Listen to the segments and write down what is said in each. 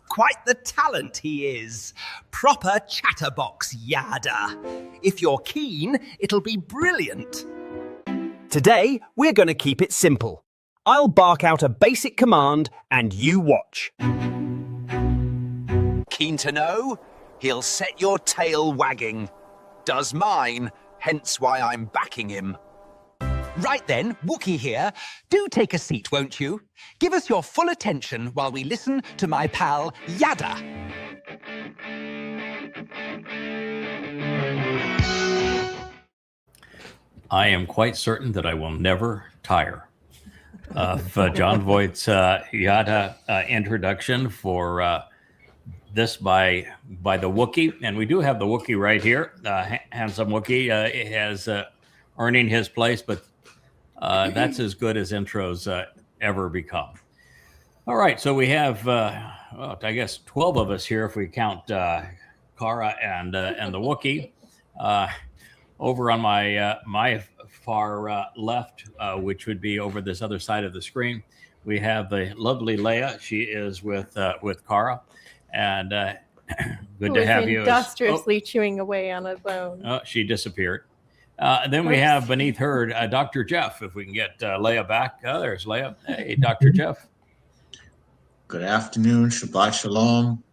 Quite the talent he is. Proper chatterbox yada. If you're keen, it'll be brilliant. Today, we're going to keep it simple. I'll bark out a basic command and you watch. Keen to know? He'll set your tail wagging. Does mine, hence why I'm backing him. Right then, Wookie here. Do take a seat, won't you? Give us your full attention while we listen to my pal, Yada. I am quite certain that I will never tire of John Voight's Yada introduction for this by the Wookie. And we do have the Wookie right here. Handsome Wookie has earning his place, but that's as good as intros ever become. All right, so we have, I guess, 12 of us here if we count Kara and the Wookie. Over on my far left, which would be over this other side of the screen, we have the lovely Leia. She is with Kara, and good to have you. Industriously chewing away on a bone. Oh, she disappeared. Then we have beneath her Dr. Jeff. If we can get Leia back. There's Leia. Hey, Dr. Jeff. Good afternoon. Shabbat Shalom.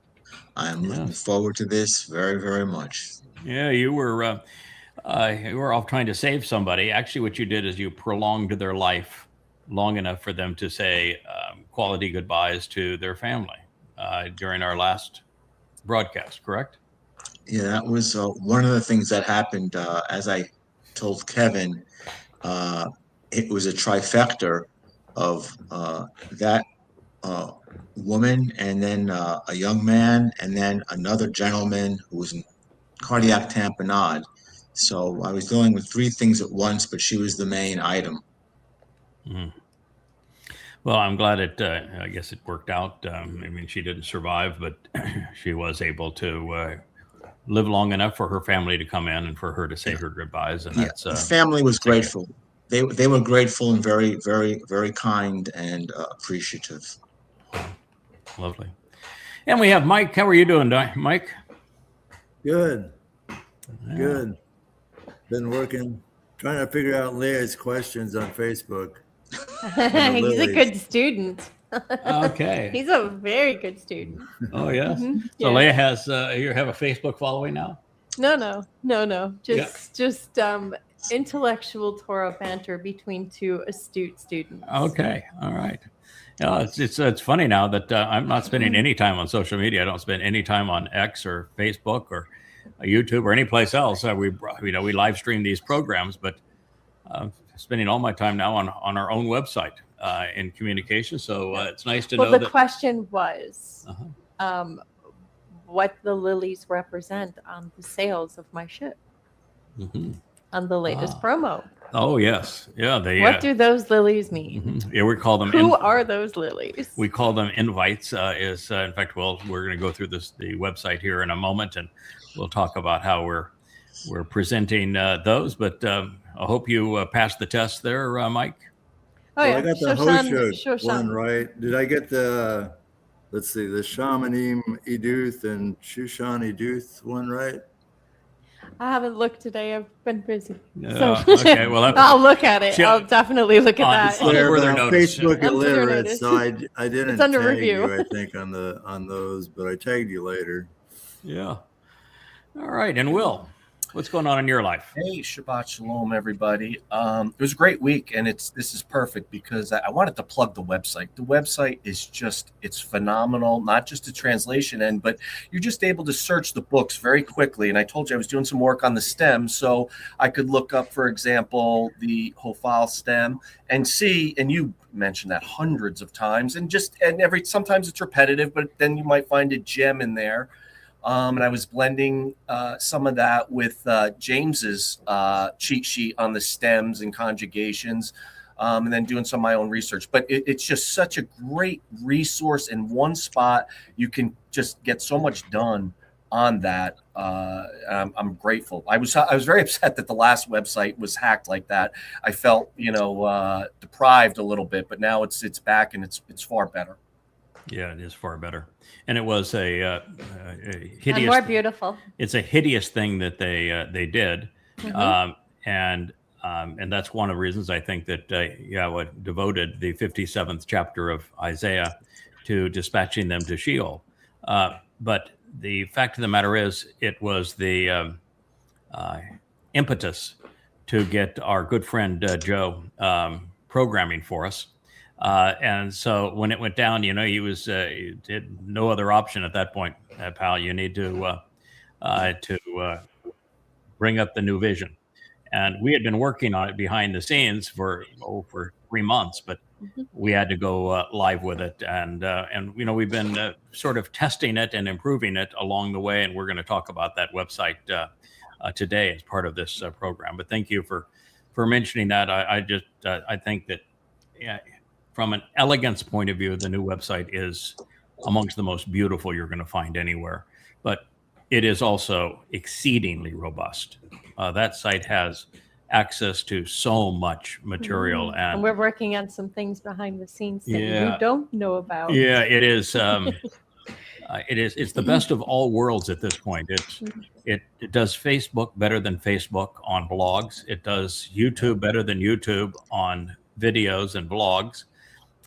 I'm looking forward to this very, very much. Yeah, you were off trying to save somebody. Actually, what you did is you prolonged their life long enough for them to say quality goodbyes to their family during our last broadcast, correct? Yeah, that was one of the things that happened. As I told Kevin, it was a trifecta of that woman, and then a young man, and then another gentleman who was in cardiac tamponade. So I was dealing with three things at once, but she was the main item. Mm. Well, I'm glad I guess it worked out. I mean, she didn't survive, but she was able to live long enough for her family to come in and for her to say her goodbyes. And that's the family was grateful. They were grateful and very, very, very kind and appreciative. Lovely. And we have Mike. How are you doing, Mike? Good. Yeah. Good. Been working, trying to figure out Leah's questions on Facebook. He's a good student. Okay. He's a very good student. Oh, yes. Mm-hmm. So Leah has, you have a Facebook following now? No. Just intellectual Torah banter between two astute students. Okay. All right. Yeah, it's funny now that I'm not spending any time on social media. I don't spend any time on X or Facebook or YouTube or any place else. We live stream these programs, but spending all my time now on our own website in communication. So it's nice to know. Well, the question was what the lilies represent on the sails of my ship on the latest promo. Oh, yes. Yeah. What do those lilies mean? Mm-hmm. Yeah, we call them. Who are those lilies? We call them invites. In fact, we're going to go through the website here in a moment, and we'll talk about how we're presenting those. But I hope you passed the test there, Mike. Oh, yeah. I got the Hosha one right. Did I get the, let's see, the Shamanim Eduth and Shushan Eduth one right? I haven't looked today. I've been busy. Okay, well, I'll look at it. I'll definitely look at that. On Facebook illiterate, so I didn't it's under tag review. you, I think, on those, but I tagged you later. Yeah. All right, and Will, what's going on in your life? Hey, Shabbat Shalom, everybody. It was a great week, and this is perfect because I wanted to plug the website. The website is it's phenomenal, not just the translation end, but you're just able to search the books very quickly. And I told you I was doing some work on the stem, so I could look up, for example, the Hofal stem and see, and you mentioned that hundreds of times, and sometimes it's repetitive, but then you might find a gem in there. And I was blending some of that with James's cheat sheet on the stems and conjugations, and then doing some of my own research. But it's just such a great resource in one spot. You can just get so much done on that. I'm grateful. I was very upset that the last website was hacked like that. I felt deprived a little bit, but now it's back and it's far better. Yeah, it is far better. And it was a hideous, and more beautiful. It's a hideous thing that they did, and that's one of the reasons I think that Yahweh devoted the 57th chapter of Isaiah to dispatching them to Sheol. But the fact of the matter is, it was the impetus to get our good friend Joe programming for us. And so when it went down, he was he did no other option at that point, pal. You need to bring up the new vision. And we had been working on it behind the scenes for 3 months, but we had to go live with it. And we've been sort of testing it and improving it along the way. And we're going to talk about that website today as part of this program. But thank you for mentioning that. I think that, from an elegance point of view, the new website is amongst the most beautiful you're going to find anywhere. But it is also exceedingly robust. That site has access to so much material, and we're working on some things behind the scenes that you don't know about. Yeah, it is. It's the best of all worlds at this point. It does Facebook better than Facebook on blogs. It does YouTube better than YouTube on videos and blogs.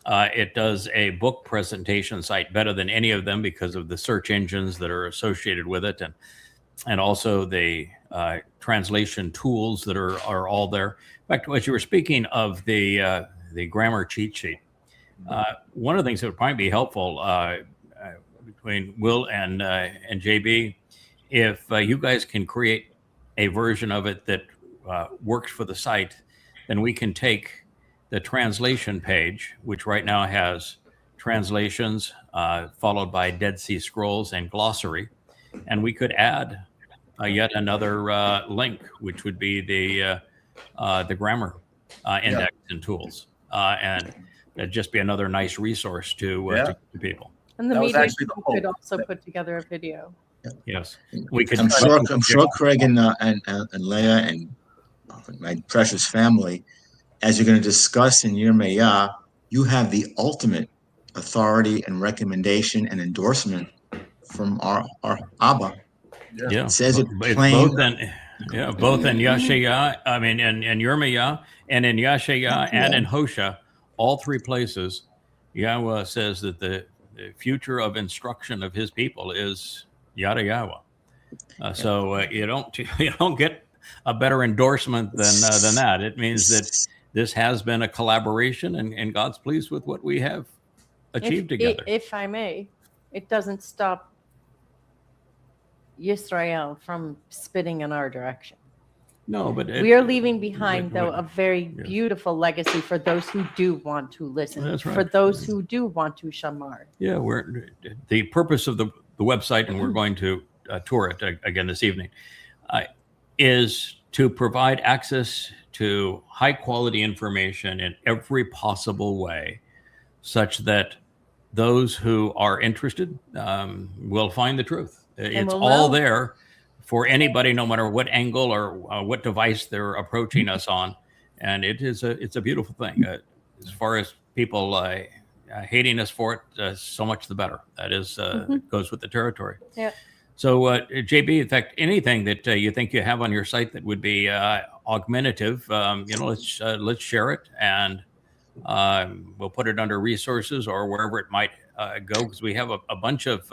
It does a book presentation site better than any of them because of the search engines that are associated with it, and also the translation tools that are all there. In fact, as you were speaking of the grammar cheat sheet, one of the things that would probably be helpful between Will and JB, if you guys can create a version of it that works for the site, then we can take the translation page, which right now has translations followed by Dead Sea Scrolls and glossary, and we could add yet another link, which would be the grammar index and tools, and it'd just be another nice resource to people. And the media could also put together a video. Yes, we could. I'm sure Craig and Leah and my precious family, as you're going to discuss in Yirmiyah, you have the ultimate authority and recommendation and endorsement from our Abba. Yeah, it says it plain. Both in Yashaya, in Yirmiyah, and in Yashaya, and in Hosea, all three places, Yahweh says that the future of instruction of His people is Yada Yahweh. So you don't get a better endorsement than that. It means that this has been a collaboration, and God's pleased with what we have achieved together. If I may, it doesn't stop Yisrael from spitting in our direction. No, but we are leaving behind, though, a very beautiful legacy for those who do want to listen. That's right. For those who do want to shamar. Yeah, the purpose of the website, and we're going to tour it again this evening, is to provide access to high quality information in every possible way, such that those who are interested will find the truth. It's all there for anybody, no matter what angle or what device they're approaching us on, and it's a beautiful thing. As far as people hating us for it, so much the better. That is goes with the territory. Yeah. So, JB, in fact, anything that you think you have on your site that would be augmentative, let's share it, and we'll put it under resources or wherever it might go, because we have a bunch of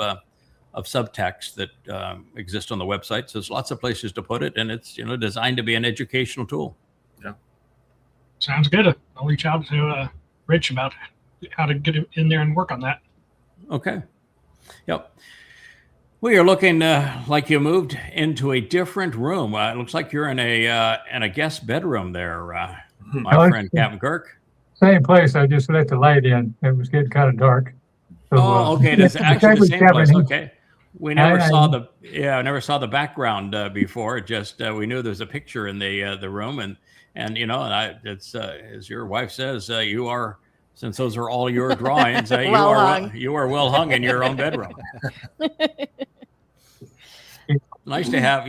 subtext that exist on the website. So there's lots of places to put it, and it's designed to be an educational tool. Yeah, sounds good. I'll reach out to Rich about how to get it in there and work on that. Okay. Yep. Well, you're looking like you moved into a different room. It looks like you're in a guest bedroom there, my friend Captain Kirk. Same place. I just let the light in. It was getting kind of dark. So, okay. That's actually the same place. Okay. We never saw the background before. Just we knew there's a picture in the room, and it's as your wife says, you are. Since those are all your drawings, you are well hung in your own bedroom. Nice to have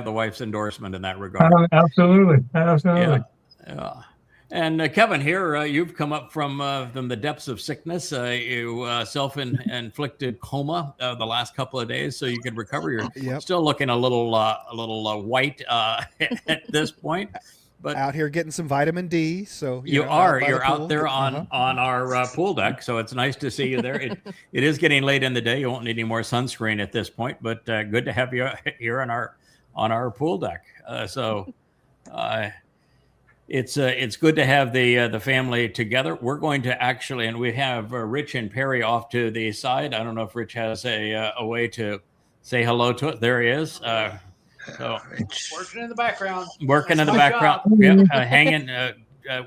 the wife's endorsement in that regard. Absolutely. Yeah. And Kevin, here you've come up from the depths of sickness. You self-inflicted coma the last couple of days, so you could recover. You're still looking a little white at this point, but out here getting some vitamin D. So you're out there on our pool deck. So it's nice to see you there. It is getting late in the day. You won't need any more sunscreen at this point, but good to have you here on our pool deck. It's good to have the family together. We're going to actually, and we have Rich and Perry off to the side. I don't know if Rich has a way to say hello to it. There he is. So working in the background. Hanging.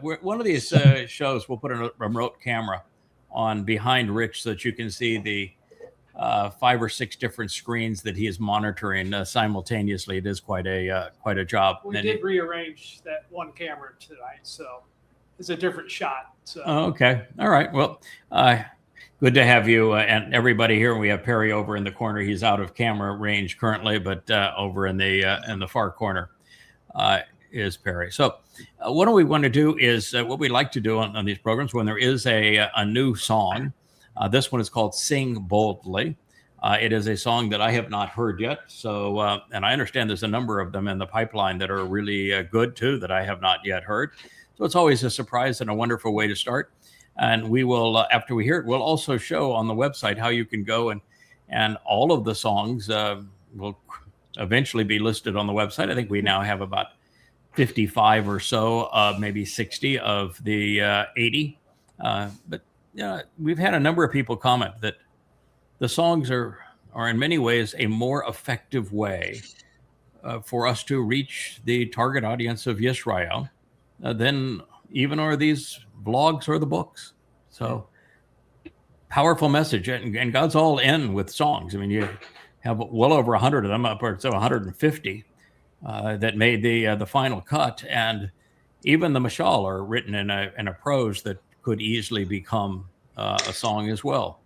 One of these shows, we'll put a remote camera on behind Rich so that you can see the 5 or 6 different screens that he is monitoring simultaneously. It is quite a job. We did rearrange that one camera tonight, so it's a different shot. So. Okay, all right. Well, good to have you and everybody here. We have Perry over in the corner. He's out of camera range currently, but over in the far corner is Perry. So, what we want to do is what we like to do on these programs when there is a new song. This one is called Sing Boldly. It is a song that I have not heard yet. So, and I understand there's a number of them in the pipeline that are really good too, that I have not yet heard. So it's always a surprise and a wonderful way to start. And we will, after we hear it, we'll also show on the website how you can go and all of the songs will eventually be listed on the website. I think we now have about 55 or so, maybe 60 of the 80. But we've had a number of people comment that the songs are in many ways a more effective way for us to reach the target audience of Yisrael than even are these blogs or the books. So powerful message, and God's all in with songs. I mean, you have well over 100 of them, upwards of 150 that made the final cut, and even the mashal are written in a prose that could easily become a song as well.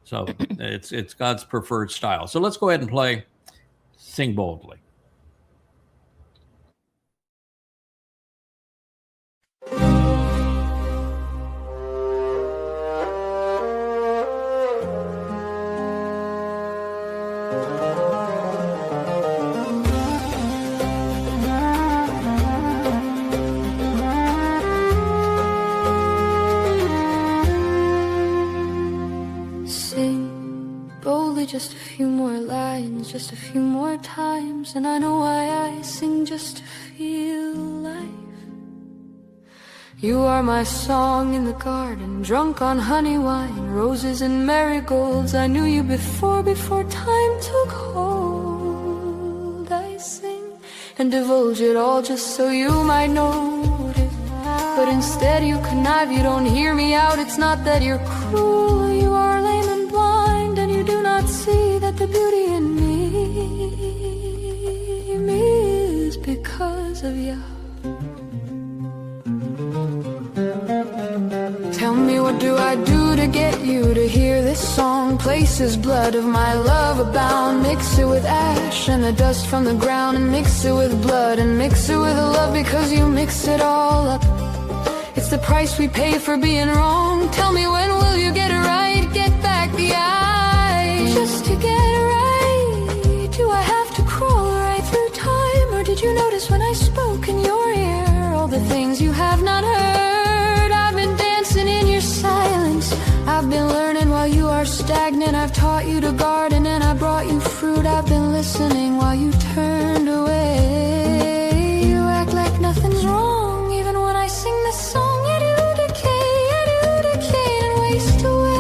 So it's God's preferred style. So let's go ahead and play Sing Boldly. Just a few more lines, just a few more times, and I know why I sing, just to feel life. You are my song in the garden, drunk on honey wine, roses and marigolds. I knew you before time took hold. I sing and divulge it all just so you might notice, but instead you connive, you don't hear me out. It's not that you're cruel, you are lame and blind, and you do not see that the beauty in me is because of you. Tell me, what do I do to get you to hear this song? Places blood of my love abound. Mix it with ash and the dust from the ground, and mix it with blood and mix it with love, because you mix it all up. It's the price we pay for being wrong. Tell me, when will you get it right? Get back the eye just to get it right. Do I have to crawl right through time, or did you notice when I spoke in your ear all the things you have not heard? I've been dancing in your silence, I've been learning while you are stagnant. I've taught you to garden and I brought you fruit. I've been listening while you turned away. You act like nothing's wrong even when I sing this song. Yet you decay and waste away.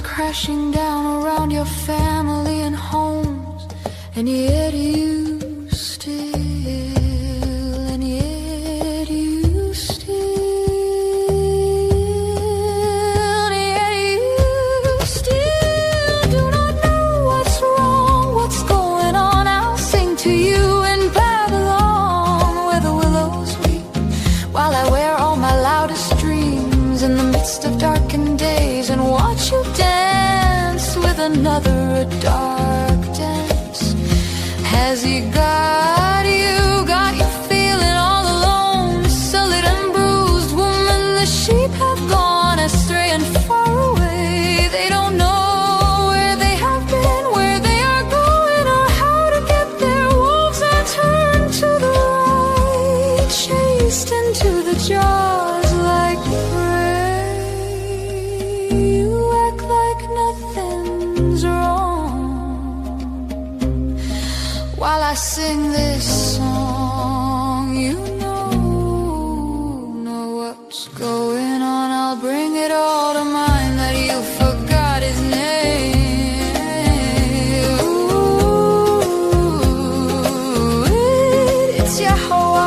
Crashing down around your family and homes, and yet you still, and yet you still, and yet you still do not know what's wrong, what's going wildest dreams in the midst of darkened days, and watch you dance with another, a dark dance. Has he got you feeling all alone, sullied and bruised woman? The sheep have gone astray and far away. They don't know where they have been, where they are going, or how to get there. Wolves are turned to the right, chased into the jaws like prey. You act like nothing's wrong while I sing this song. You know what's going on. I'll bring it all to mind that you forgot his name. Ooh, it's Yahweh.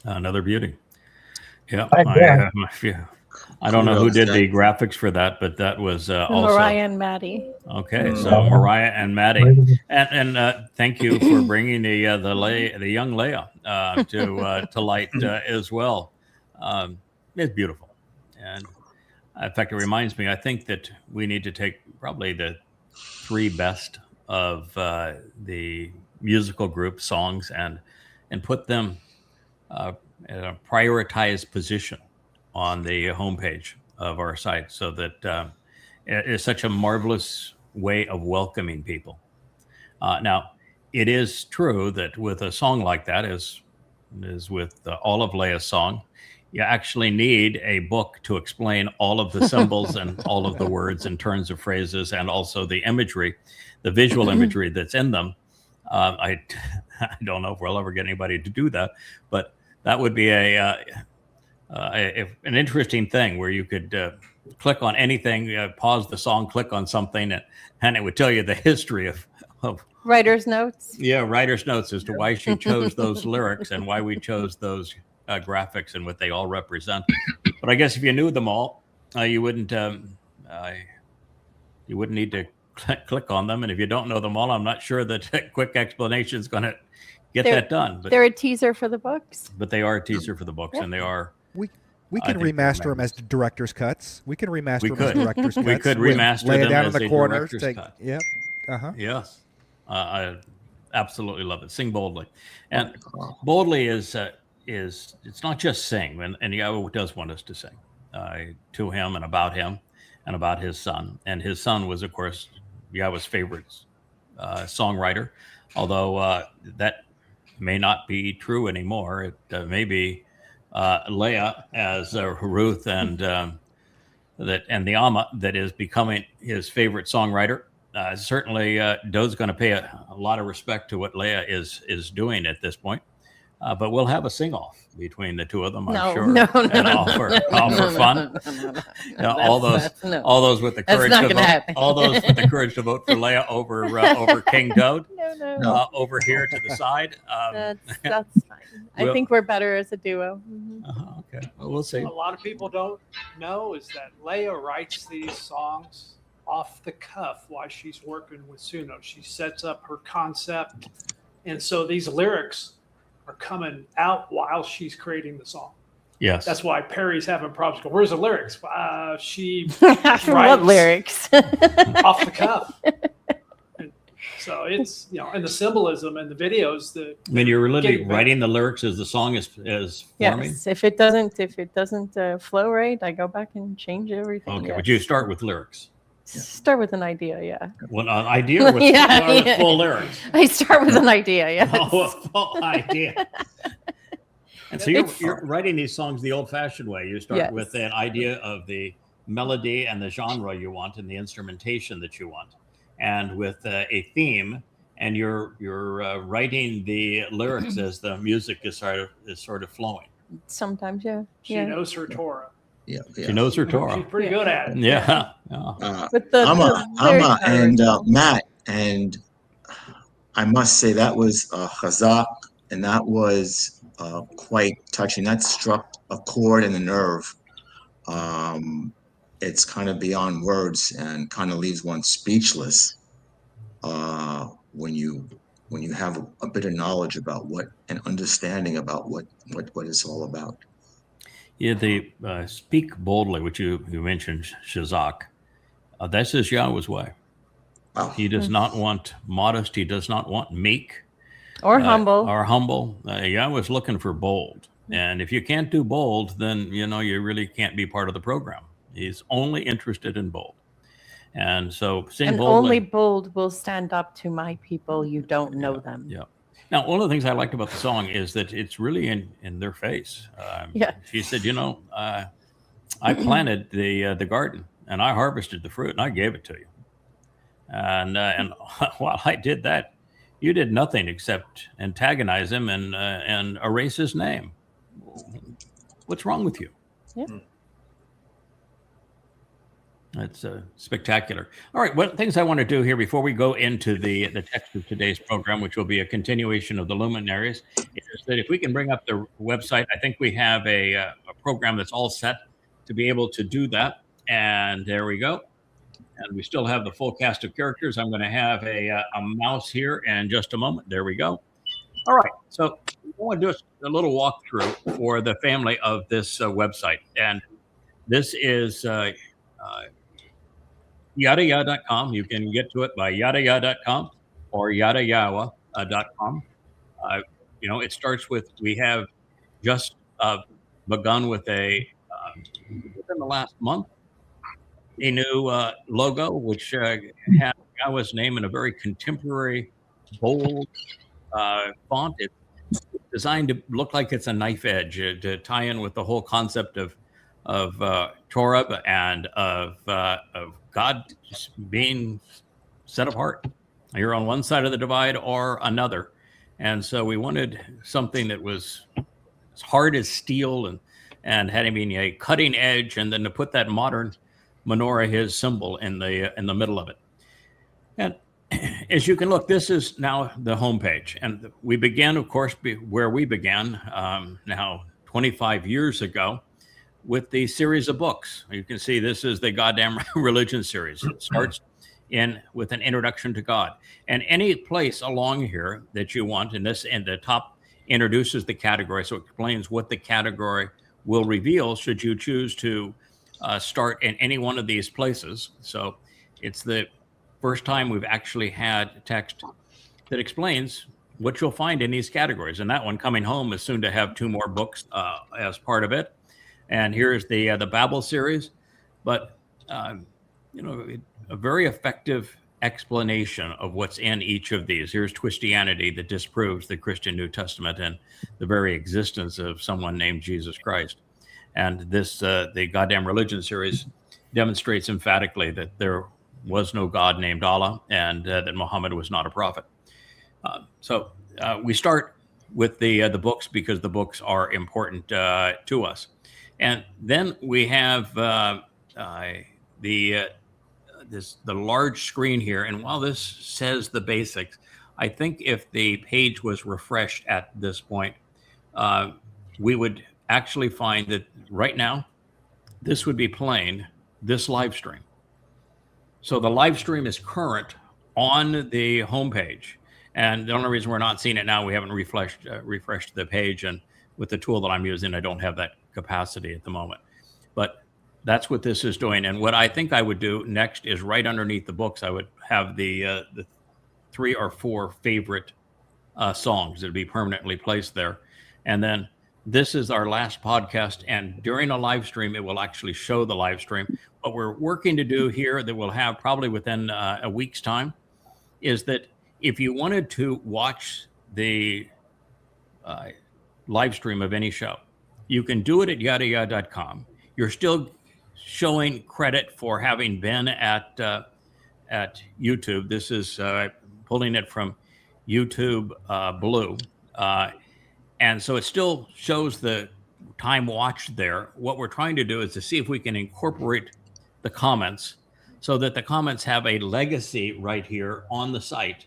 Another beauty. Yeah, I don't know who did the graphics for that, but that was also Mariah and Maddie. Okay, so Mariah and Maddie, and thank you for bringing the young Leia to light as well. It's beautiful, and in fact, it reminds me. I think that we need to take probably the 3 best of the musical group songs and put them in a prioritized position on the homepage of our site, so that it is such a marvelous way of welcoming people. Now, it is true that with a song like that, as with all of Leia's song, you actually need a book to explain all of the symbols and all of the words and turns of phrases, and also the imagery, the visual imagery that's in them. I don't know if we'll ever get anybody to do that, but that would be an interesting thing where you could click on anything, pause the song, click on something, and it would tell you the history of writer's notes. Yeah, writer's notes as to why she chose those lyrics and why we chose those graphics and what they all represent. But I guess if you knew them all, you wouldn't need to click on them. And if you don't know them all, I'm not sure that a quick explanation is going to get that done. But they're a teaser for the books. But they are a teaser for the books, and they are. We can remaster them as director's cuts. We can remaster them as director's cuts. We could remaster them down as in the a corners. director's cut. Yep. Yes. I absolutely love it. Sing boldly, and boldly is it's not just sing, and Yahweh does want us to sing to him and about his son, and his son was, of course, Yahweh's favorite songwriter, although that may not be true anymore. It may be Leah as Ruth and the Amma that is becoming his favorite songwriter. Certainly, Doe's going to pay a lot of respect to what Leah is doing at this point. But we'll have a sing-off between the two of them, I'm sure. All for fun. All those with the courage to vote. All those with the courage to vote for Leah over King Dode. No. Over here to the side. That's fine. I think we're better as a duo. Mm-hmm. Okay. Well, we'll see. A lot of people don't know is that Leah writes these songs off the cuff while she's working with Suno. She sets up her concept, and so these lyrics are coming out while she's creating the song. Yes. That's why Perry's having problems. Where's the lyrics? She what lyrics? off the cuff. And So it's, and the symbolism and the videos that. I mean, you're literally writing the lyrics as the song is forming. Yes, if it doesn't flow right, I go back and change everything. Okay, yes. but you start with lyrics. Start with an idea, yeah. Well, an idea with full lyrics. I start with an idea, yes. Oh, a full idea. And so you're writing these songs the old-fashioned way. You start with an idea of the melody and the genre you want and the instrumentation that you want, and with a theme, and you're writing the lyrics as the music is sort of flowing. Sometimes, yeah. She knows her Torah. Yeah, she knows her Torah. She's pretty good at it. Yeah. Amma and Matt, and I must say that was chazak, and that was quite touching. That struck a chord and a nerve. It's kind of beyond words and kind of leaves one speechless when you have a bit of knowledge about and understanding about what it's all about. Yeah, the speak boldly, which you mentioned, Shazak. That's just Yahweh's way. Wow. He does not want modest. He does not want meek. Or humble. Yahweh's looking for bold. And if you can't do bold, then, you really can't be part of the program. He's only interested in bold. And so sing boldly. Only bold will stand up to my people. You don't know them. Yeah. Now, one of the things I liked about the song is that it's really in their face. She said, I planted the garden and I harvested the fruit and I gave it to you. And while I did that, you did nothing except antagonize him and erase his name. What's wrong with you? Yeah. That's spectacular. All right, what things I want to do here before we go into the text of today's program, which will be a continuation of the Luminaries, is that if we can bring up the website, I think we have a program that's all set to be able to do that. And there we go. And we still have the full cast of characters. I'm going to have a mouse here in just a moment. There we go. All right, so I want to do a little walkthrough for the family of this website. And this is yadaya.com. You can get to it by yadaya.com or yadayawa.com. It starts with, we have just begun with within the last month, a new logo, which has Yahweh's name in a very contemporary, bold font. It's designed to look like it's a knife edge to tie in with the whole concept of Torah and of God being set apart. You're on one side of the divide or another. And so we wanted something that was as hard as steel and having a cutting edge, and then to put that modern menorah, his symbol, in the middle of it. And as you can look, this is now the homepage. And we began, of course, where we began now 25 years ago, with the series of books. You can see this is the Goddamn Religion series. It starts with an introduction to God. And any place along here that you want, and the top introduces the category, so it explains what the category will reveal should you choose to start in any one of these places. So it's the first time we've actually had text that explains what you'll find in these categories. And that one, Coming Home, is soon to have 2 more books as part of it. And here's the Babel series, but a very effective explanation of what's in each of these. Here's Twistianity, that disproves the Christian New Testament and the very existence of someone named Jesus Christ. And this, the Goddamn Religion series, demonstrates emphatically that there was no God named Allah, and that Muhammad was not a prophet. So we start with the books because the books are important to us. And then we have the large screen here. And while this says the basics, I think if the page was refreshed at this point, we would actually find that right now, this would be playing this live stream. So the live stream is current on the homepage. And the only reason we're not seeing it now, we haven't refreshed the page. And with the tool that I'm using, I don't have that capacity at the moment. But that's what this is doing. And what I think I would do next is right underneath the books, I would have the 3 or 4 favorite songs that would be permanently placed there. And then this is our last podcast, and during a live stream, it will actually show the live stream. What we're working to do here that we'll have probably within a week's time is that if you wanted to watch the live stream of any show, you can do it at yadayada.com. You're still showing credit for having been at YouTube. This is pulling it from YouTube Blue. And so it still shows the time watched there. What we're trying to do is to see if we can incorporate the comments so that the comments have a legacy right here on the site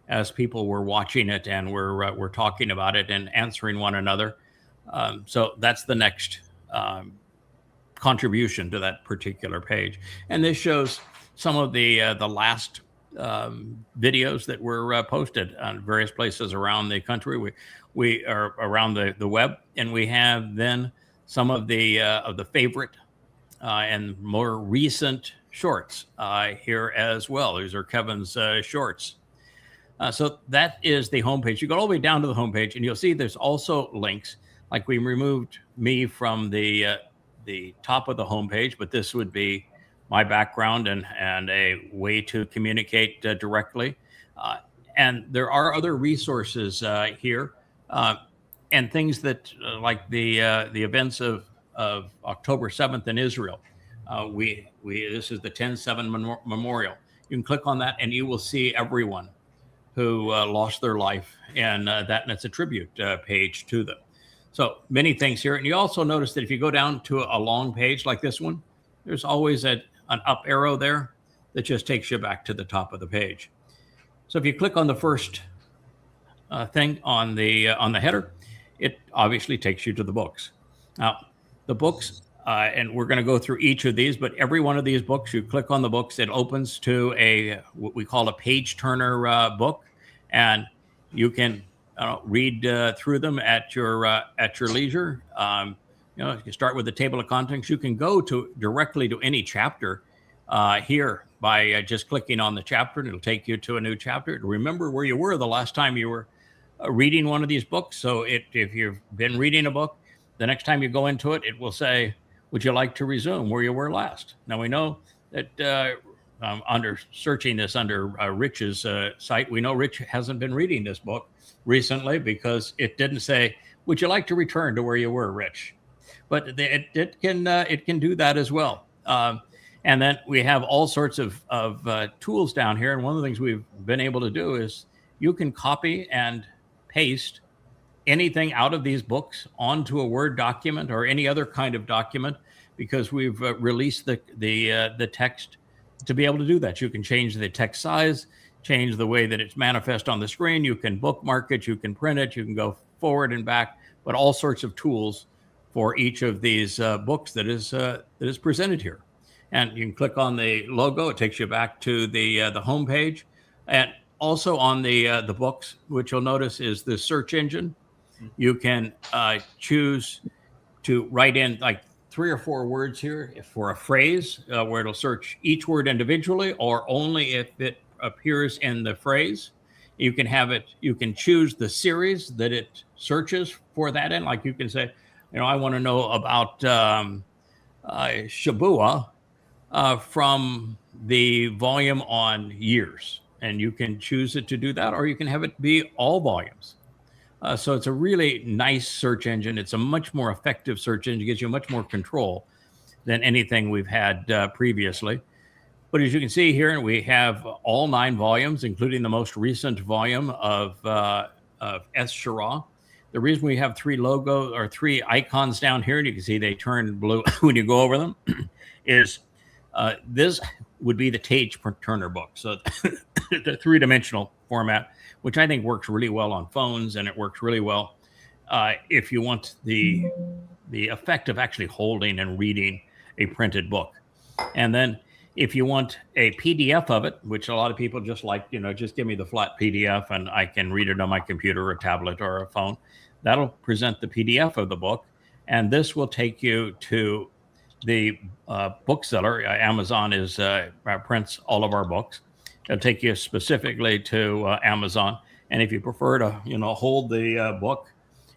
as people were watching it and we're talking about it and answering one another. So that's the next contribution to that particular page. And this shows some of the last videos that were posted on various places around the country. We are around the web, and we have then some of the favorite and more recent shorts here as well. These are Kevin's shorts. So that is the homepage. You go all the way down to the homepage, and you'll see there's also links. Like we removed me from the top of the homepage, but this would be my background and a way to communicate directly. And there are other resources here and things that like the events of October 7th in Israel. This is the 10/7 memorial. You can click on that and you will see everyone who lost their life, and that's a tribute page to them. So many things here. And you also notice that if you go down to a long page like this one, there's always an up arrow there that just takes you back to the top of the page. So if you click on the first thing on the header, it obviously takes you to the books. Now, the books, and we're going to go through each of these, but every one of these books, you click on the books, it opens to what we call a page turner book, and you can read through them at your leisure. You start with the table of contents. You can go directly to any chapter here by just clicking on the chapter, and it'll take you to a new chapter. Remember where you were the last time you were reading one of these books. So if you've been reading a book, the next time you go into it, it will say, would you like to resume where you were last? Now, we know that under searching this under Rich's site, we know Rich hasn't been reading this book recently because it didn't say, would you like to return to where you were, Rich? But it can do that as well. And then we have all sorts of tools down here. And one of the things we've been able to do is you can copy and paste anything out of these books onto a Word document or any other kind of document, because we've released the text to be able to do that. You can change the text size, change the way that it's manifest on the screen. You can bookmark it, you can print it, you can go forward and back, but all sorts of tools for each of these books that is presented here. And you can click on the logo. It takes you back to the home page. And also on the books, which you'll notice is the search engine. You can choose to write in like 3 or 4 words here for a phrase where it'll search each word individually or only if it appears in the phrase. You can have it, you can choose the series that it searches for that in. Like you can say, I want to know about Shabbat from the volume on years. And you can choose it to do that, or you can have it be all volumes. So it's a really nice search engine. It's a much more effective search engine. It gives you much more control than anything we've had previously. But as you can see here, we have all 9 volumes, including the most recent volume of Es Shirah. The reason we have 3 logos or 3 icons down here, and you can see they turn blue when you go over them, is this would be the page turner book. So the 3-dimensional format, which I think works really well on phones, and it works really well if you want the effect of actually holding and reading a printed book. And then if you want a PDF of it, which a lot of people just like, just give me the flat PDF and I can read it on my computer or a tablet or a phone, that'll present the PDF of the book. And this will take you to the bookseller. Amazon prints all of our books. It'll take you specifically to Amazon. And if you prefer to, hold the book,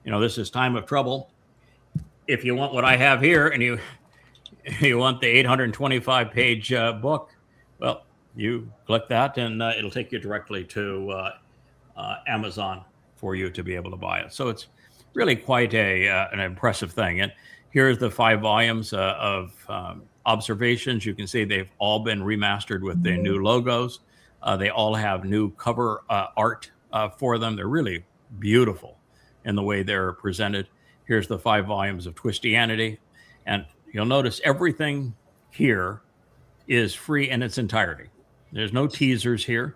this is Time of Trouble. If you want what I have here, and you want the 825-page book, well, you click that, and it'll take you directly to Amazon for you to be able to buy it. So it's really quite an impressive thing. And here's the 5 volumes of observations. You can see they've all been remastered with the new logos. They all have new cover art for them. They're really beautiful in the way they're presented. Here's the 5 volumes of Twistianity. And you'll notice everything here is free in its entirety. There's no teasers here.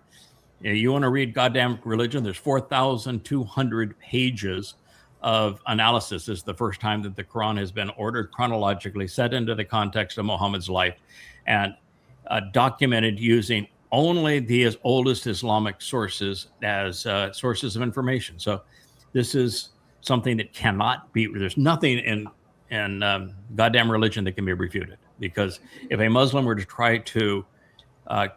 You want to read goddamn religion? There's 4,200 pages of analysis. This is the first time that the Quran has been ordered chronologically, set into the context of Muhammad's life, and documented using only the oldest Islamic sources as sources of information. So this is something that cannot be, there's nothing in goddamn religion that can be refuted. Because if a Muslim were to try to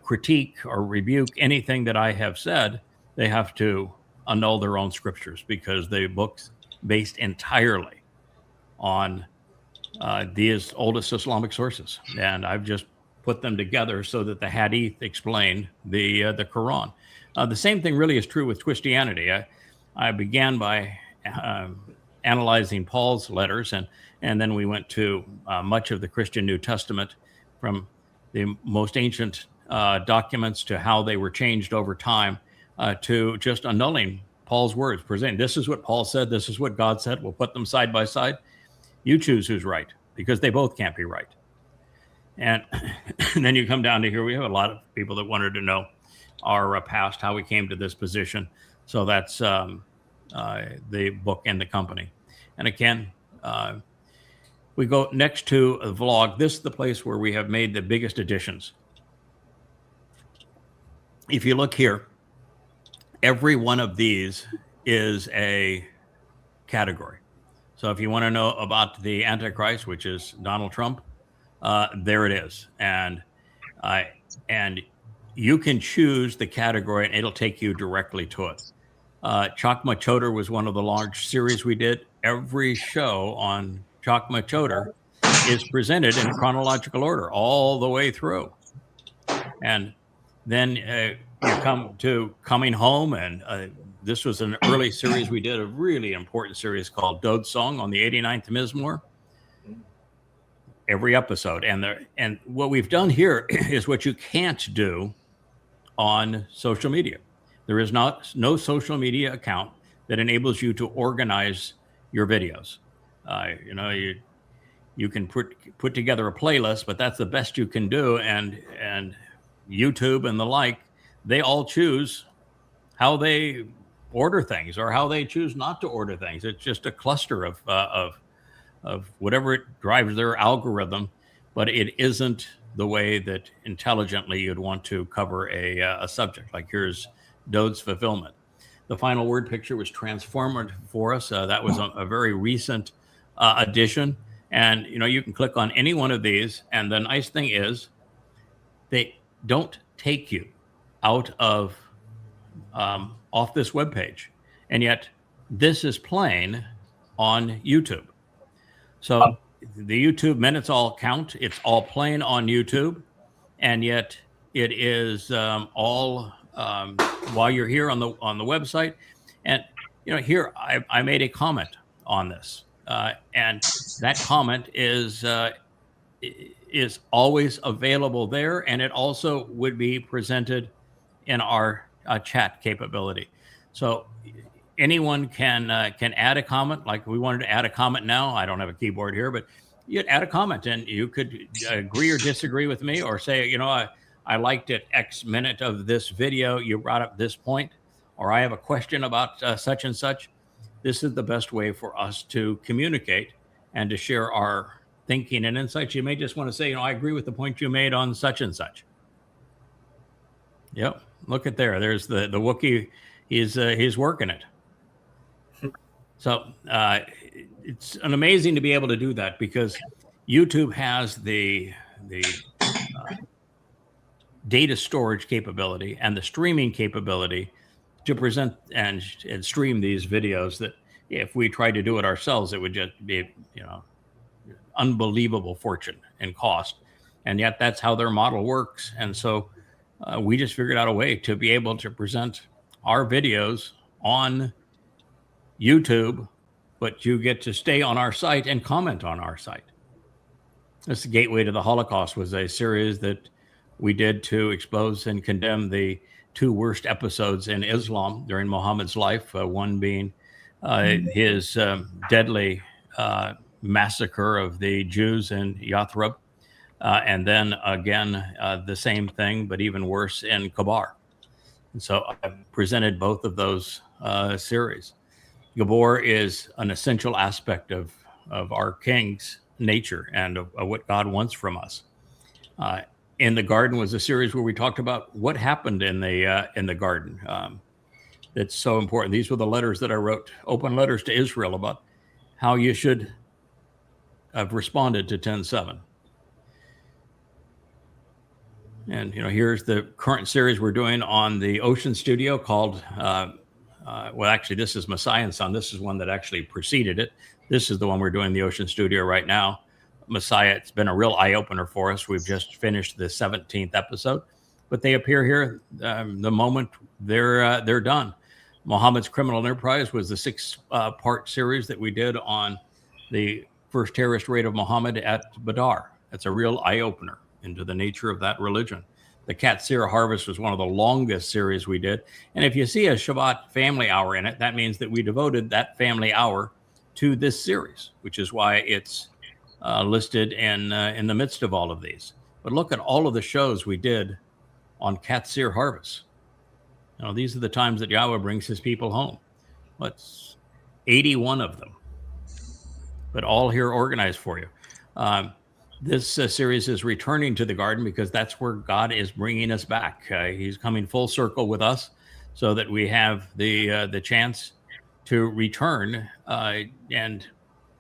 critique or rebuke anything that I have said, they have to annul their own scriptures, because the book's based entirely on these oldest Islamic sources. And I've just put them together so that the Hadith explain the Quran. The same thing really is true with Twistianity. I began by analyzing Paul's letters, and then we went to much of the Christian New Testament, from the most ancient documents to how they were changed over time, to just annulling Paul's words, presenting this is what Paul said, this is what God said. We'll put them side by side. You choose who's right, because they both can't be right. And then you come down to here. We have a lot of people that wanted to know our past, how we came to this position. So that's the book and the company. And again, we go next to a vlog. This is the place where we have made the biggest additions. If you look here, every one of these is a category. So if you want to know about the Antichrist, which is Donald Trump, there it is. And you can choose the category, and it'll take you directly to it. Chakma Chodar was one of the large series we did. Every show on Chakma Chodar is presented in chronological order all the way through. And then you come to Coming Home, and this was an early series we did, a really important series called Dode Song on the 89th Mizmor. Every episode. And what we've done here is what you can't do on social media. There is no social media account that enables you to organize your videos. You can put together a playlist, but that's the best you can do. And YouTube and the like, they all choose how they order things or how they choose not to order things. It's just a cluster of whatever it drives their algorithm, but it isn't the way that intelligently you'd want to cover a subject. Like here's Dode's fulfillment. The final word picture was transformative for us. That was a very recent addition. And, you can click on any one of these. And the nice thing is they don't take you out of off this webpage. And yet this is playing on YouTube. So the YouTube minutes all count. It's all playing on YouTube. And yet it is all while you're here on the website. And, here I made a comment on this. And that comment is always available there. And it also would be presented in our chat capability. So anyone can add a comment. Like we wanted to add a comment now. I don't have a keyboard here, but you'd add a comment and you could agree or disagree with me, or say, I liked it X minute of this video. You brought up this point, or I have a question about such and such. This is the best way for us to communicate and to share our thinking and insights. You may just want to say, I agree with the point you made on such and such. Yep. Look at there. There's the Wookiee. He's working it. So it's amazing to be able to do that, because YouTube has the data storage capability and the streaming capability to present and stream these videos that if we tried to do it ourselves, it would just be, unbelievable fortune and cost. And yet that's how their model works. And so we just figured out a way to be able to present our videos on YouTube, but you get to stay on our site and comment on our site. This Gateway to the Holocaust was a series that we did to expose and condemn the two worst episodes in Islam during Muhammad's life, one being his deadly massacre of the Jews in Yathrib, and then again the same thing, but even worse in Kabar. And so I presented both of those series. Gabor is an essential aspect of our King's nature and of what God wants from us. In the Garden was a series where we talked about what happened in the Garden. That's so important. These were the letters that I wrote, open letters to Israel about how you should have responded to 10:7. And here's the current series we're doing on the Ocean Studio called. Well, actually, this is Messiah and Son. This is one that actually preceded it. This is the one we're doing in the Ocean Studio right now. Messiah, it's been a real eye-opener for us. We've just finished the 17th episode, but they appear here the moment they're done. Muhammad's Criminal Enterprise was the 6-part series that we did on the first terrorist raid of Muhammad at Badr. It's a real eye-opener into the nature of that religion. The Katsir Harvest was one of the longest series we did. And if you see a Shabbat family hour in it, that means that we devoted that family hour to this series, which is why it's listed in the midst of all of these. But look at all of the shows we did on Katsir Harvest. These are the times that Yahweh brings his people home. What's 81 of them, but all here organized for you. This series is returning to the Garden because that's where God is bringing us back. He's coming full circle with us so that we have the chance to return and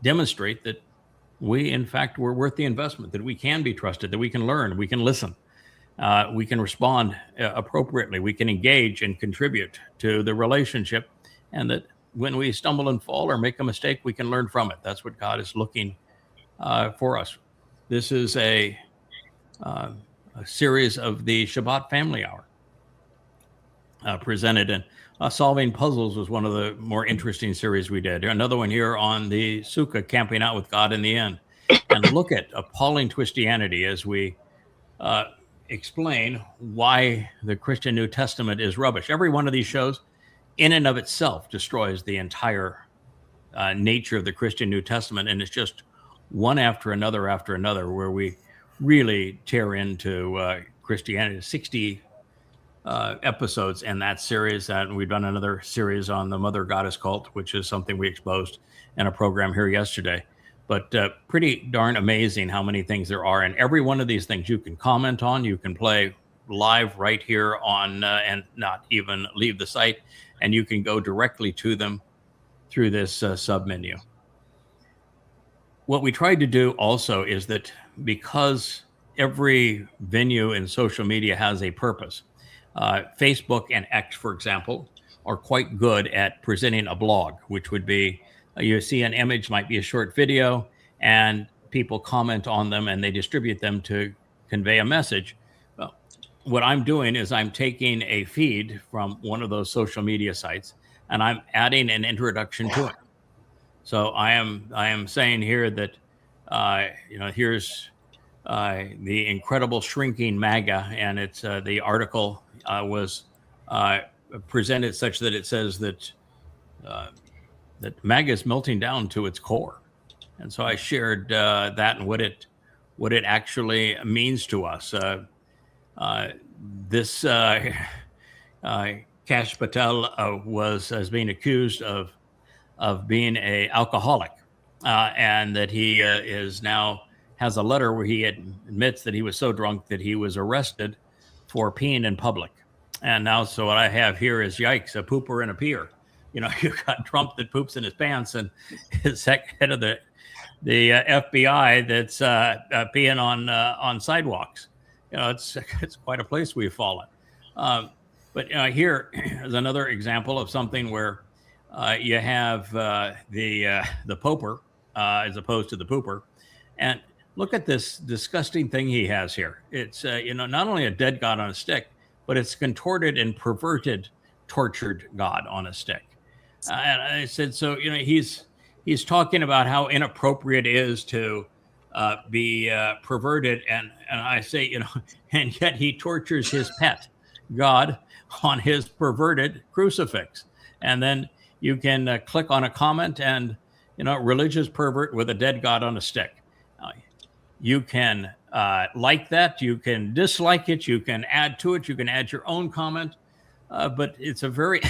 demonstrate that we, in fact, were worth the investment, that we can be trusted, that we can learn, we can listen, we can respond appropriately, we can engage and contribute to the relationship, and that when we stumble and fall or make a mistake, we can learn from it. That's what God is looking for us. This is a series of the Shabbat Family Hour presented in Solving Puzzles was one of the more interesting series we did. Another one here on the Sukkah, Camping Out with God in the End. And look at Appalling Twistianity as we explain why the Christian New Testament is rubbish. Every one of these shows in and of itself destroys the entire nature of the Christian New Testament, and it's just one after another, where we really tear into Christianity. 60 episodes in that series, and we've done another series on the Mother Goddess cult, which is something we exposed in a program here yesterday. But pretty darn amazing how many things there are, and every one of these things you can comment on, you can play live right here on, and not even leave the site, and you can go directly to them through this sub menu. What we tried to do also is that because every venue in social media has a purpose, Facebook and X, for example, are quite good at presenting a blog, which would be, you see an image, might be a short video, and people comment on them and they distribute them to convey a message. Well, what I'm doing is I'm taking a feed from one of those social media sites and I'm adding an introduction to it. So I am saying here that, here's the incredible shrinking MAGA, and it's the article was presented such that it says that that MAGA is melting down to its core, and so I shared that and what it actually means to us. This Kash Patel was being accused of being a alcoholic, and that he is now has a letter where he admits that he was so drunk that he was arrested for peeing in public. And now, so what I have here is, yikes, a pooper and a peer. You've got Trump that poops in his pants, and his head of the FBI that's peeing on sidewalks. it's quite a place we've fallen. But here is another example of something where you have the poper as opposed to the pooper, and look at this disgusting thing he has here. It's not only a dead God on a stick, but it's contorted and perverted, tortured God on a stick. And I said, so he's talking about how inappropriate it is to be perverted, and I say, and yet he tortures his pet God on his perverted crucifix. And then you can click on a comment and religious pervert with a dead God on a stick. You can like that, you can dislike it, you can add to it, you can add your own comment, but it's a very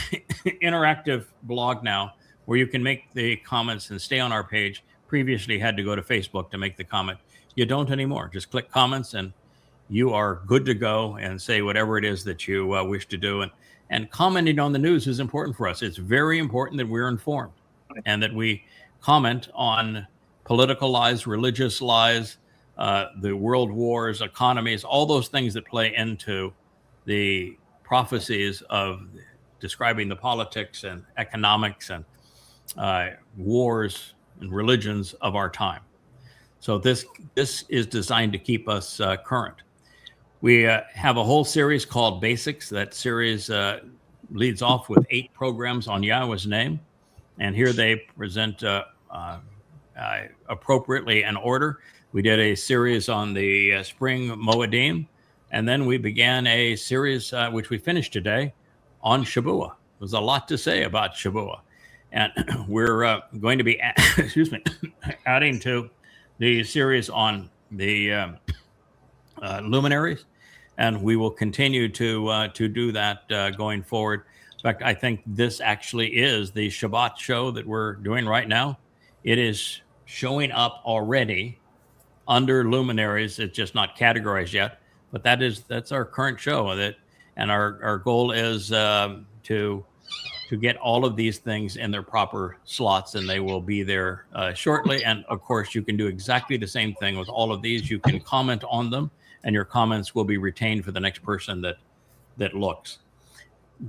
interactive blog now where you can make the comments and stay on our page. Previously had to go to Facebook to make the comment. You don't anymore. Just click comments and you are good to go and say whatever it is that you wish to do. And commenting on the news is important for us. It's very important that we're informed and that we comment on political lies, religious lies, the world wars, economies, all those things that play into the prophecies of describing the politics and economics and wars and religions of our time. So this is designed to keep us current. We have a whole series called Basics. That series leads off with 8 programs on Yahweh's name. And here they present appropriately in order. We did a series on the spring Moedim, and then we began a series, which we finished today, on Shabuah. There's a lot to say about Shabuah. And we're going to be, adding to the series on the Luminaries, and we will continue to do that going forward. In fact, I think this actually is the Shabbat show that we're doing right now. It is showing up already under Luminaries. It's just not categorized yet, but that's our current show. And our goal is to get all of these things in their proper slots, and they will be there shortly. And of course, you can do exactly the same thing with all of these. You can comment on them, and your comments will be retained for the next person that looks.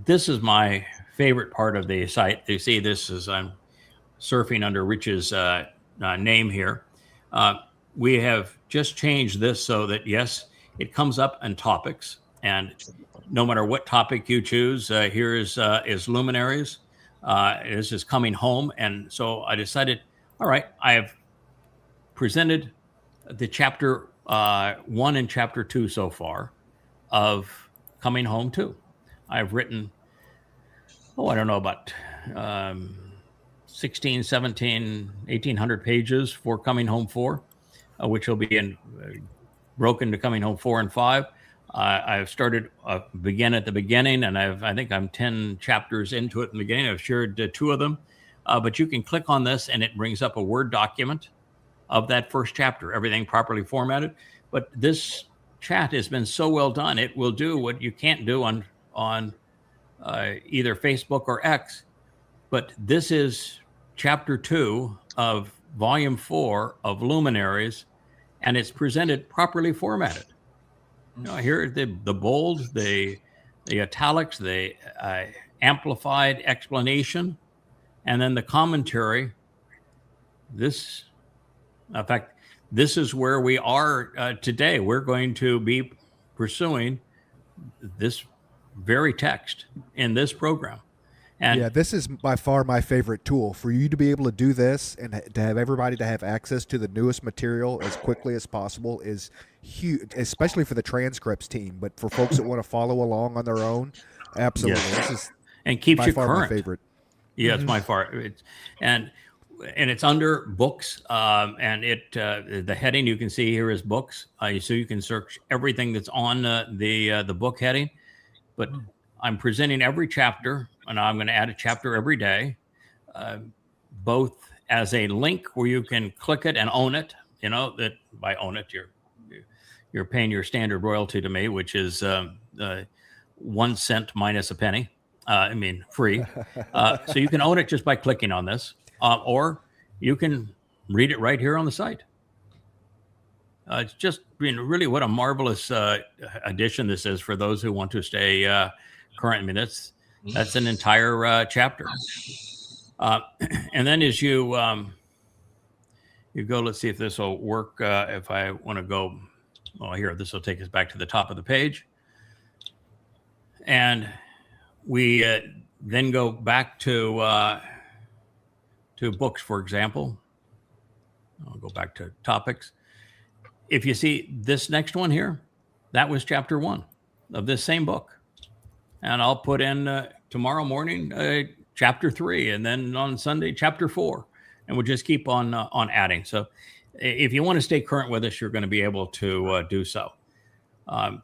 This is my favorite part of the site. You see this as I'm surfing under Rich's name here. We have just changed this so that, yes, it comes up in topics, and no matter what topic you choose, here is Luminaries. This is coming home. And so I decided, all right, I have presented the chapter 1 and chapter 2 so far of Coming Home 2. I've written, I don't know, about 16, 17, 1,800 pages for Coming Home 4, which will be broken to Coming Home 4 and 5. I've started begin at the beginning, and I think I'm 10 chapters into it in the beginning. I've shared 2 of them, but you can click on this and it brings up a Word document of that first chapter, everything properly formatted. But this chat has been so well done, it will do what you can't do on either Facebook or X. But this is chapter 2 of volume 4 of Luminaries, and it's presented properly formatted. Here the bold, the italics, the amplified explanation, and then the commentary. In fact, this is where we are today. We're going to be pursuing this very text in this program. And yeah, this is by far my favorite tool. For you to be able to do this and to have everybody to have access to the newest material as quickly as possible is huge, especially for the transcripts team. But for folks that want to follow along on their own, absolutely. Yes. This is and keeps by you far current. my favorite. Yeah, it's my favorite. And it's under books, and the heading you can see here is books. So you can search everything that's on the book heading. But I'm presenting every chapter, and I'm going to add a chapter every day, both as a link where you can click it and own it. That by own it, you're paying your standard royalty to me, which is 1 cent minus a penny. Free. So you can own it just by clicking on this, or you can read it right here on the site. it's just really what a marvelous addition this is for those who want to stay current. I mean, that's an entire chapter. And then as you go, let's see if this will work. If I want to go, here, this will take us back to the top of the page. And we then go back to books, for example. I'll go back to topics. If you see this next one here, that was chapter 1 of this same book. And I'll put in tomorrow morning, chapter 3, and then on Sunday, chapter 4. And we'll just keep on adding. So if you want to stay current with us, you're going to be able to do so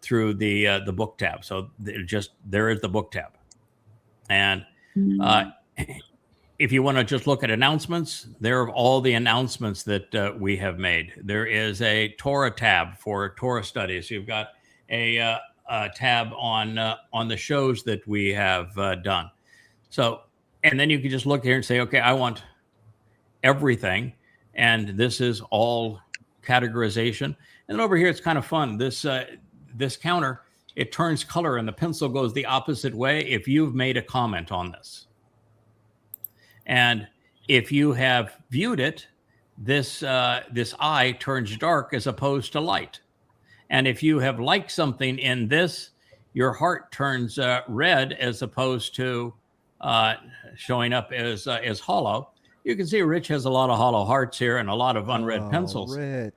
through the book tab. So there is the book tab. And if you want to just look at announcements, there are all the announcements that we have made. There is a Torah tab for Torah studies. You've got a tab on the shows that we have done. So, and then you can just look here and say, okay, I want everything. And this is all categorization. And over here, it's kind of fun. This counter, it turns color and the pencil goes the opposite way if you've made a comment on this. And if you have viewed it, this eye turns dark as opposed to light. And if you have liked something in this, your heart turns red as opposed to showing up as hollow. You can see Rich has a lot of hollow hearts here and a lot of unread pencils. Rich,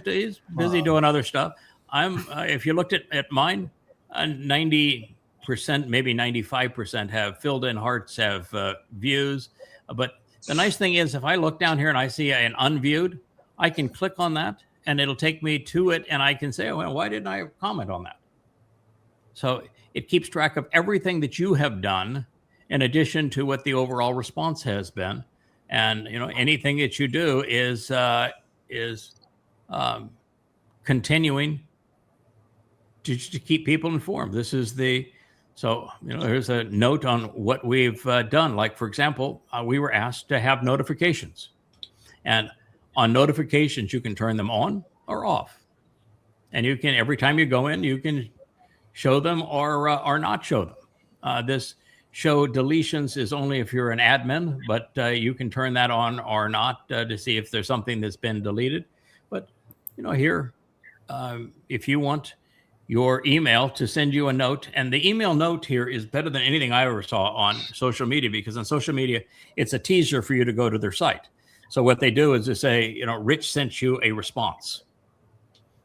he's busy doing other stuff. If you looked at mine, 90%, maybe 95% have filled in hearts, have views. But the nice thing is, if I look down here and I see an unviewed, I can click on that and it'll take me to it. And I can say, oh, well, why didn't I comment on that? So it keeps track of everything that you have done in addition to what the overall response has been. And, anything that you do is continuing to keep people informed. This is here's a note on what we've done. Like, for example, we were asked to have notifications. And on notifications, you can turn them on or off. And you can, every time you go in, you can show them or not show them. This show deletions is only if you're an admin, but you can turn that on or not to see if there's something that's been deleted. But, here, if you want your email to send you a note, and the email note here is better than anything I ever saw on social media, because on social media, it's a teaser for you to go to their site. So what they do is they say, Rich sent you a response.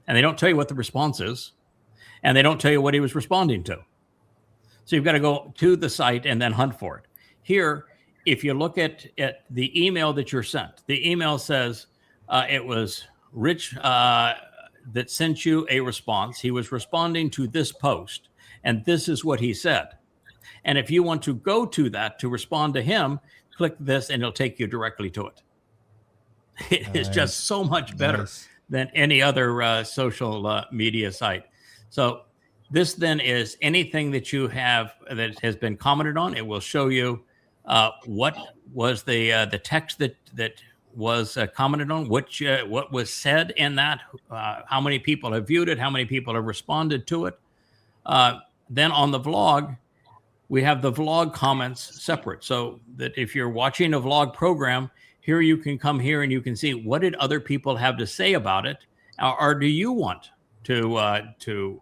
And they don't tell you what the response is, and they don't tell you what he was responding to. So you've got to go to the site and then hunt for it. Here, if you look at the email that you're sent, the email says it was Rich that sent you a response. He was responding to this post, and this is what he said. And if you want to go to that to respond to him, click this, and it'll take you directly to it. It is just so much better than any other social media site. So this then is anything that you have that has been commented on. It will show you what was the text that was commented on, what was said in that, how many people have viewed it, how many people have responded to it. Then on the vlog, we have the vlog comments separate, so that if you're watching a vlog program, here you can come here and you can see what did other people have to say about it, or do you want to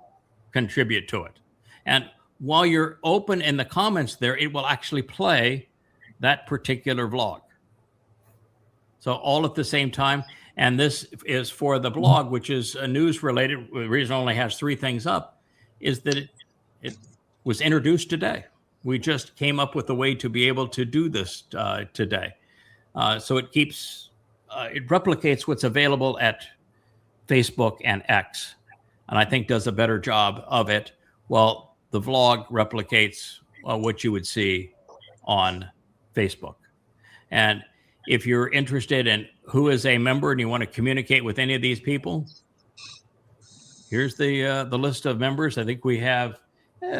contribute to it? And while you're open in the comments there, it will actually play that particular vlog. So all at the same time. And this is for the blog, which is news related. The reason it only has 3 things up is that it was introduced today. We just came up with a way to be able to do this today. So it replicates what's available at Facebook and X, and I think does a better job of it, while the vlog replicates what you would see on Facebook. And if you're interested in who is a member and you want to communicate with any of these people, here's the list of members. I think we have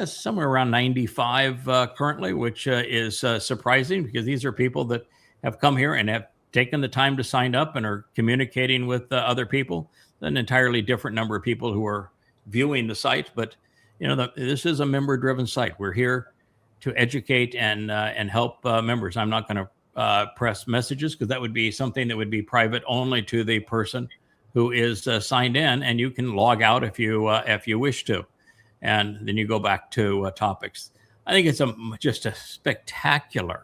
somewhere around 95 currently, which is surprising, because these are people that have come here and have taken the time to sign up and are communicating with other people. An entirely different number of people who are viewing the site, but this is a member-driven site. We're here to educate and help members. I'm not going to press messages because that would be something that would be private only to the person who is signed in, and you can log out if you wish to, and then you go back to topics. I think it's just a spectacular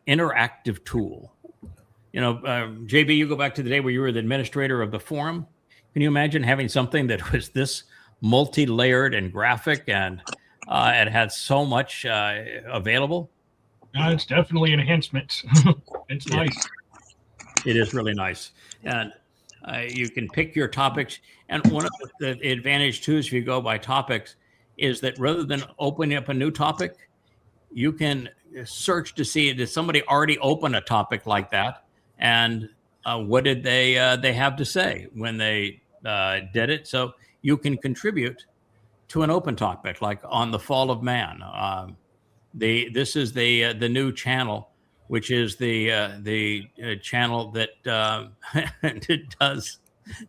interactive tool. JB, you go back to the day where you were the administrator of the forum. Can you imagine having something that was this multi-layered and graphic, and it had so much available? It's definitely an enhancement. It's nice. It is really nice. And you can pick your topics. And one of the advantage too is if you go by topics is that rather than opening up a new topic, you can search to see, did somebody already open a topic like that? And what did they have to say when they did it? So you can contribute to an open topic, like on the fall of man. This is the new channel, which is the channel that does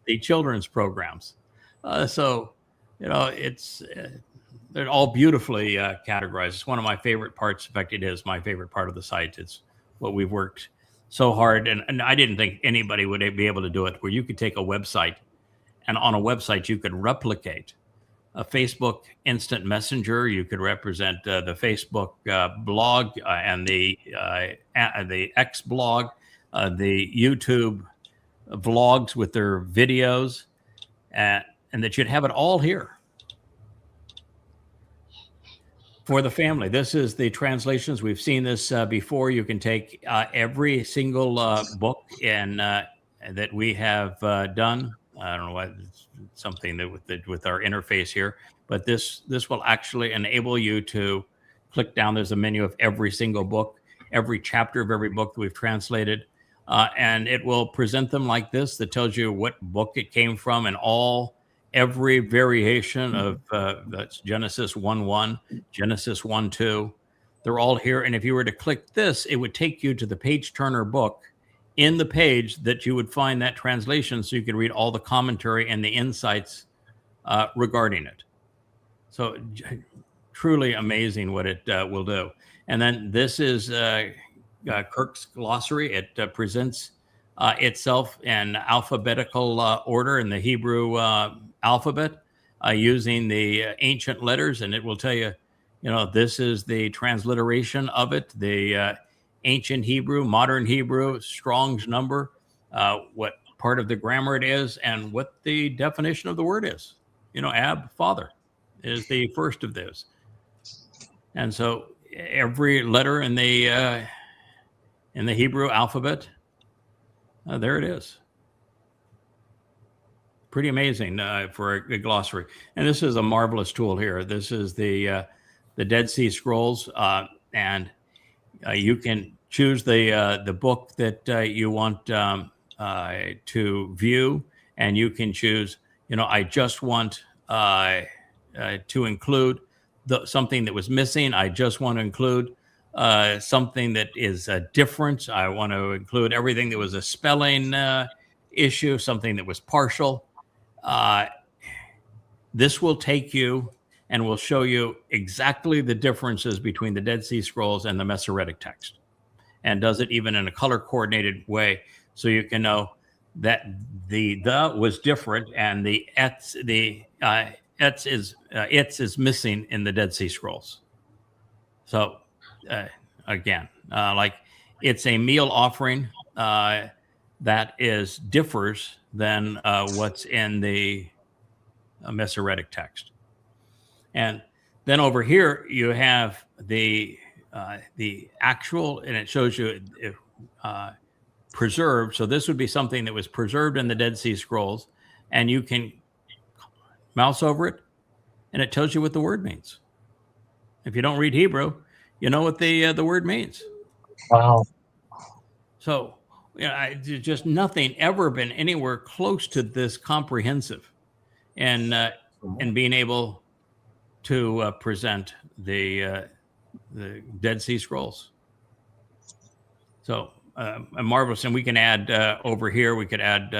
the children's programs. So they're all beautifully categorized. It's one of my favorite parts. In fact, it is my favorite part of the site. It's what we've worked so hard, and I didn't think anybody would be able to do it, where you could take a website, and on a website you could replicate a Facebook instant messenger. You could represent the Facebook blog and the X blog, the YouTube vlogs with their videos, and that you'd have it all here for the family. This is the translations. We've seen this before. You can take every single book that we have done. I don't know why it's something that with our interface here, but this will actually enable you to click down. There's a menu of every single book, every chapter of every book that we've translated, and it will present them like this. That tells you what book it came from and every variation of that's Genesis 1:1, Genesis 1:2. They're all here, and if you were to click this, it would take you to the page turner book. In the page that you would find that translation, so you could read all the commentary and the insights regarding it. So truly amazing what it will do. And then this is Kirk's glossary. It presents itself in alphabetical order in the Hebrew alphabet using the ancient letters, and it will tell you, this is the transliteration of it, the ancient Hebrew, modern Hebrew, Strong's number, what part of the grammar it is, and what the definition of the word is. Ab, father, is the first of those. And so every letter in the Hebrew alphabet, there it is. Pretty amazing for a glossary. And this is a marvelous tool here. This is the Dead Sea Scrolls, and you can choose the book that you want to view, and you can choose, I just want to include something that was missing. I just want to include something that is different. I want to include everything that was a spelling issue, something that was partial. This will take you and will show you exactly the differences between the Dead Sea Scrolls and the Masoretic text, and does it even in a color coordinated way, so you can know that the was different and the ets is missing in the Dead Sea Scrolls. So again, like it's a meal offering that differs than what's in the Masoretic text. And then over here you have the actual, and it shows you preserved. So this would be something that was preserved in the Dead Sea Scrolls, and you can mouse over it, and it tells you what the word means. If you don't read Hebrew, you know what the word means. Wow. So just nothing ever been anywhere close to this comprehensive, and being able to present the Dead Sea Scrolls. So marvelous. And we can add over here, we could add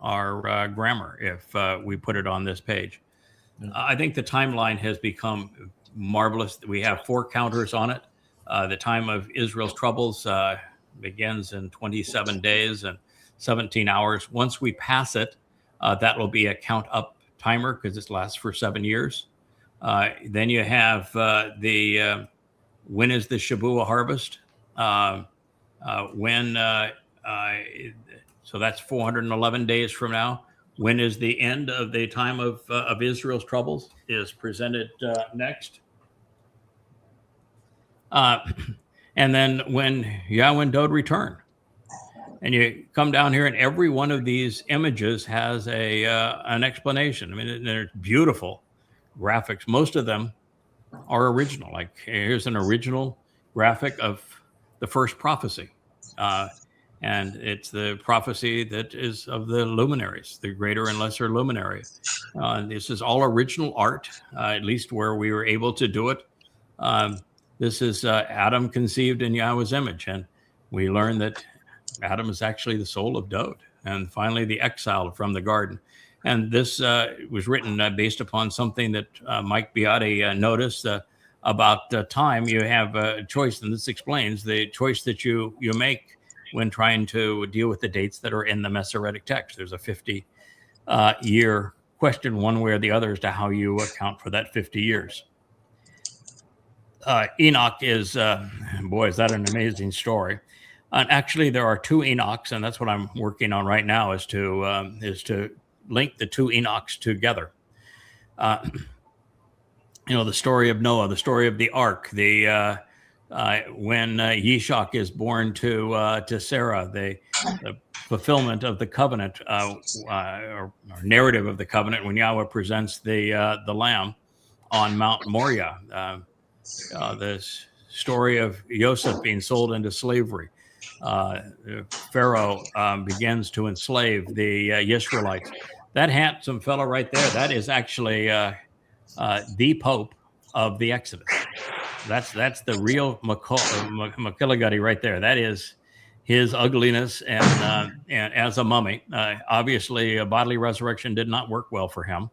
our grammar if we put it on this page. I think the timeline has become marvelous. We have 4 counters on it. The time of Israel's troubles begins in 27 days and 17 hours. Once we pass it, that will be a count up timer because it lasts for 7 years. Then you have when is the Shabbat harvest? So that's 411 days from now. When is the end of the time of Israel's troubles is presented next. And then when Yahweh and Dod return. And you come down here and every one of these images has an explanation. I mean, they're beautiful graphics. Most of them are original. Like here's an original graphic of the first prophecy. And it's the prophecy that is of the luminaries, the greater and lesser luminary. This is all original art, at least where we were able to do it. This is Adam conceived in Yahweh's image. And we learn that Adam is actually the soul of Dod. And finally, the exile from the garden. And this was written based upon something that Mike Beati noticed about time. You have a choice, and this explains the choice that you make when trying to deal with the dates that are in the Masoretic text. There's a 50-year question one way or the other as to how you account for that 50 years. Enoch is, boy, is that an amazing story. And actually, there are 2 Enochs, and that's what I'm working on right now is to link the 2 Enochs together. The story of Noah, the story of the ark, when Yishak is born to Sarah, the fulfillment of the covenant, or narrative of the covenant when Yahweh presents the lamb on Mount Moriah. The story of Joseph being sold into slavery. Pharaoh begins to enslave the Israelites. That handsome fellow right there, that is actually the Pope of the Exodus. That's the real McKilligutty right there. That is his ugliness and as a mummy. Obviously, a bodily resurrection did not work well for him,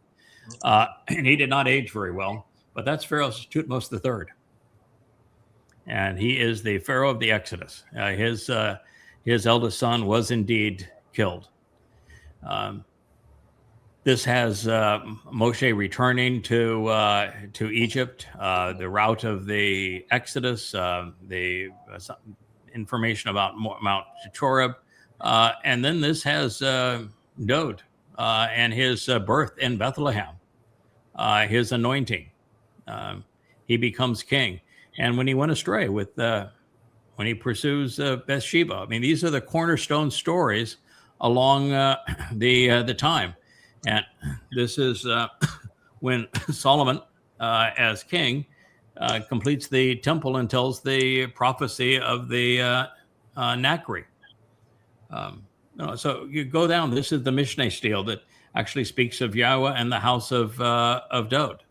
and he did not age very well. But that's Pharaoh Tutmos III, and he is the Pharaoh of the Exodus. His eldest son was indeed killed. This has Moshe returning to Egypt, the route of the Exodus, the information about Mount Choreb, and then this has Dod and his birth in Bethlehem, his anointing. He becomes king, and when he went astray when he pursues Bathsheba. I mean, these are the cornerstone stories along the time. And this is when Solomon, as king, completes the temple and tells the prophecy of the Nachri. So you go down. This is the Mishneh stele that actually speaks of Yahweh and the house of Dod.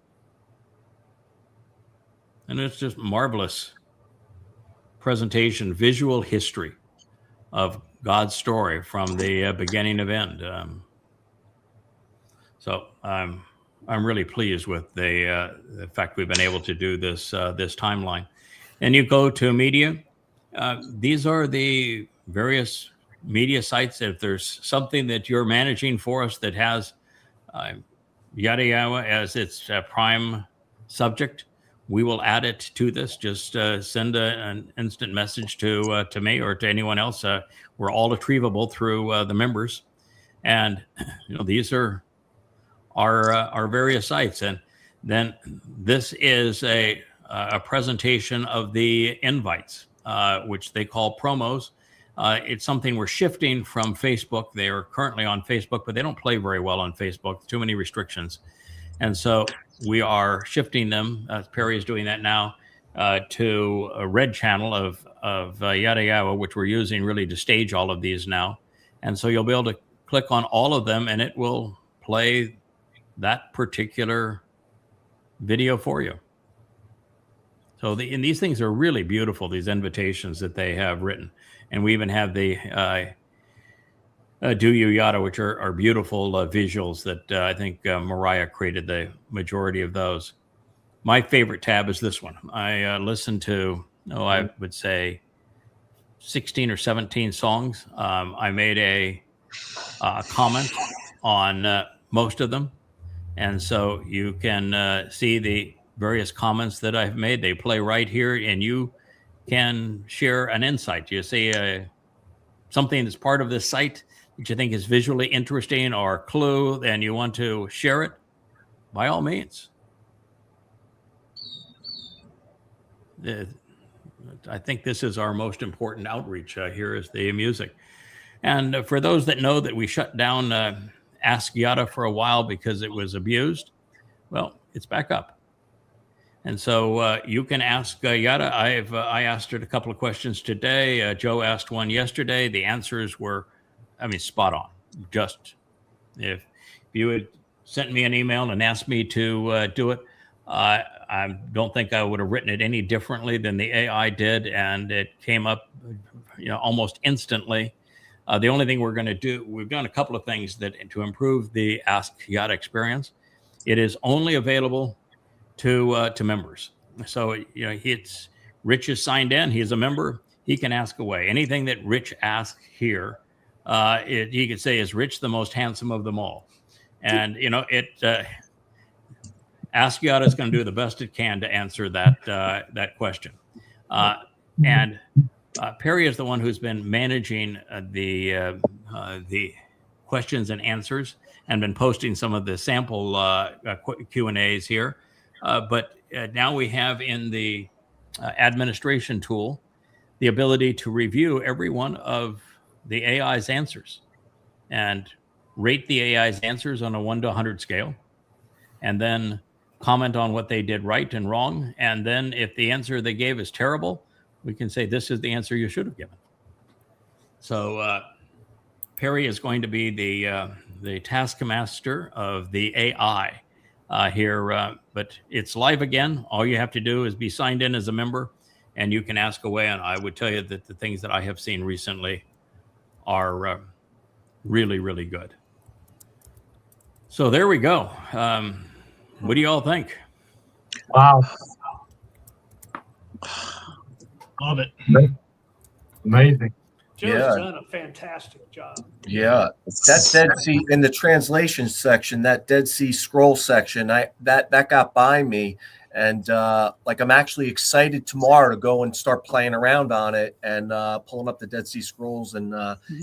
And it's just marvelous presentation, visual history of God's story from the beginning of end. So I'm really pleased with the fact we've been able to do this timeline. And you go to media. These are the various media sites. If there's something that you're managing for us that has Yada Yahweh as its prime subject, we will add it to this. Just send an instant message to me or to anyone else. We're all retrievable through the members, and these are our various sites. And then this is a presentation of the invites, which they call promos. It's something we're shifting from Facebook. They are currently on Facebook, but they don't play very well on Facebook. Too many restrictions. And so we are shifting them, Perry is doing that now, to a red channel of Yada Yahweh, which we're using really to stage all of these now. And so you'll be able to click on all of them and it will play that particular video for you. So and these things are really beautiful, these invitations that they have written. And we even have the Do You Yada, which are beautiful visuals that I think Mariah created the majority of those. My favorite tab is this one. I listened to, I would say 16 or 17 songs. I made a comment on most of them. And so you can see the various comments that I've made. They play right here, and you can share an insight. You see something that's part of this site that you think is visually interesting or a clue, and you want to share it, by all means. I think this is our most important outreach here is the music. And for those that know that we shut down Ask Yada for a while because it was abused, well, it's back up. And so you can ask Yada. I asked her a couple of questions today. Joe asked one yesterday. The answers were, spot on. Just if you had sent me an email and asked me to do it, I don't think I would have written it any differently than the AI did, and it came up, almost instantly. The only thing we're going to do, we've done a couple of things to improve the Ask Yada experience. It is only available to members. So Rich is signed in. He's a member. He can ask away anything that Rich asks here. He could say, "Is Rich the most handsome of them all?" And Ask Yada is going to do the best it can to answer that question. And Perry is the one who's been managing the questions and answers and been posting some of the sample Q&As here. But now we have in the administration tool the ability to review every one of the AI's answers and rate the AI's answers on a 1 to 100 scale, and then comment on what they did right and wrong. And then if the answer they gave is terrible, we can say, this is the answer you should have given. So Perry is going to be the taskmaster of the AI here, but it's live again. All you have to do is be signed in as a member, and you can ask away. And I would tell you that the things that I have seen recently are really, really good. So there we go. What do you all think? Wow. Love it. Amazing. Joe's done a fantastic job. Yeah, that Dead Sea in the translation section, that Dead Sea Scroll section, that got by me, and I'm actually excited tomorrow to go and start playing around on it and pulling up the Dead Sea Scrolls and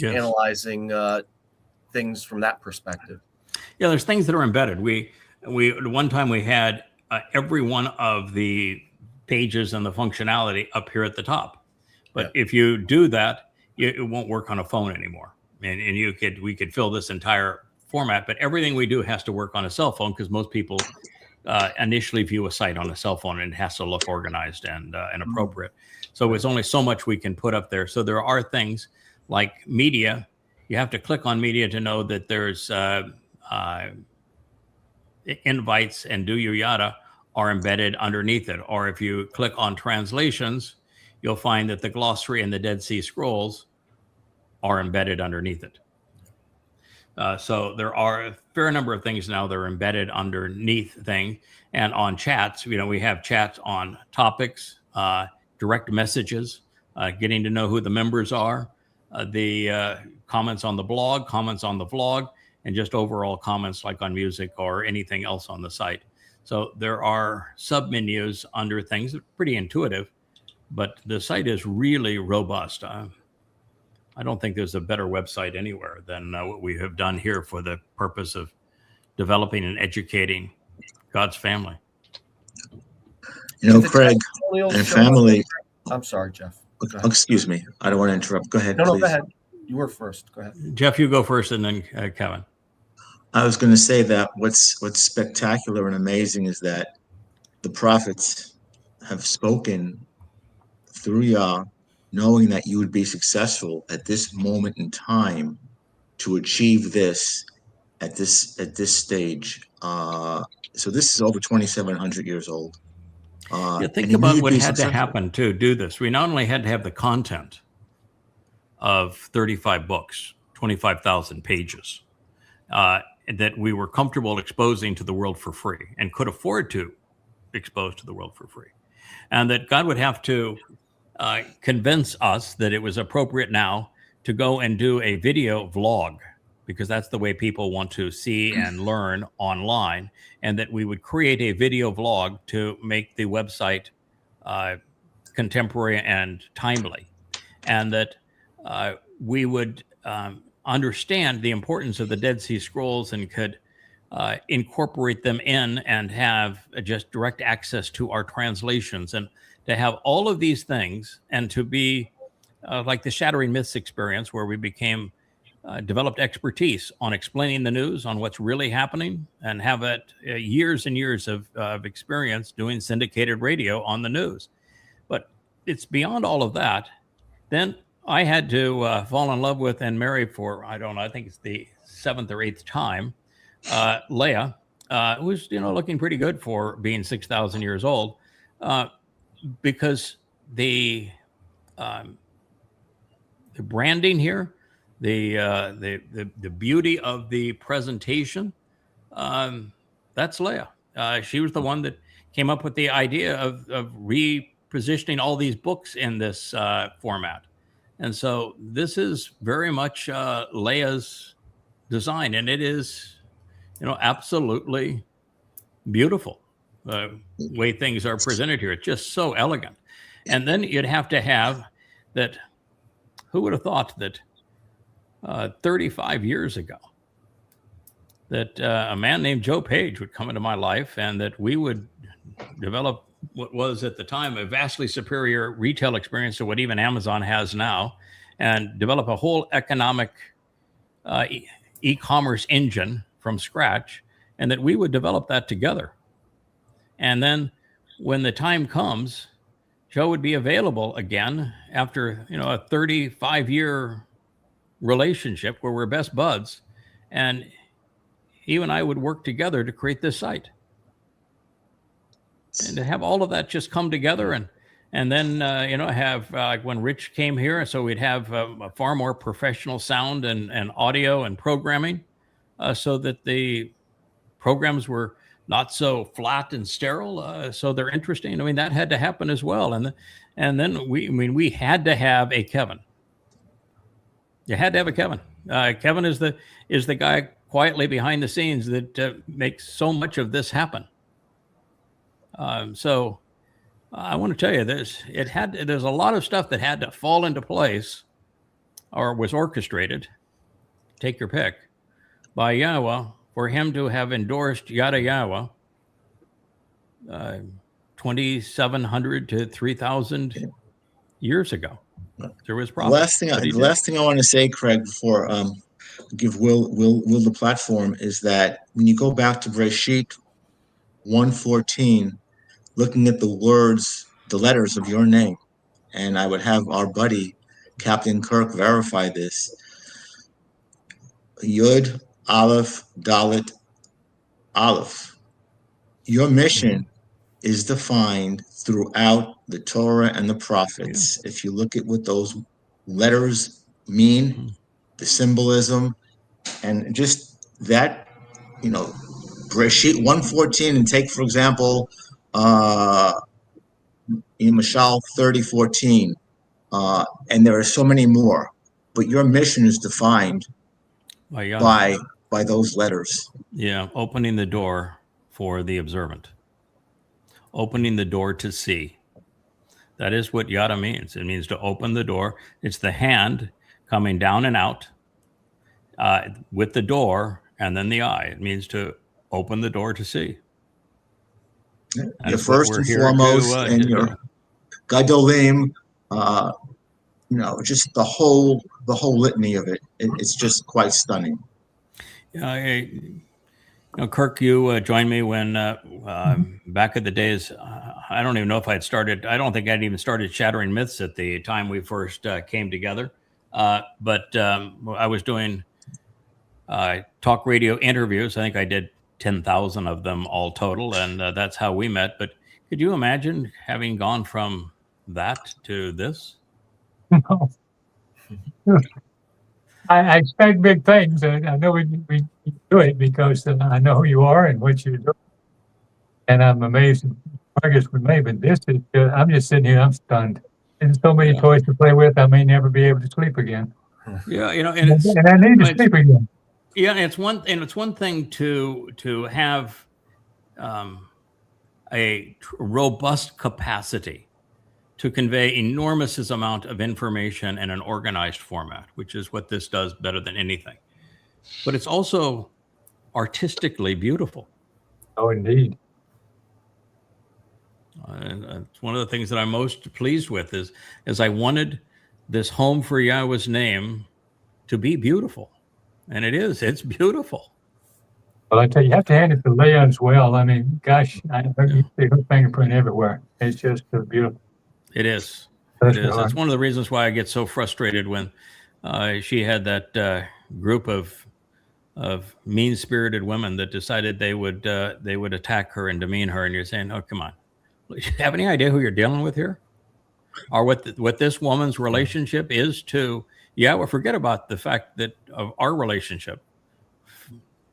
analyzing things from that perspective. Yeah, there's things that are embedded. We one time we had every one of the pages and the functionality up here at the top, but if you do that, it won't work on a phone anymore. And we could fill this entire format, but everything we do has to work on a cell phone because most people initially view a site on a cell phone and it has to look organized and appropriate. So it's only so much we can put up there. So there are things like media. You have to click on media to know that there's invites and Do You Yada are embedded underneath it. Or if you click on translations, you'll find that the glossary and the Dead Sea Scrolls are embedded underneath it. So there are a fair number of things now that are embedded underneath things. And on chats, we have chats on topics, direct messages, getting to know who the members are, the comments on the blog, comments on the vlog, and just overall comments like on music or anything else on the site. So there are sub-menus under things that are pretty intuitive, but the site is really robust. I don't think there's a better website anywhere than what we have done here for the purpose of developing and educating God's family. Craig and family. I'm sorry, Jeff. Excuse me. I don't want to interrupt. Go ahead, No, please. go ahead. You were first. Go ahead. Jeff, you go first, and then Kevin. I was going to say that what's spectacular and amazing is that the prophets have spoken through Yah, knowing that you would be successful at this moment in time to achieve this at this stage. So this is over 2,700 years old. Think about what had to happen to do this. We not only had to have the content, of 35 books, 25,000 pages, that we were comfortable exposing to the world for free and could afford to expose to the world for free. And that God would have to convince us that it was appropriate now to go and do a video vlog, because that's the way people want to see and learn online, and that we would create a video vlog to make the website contemporary and timely, and that we would understand the importance of the Dead Sea Scrolls and could incorporate them in and have just direct access to our translations, and to have all of these things, and to be like the Shattering Myths experience, where we became developed expertise on explaining the news, on what's really happening, and have it years and years of experience doing syndicated radio on the news. But it's beyond all of that. Then I had to fall in love with and marry for, I don't know, I think it's the 7th or 8th time, Leia, who's, looking pretty good for being 6,000 years old, because the branding here, the beauty of the presentation, that's Leia. She was the one that came up with the idea of repositioning all these books in this format. And so this is very much Leia's design, and it is, absolutely beautiful way things are presented here. It's just so elegant. And then you'd have to have that. Who would have thought that 35 years ago that a man named Joe Page would come into my life, and that we would develop what was at the time a vastly superior retail experience to what even Amazon has now, and develop a whole economic e-commerce engine from scratch, and that we would develop that together. And then when the time comes, Joe would be available again after, a 35-year relationship where we're best buds, and he and I would work together to create this site. And to have all of that just come together, and then have like when Rich came here, so we'd have a far more professional sound and audio and programming, so that the programs were not so flat and sterile, so they're interesting. I mean, that had to happen as well. And then we had to have a Kevin. You had to have a Kevin. Kevin is the guy quietly behind the scenes that makes so much of this happen. So I want to tell you this: there's a lot of stuff that had to fall into place, or was orchestrated, take your pick, by Yahweh, for him to have endorsed Yada Yahweh 2,700 to 3,000 years ago. There was problems. The last thing I want to say, Craig, before give Will the platform, is that when you go back to Breshit 1:14, looking at the words, the letters of your name, and I would have our buddy Captain Kirk verify this. Yud, Aleph, Dalet, Aleph. Your mission is defined throughout the Torah and the prophets. Yeah. If you look at what those letters mean, the symbolism, and just that, Breshit 1:14, and take, for example, in Mashal 30:14, and there are so many more. But your mission is defined by those letters. Yeah, opening the door for the observant. Opening the door to see. That is what Yada means. It means to open the door. It's the hand coming down and out with the door, and then the eye. It means to open the door to see. You're first and foremost, and your Gadolim, just the whole litany of it. It's just quite stunning. Yeah, Kirk, you joined me when back in the days. I don't even know if I'd started. I don't think I'd even started Shattering Myths at the time we first came together. But I was doing talk radio interviews. I think I did 10,000 of them all total, and that's how we met. But could you imagine having gone from that to this? No. I expect big things. I know we do it because I know who you are and what you do. And I'm amazed at the progress we made. But this is, I'm just sitting here, I'm stunned. There's so many toys to play with, I may never be able to sleep again. Yeah, and I need to sleep again. Yeah, it's one thing to have a robust capacity to convey enormous amount of information in an organized format, which is what this does better than anything. But it's also artistically beautiful. Oh, indeed. And it's one of the things that I'm most pleased with is I wanted this home for Yahweh's name to be beautiful. And it is. It's beautiful. Well, I tell you, you have to hand it to Leah as well. I mean, gosh, you see her fingerprint everywhere. It's just beautiful. It is. It is. That's one of the reasons why I get so frustrated when she had that group of mean-spirited women that decided they would attack her and demean her. And you're saying, "Oh, come on! Do you have any idea who you're dealing with here, or what this woman's relationship is to Yahweh? Forget about the fact that of our relationship.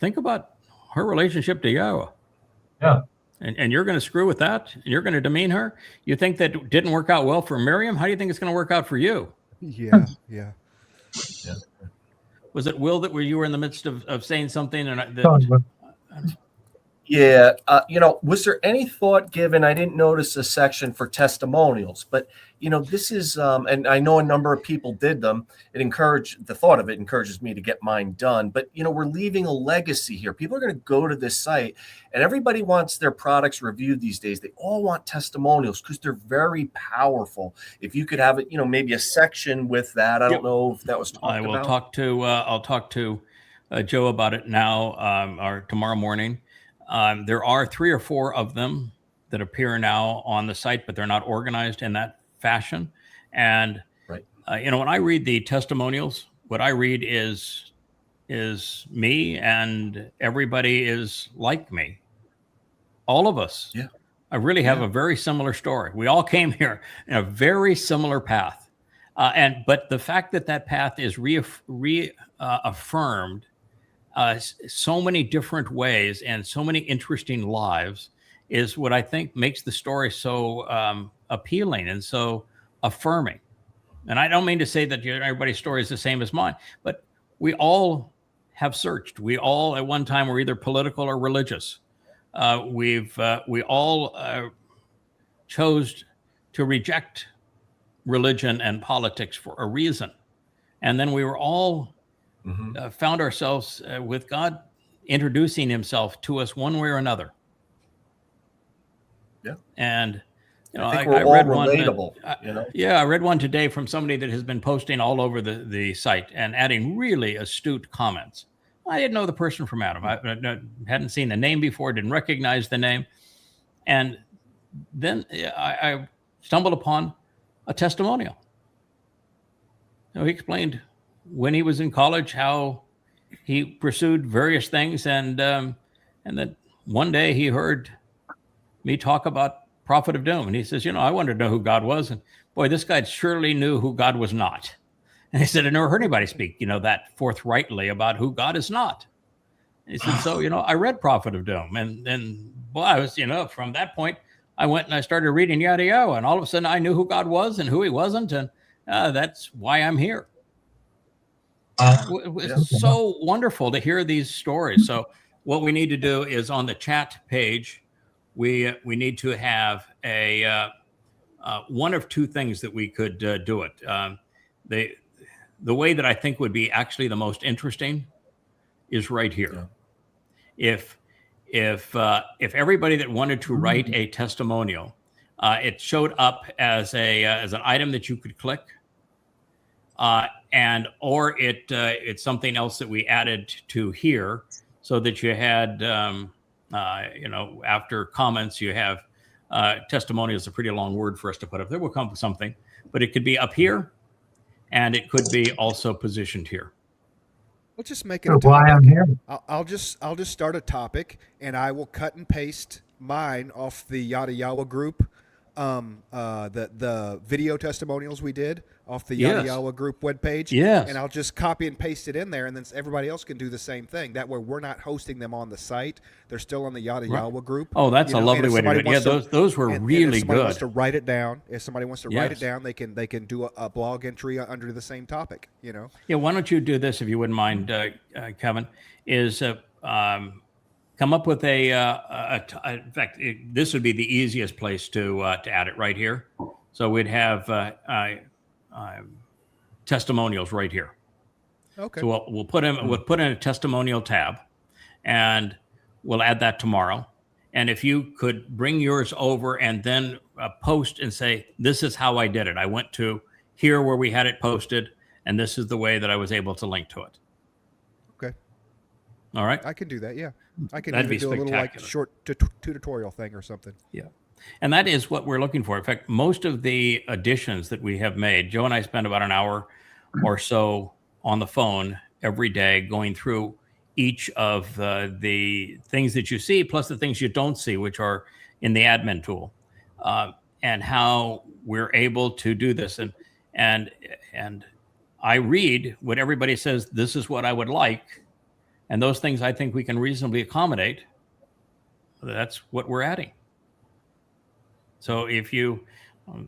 Think about her relationship to Yahweh. Yeah. And you're going to screw with that? And you're going to demean her? You think that didn't work out well for Miriam? How do you think it's going to work out for you?" Yeah. Was it Will that you were in the midst of saying something? And Yeah. Was there any thought given? I didn't notice a section for testimonials, but this is, and I know a number of people did them. The thought of it encourages me to get mine done. But, we're leaving a legacy here. People are going to go to this site and everybody wants their products reviewed these days. They all want testimonials because they're very powerful. If you could have it, maybe a section with that. I don't know if that was talked about. I'll talk to Joe about it now or tomorrow morning. There are 3 or 4 of them that appear now on the site, but they're not organized in that fashion. And right. When I read the testimonials, what I read is me, and everybody is like me. All of us. Yeah. I really have a very similar story. We all came here in a very similar path, but the fact that path is reaffirmed. So many different ways and so many interesting lives is what I think makes the story so appealing and so affirming. And I don't mean to say that everybody's story is the same as mine, but we all have searched. We all at one time were either political or religious. We all chose to reject religion and politics for a reason. And then we were all found ourselves with God introducing himself to us one way or another. Yeah. And, I think we're all read relatable. Yeah, I read one today from somebody that has been posting all over the site and adding really astute comments. I didn't know the person from Adam. I hadn't seen the name before, didn't recognize the name. And then I stumbled upon a testimonial. He explained when he was in college how he pursued various things, and that one day he heard me talk about Prophet of Doom, and he says, I wanted to know who God was, and boy, this guy surely knew who God was not. And he said, I never heard anybody speak, that forthrightly about who God is not. And he said, so, I read Prophet of Doom, and boy, I was, from that point, I went and I started reading yada yada, and all of a sudden I knew who God was and who he wasn't, and that's why I'm here. It's so wonderful to hear these stories. So what we need to do is on the chat page, we need to have a one of 2 things that we could do it. The way that I think would be actually the most interesting is right here. Yeah. If everybody that wanted to write a testimonial, it showed up as an item that you could click. Or it's something else that we added to here, so that you had, after comments, you have testimonial is a pretty long word for us to put up. There will come something, but it could be up here, and it could be also positioned here. We'll just make it a topic. Why I'm here. I'll just start a topic, and I will cut and paste mine off the Yada Yawa group the video testimonials we did off the Yes. Yada Yawa group webpage. Yes. And I'll just copy and paste it in there, and then everybody else can do the same thing. That way we're not hosting them on the site. They're still on the Yada Yawa group. Oh, that's a lovely way to do it. Yeah, those were really if somebody good. wants to write it down, if somebody wants to write it Yes. down, they can do a blog entry under the same topic, you know? Yeah, why don't you do this, if you wouldn't mind, Kevin, is come up with in fact, this would be the easiest place to add it right here. So we'd have testimonials right here. Okay. So we'll put in a testimonial tab, and we'll add that tomorrow. And if you could bring yours over and then post and say, this is how I did it. I went to here where we had it posted, and this is the way that I was able to link to it. Okay. All right. I can do that. Yeah. I can That'd even be do a little like spectacular. short tutorial thing or something. Yeah. And that is what we're looking for. In fact, most of the additions that we have made, Joe and I spend about an hour or so on the phone every day going through each of the things that you see, plus the things you don't see, which are in the admin tool, and how we're able to do this. And I read what everybody says, this is what I would like. And those things I think we can reasonably accommodate. That's what we're adding. So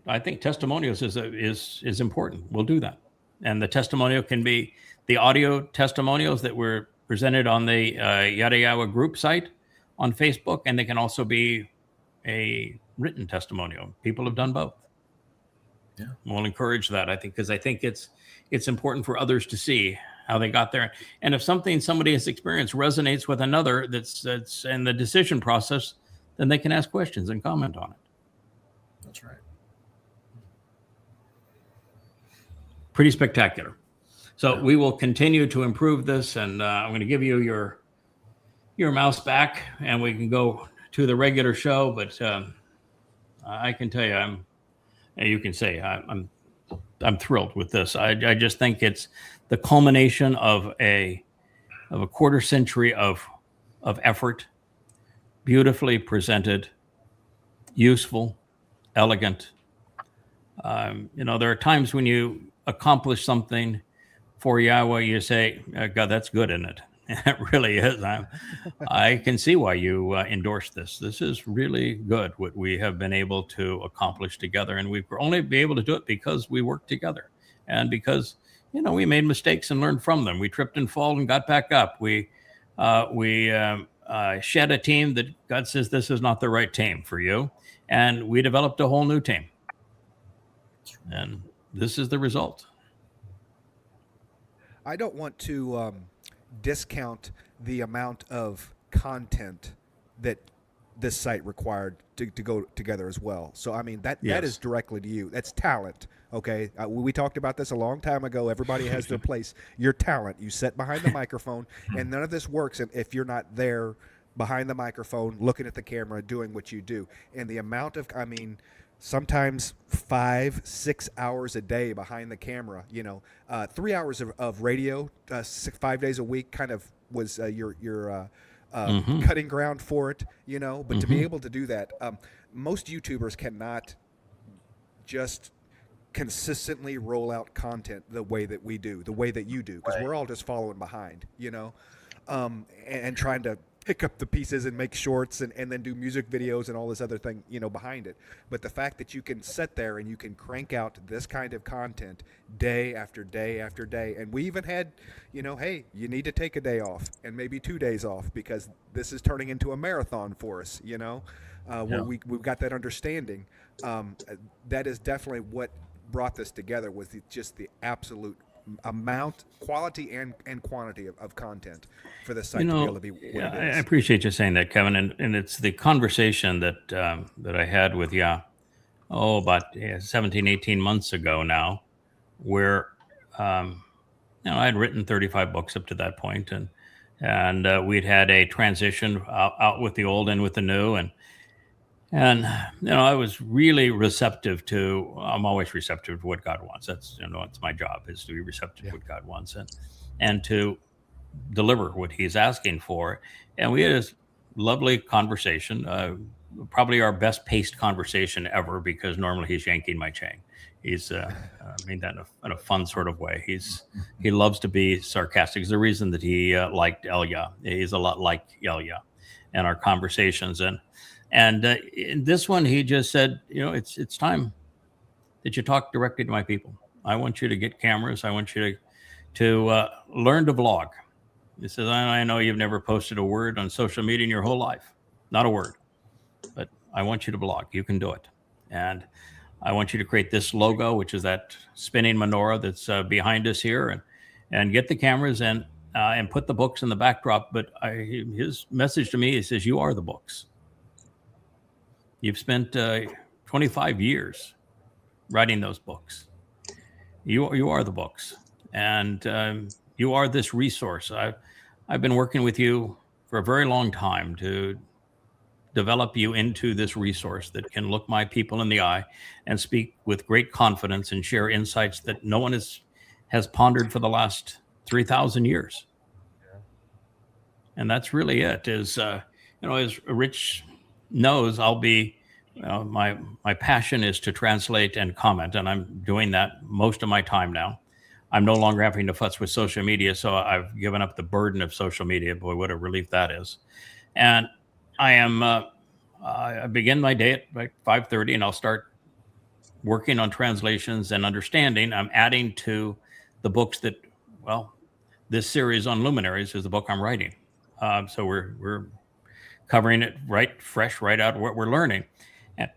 I think testimonials is important. We'll do that. And the testimonial can be the audio testimonials that were presented on the Yada Yawa group site on Facebook, and they can also be a written testimonial. People have done both. Yeah, we'll encourage that. I think because I think it's important for others to see how they got there, and if something somebody has experienced resonates with another that's in the decision process, then they can ask questions and comment on it. That's right. Pretty spectacular. So we will continue to improve this, and I'm going to give you your mouse back, and we can go to the regular show. But I can tell you, you can say I'm thrilled with this. I just think it's the culmination of a quarter century of effort, beautifully presented, useful, elegant. There are times when you accomplish something for Yahweh, you say, God, that's good, isn't it? It really is. I can see why you endorse this. This is really good, what we have been able to accomplish together. And we've only been able to do it because we worked together and because, we made mistakes and learned from them. We tripped and fall and got back up. We shed a team that God says, this is not the right team for you. And we developed a whole new team. And this is the result. I don't want to discount the amount of content that this site required to go together as well. So, I mean, that is directly to you. That's talent, okay? We talked about this a long time ago. Everybody has their place. Your talent. You sit behind the microphone, and none of this works if you're not there behind the microphone, looking at the camera, doing what you do. And the amount of, sometimes 5-6 hours a day behind the camera, 3 hours of radio, 5 days a week kind of was your cutting ground for it, but to be able to do that, most YouTubers cannot just consistently roll out content the way that we do, the way that you do, because we're all just following behind, and trying to pick up the pieces and make shorts and then do music videos and all this other thing, behind it. But the fact that you can sit there and you can crank out this kind of content day after day after day. And we even had, hey, you need to take a day off and maybe 2 days off because this is turning into a marathon for us, where we've got that understanding. That is definitely what brought this together, was just the absolute amount, quality and quantity of content for the site to be able to be what it is. I appreciate you saying that, Kevin, and it's the conversation that I had with about 17, 18 months ago now, where I had written 35 books up to that point, and we'd had a transition out with the old and with the new, and I was really receptive to. I'm always receptive to what God wants. That's it's my job, is to be receptive to what God wants and to deliver what He's asking for. And we had this lovely conversation. probably our best paced conversation ever, because normally he's yanking my chain. He's I mean that in a fun sort of way. He loves to be sarcastic. It's the reason that he liked Elya. He's a lot like Elya, and our conversations. And in this one, he just said, it's time that you talk directly to my people. I want you to get cameras. I want you to learn to vlog. He says, I know you've never posted a word on social media in your whole life, not a word, but I want you to vlog. You can do it. And I want you to create this logo, which is that spinning menorah that's behind us here, and get the cameras and put the books in the backdrop. But his message to me, he says, you are the books. You've spent 25 years writing those books. You are the books, and you are this resource. I've been working with you for a very long time to develop you into this resource that can look my people in the eye and speak with great confidence and share insights that no one has pondered for the last 3,000 years. Yeah. And that's really it. As Rich knows, I'll be, my passion is to translate and comment, and I'm doing that most of my time now. I'm no longer having to futz with social media, so I've given up the burden of social media. Boy, what a relief that is. And I am, I begin my day at like 5:30, and I'll start working on translations and understanding. I'm adding to the books that, this series on Luminaries is the book I'm writing. So we're covering it fresh right out of what we're learning. And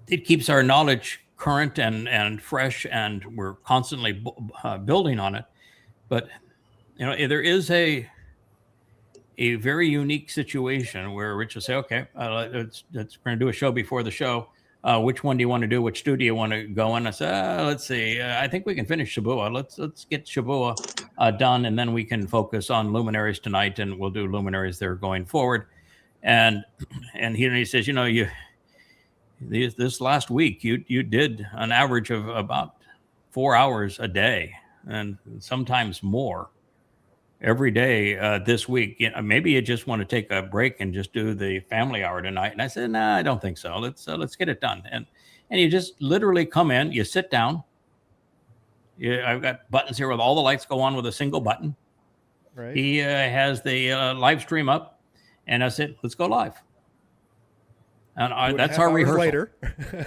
it keeps our knowledge current and fresh, and we're constantly building on it. But, there is a very unique situation where Rich will say, okay, let's we're going to do a show before the show. Which one do you want to do? Which studio you want to go in? I said, let's see. I think we can finish Shabbat. Let's get Shabbat done, and then we can focus on Luminaries tonight, and we'll do Luminaries there going forward. And he says, this last week you did an average of about 4 hours a day, and sometimes more every day this week. Maybe you just want to take a break and just do the family hour tonight. And I said, nah, I don't think so. Let's get it done. And you just literally come in, you sit down. I've got buttons here with all the lights go on with a single button. Right. He has the live stream up, and I said, let's go live. And that's our rehearsal. Later.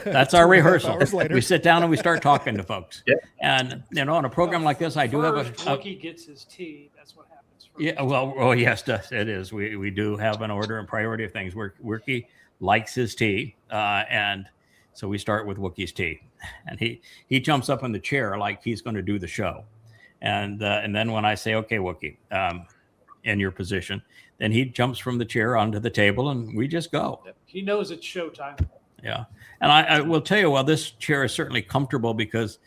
That's our rehearsal. We sit down and we start talking to folks. Yeah. And on a program like this, I do have a Wookie gets his tea. That's what happens. First. Yeah. Well, yes, it is. We do have an order and priority of things. Wookie likes his tea, and so we start with Wookie's tea, and he jumps up in the chair like he's going to do the show, and then when I say, okay, Wookie, in your position, then he jumps from the chair onto the table, and we just go. Yep. He knows it's showtime. Yeah. And I will tell you, while this chair is certainly comfortable, because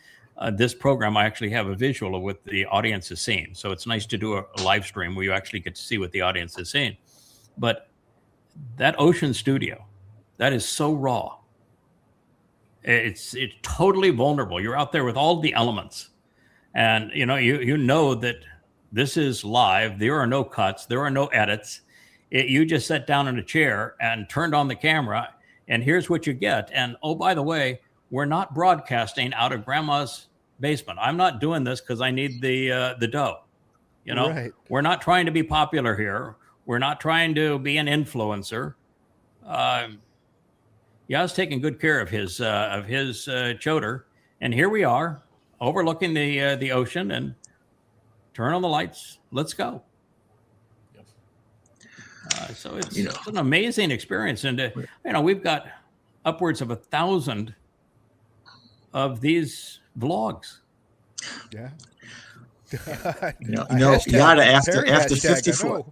this program, I actually have a visual of what the audience is seeing. So it's nice to do a live stream where you actually get to see what the audience is seeing. But that Ocean studio, that is so raw. It's totally vulnerable. You're out there with all the elements. And, you know that this is live. There are no cuts. There are no edits. You just sat down in a chair and turned on the camera, and here's what you get. And, oh, by the way, we're not broadcasting out of grandma's basement. I'm not doing this because I need the dough. Right. We're not trying to be popular here. We're not trying to be an influencer. Yah's taking good care of his choder. And here we are overlooking the ocean, and turn on the lights. Let's go. So it's an amazing experience. And, we've got upwards of 1,000 of these vlogs. Yeah. Yada after 54,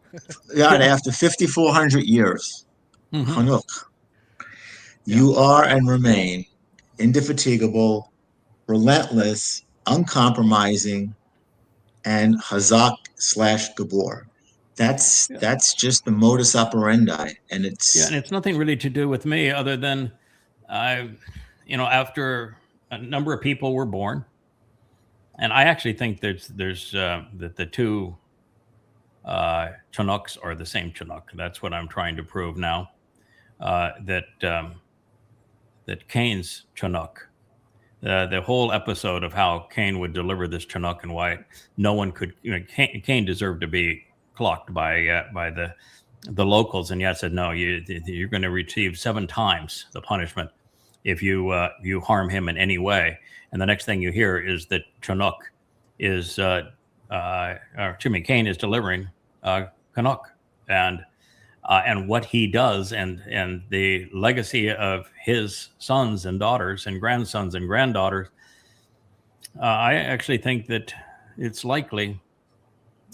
Yada after 5,400 years, Hanuk, you are and remain indefatigable, relentless, uncompromising, and Hazak / Gabor. That's just the modus operandi, and it's nothing really to do with me, other than after a number of people were born, and I actually think there's that the two Chinooks are the same Chinook. That's what I'm trying to prove now. that Cain's Chinook, the whole episode of how Cain would deliver this Chinook and why no one could, Cain deserved to be clocked by the locals, and yet said, no, you're going to receive 7 times the punishment if you harm him in any way. And the next thing you hear is that Chinook is, Cain is delivering Chinook, and what he does, and the legacy of his sons and daughters and grandsons and granddaughters. I actually think that it's likely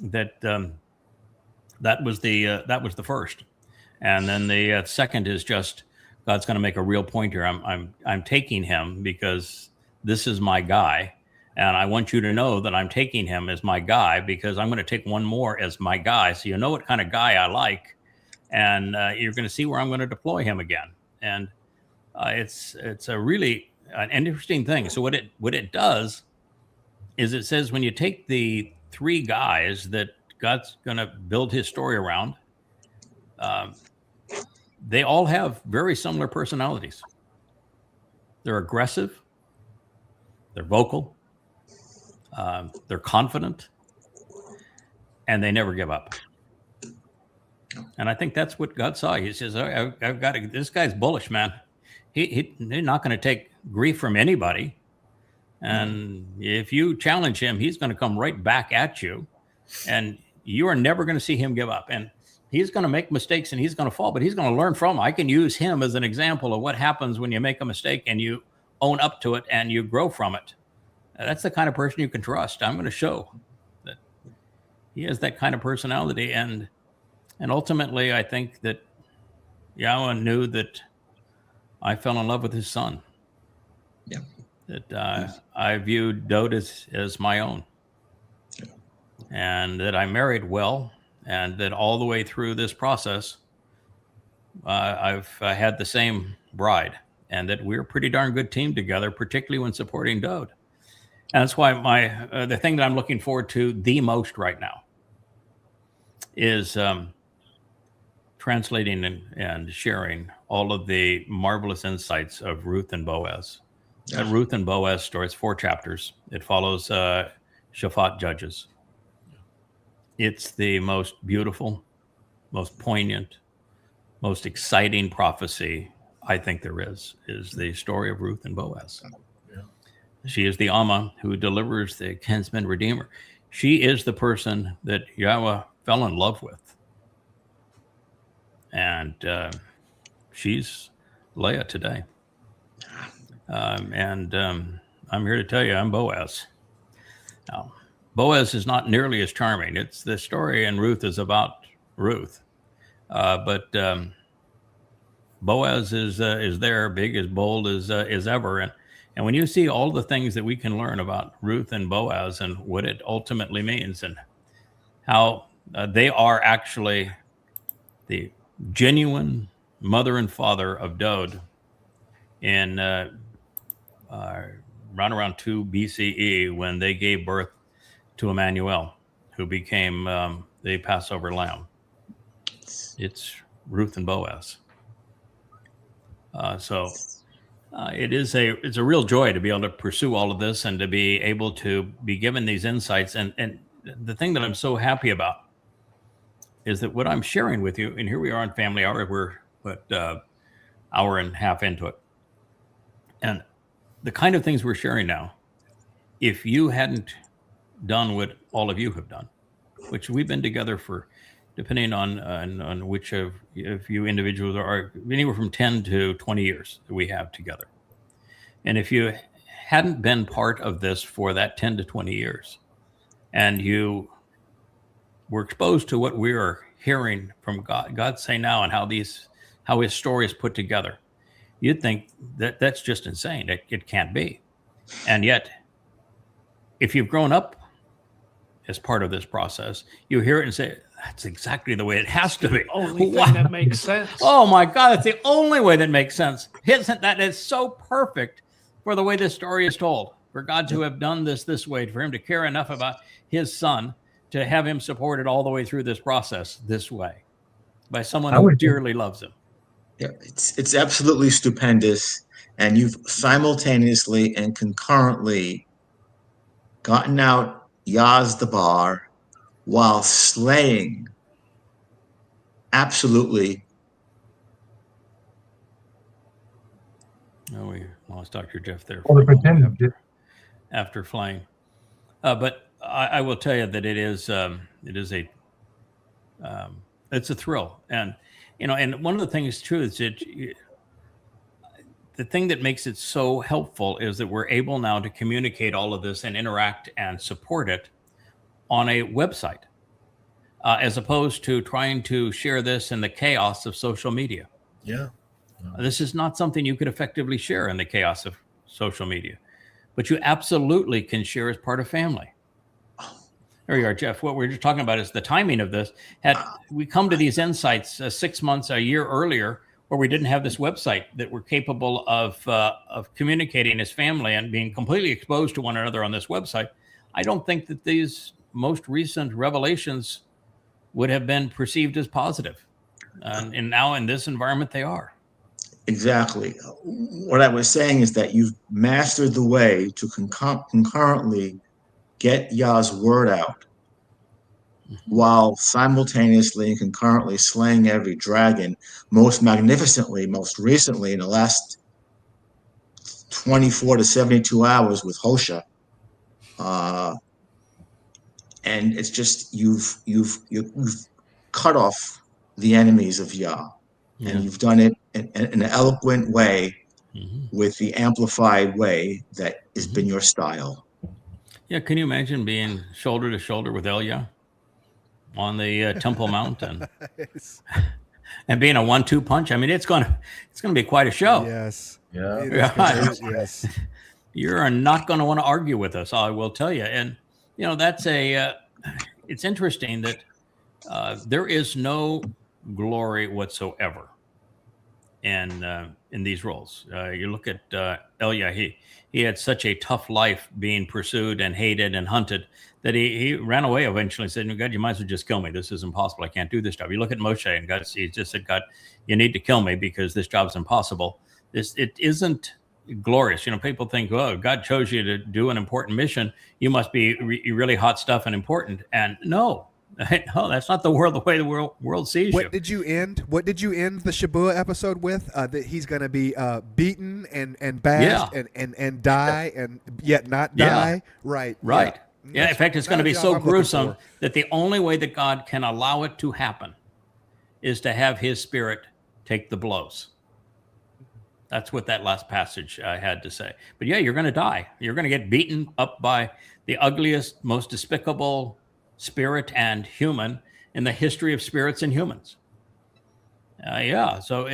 that that was the first, and then the second is just God's going to make a real point here. I'm taking him because this is my guy, and I want you to know that I'm taking him as my guy because I'm going to take one more as my guy, so you know what kind of guy I like. And you're going to see where I'm going to deploy him again. And it's a really an interesting thing. So what it does is it says when you take the 3 guys that God's going to build his story around, they all have very similar personalities. They're aggressive, they're vocal, they're confident, and they never give up. And I think that's what God saw. He says, I've got this guy's bullish, man. He's not going to take grief from anybody. And if you challenge him, he's going to come right back at you. And you are never going to see him give up. And he's going to make mistakes and he's going to fall, but he's going to learn from them. I can use him as an example of what happens when you make a mistake and you own up to it and you grow from it. That's the kind of person you can trust. I'm going to show that he has that kind of personality. And ultimately, I think that Yahweh knew that I fell in love with his son. Yeah. That I viewed Dode as my own. Yeah. And that I married well, and that all the way through this process, I've had the same bride, and that we're a pretty darn good team together, particularly when supporting Dode. And that's why the thing that I'm looking forward to the most right now is translating and sharing all of the marvelous insights of Ruth and Boaz. Yeah. That Ruth and Boaz story, it's 4 chapters. It follows Shaphat Judges. It's the most beautiful, most poignant, most exciting prophecy I think there is the story of Ruth and Boaz. Yeah. She is the Amma who delivers the kinsman redeemer. She is the person that Yahweh fell in love with. And she's Leah today. And I'm here to tell you I'm Boaz. Now, Boaz is not nearly as charming. It's the story in Ruth is about Ruth. But Boaz is there, big, as bold as ever. And when you see all the things that we can learn about Ruth and Boaz and what it ultimately means and how they are actually the genuine mother and father of Dode in right around 2 BCE when they gave birth to Emmanuel, who became the Passover lamb. It's Ruth and Boaz. So it's a real joy to be able to pursue all of this and to be able to be given these insights. And the thing that I'm so happy about is that what I'm sharing with you, and here we are on Family Hour, we're hour and a half into it. And the kind of things we're sharing now, if you hadn't done what all of you have done, which we've been together for, depending on which of you individuals are, anywhere from 10 to 20 years that we have together. And if you hadn't been part of this for that 10 to 20 years, and you were exposed to what we are hearing from God say now and how his story is put together, you'd think that that's just insane. It can't be. And yet, if you've grown up as part of this process, you hear it and say, that's exactly the way it has to be. Only thing that makes sense. Oh my God, that's the only way that makes sense. Isn't that is so perfect for the way this story is told? For God to have done this way, for him to care enough about his son, to have him supported all the way through this process this way by someone who dearly loves him. Yeah, it's absolutely stupendous, and you've simultaneously and concurrently gotten out Yaz the bar while slaying absolutely. Oh, we lost Dr. Jeff there Well, for the a moment pretenders, after flying. But I will tell you that it is a it's a thrill, and and one of the things too is that the thing that makes it so helpful is that we're able now to communicate all of this and interact and support it on a website, as opposed to trying to share this in the chaos of social media. Yeah. This is not something you could effectively share in the chaos of social media, but you absolutely can share as part of family. There you are, Jeff. What we're just talking about is the timing of this. Had we come to these insights 6 months, a year earlier, where we didn't have this website that we're capable of communicating as family and being completely exposed to one another on this website, I don't think that these most recent revelations would have been perceived as positive. And now in this environment, they are. Exactly. What I was saying is that you've mastered the way to concurrently get Yah's word out while simultaneously and concurrently slaying every dragon, most magnificently, most recently in the last 24 to 72 hours with Hosha. And it's just you've cut off the enemies of Yah. Yeah. And you've done it in an eloquent way, with the amplified way that has been your style. Yeah, can you imagine being shoulder to shoulder with Elia on the Temple Mount and being a 1-2 punch? I mean, it's going to be quite a show. Yes. Yeah. Yes. You're not going to want to argue with us, I will tell you. And that's it's interesting that there is no glory whatsoever in these roles. You look at Elia, he had such a tough life being pursued and hated and hunted that he ran away eventually and said, God, you might as well just kill me. This is impossible. I can't do this job. You look at Moshe and he just said, God, you need to kill me because this job's impossible. It isn't glorious. People think, oh, God chose you to do an important mission. You must be really hot stuff and important. And no, that's not the way the world sees you. What did you end the Shabbat episode with? That he's going to be beaten and bashed and die and yet not die. Right. Yeah. In fact, it's going to be so gruesome that the only way that God can allow it to happen is to have his spirit take the blows. That's what that last passage had to say. But yeah, you're going to die. You're going to get beaten up by the ugliest, most despicable spirit and human in the history of spirits and humans. So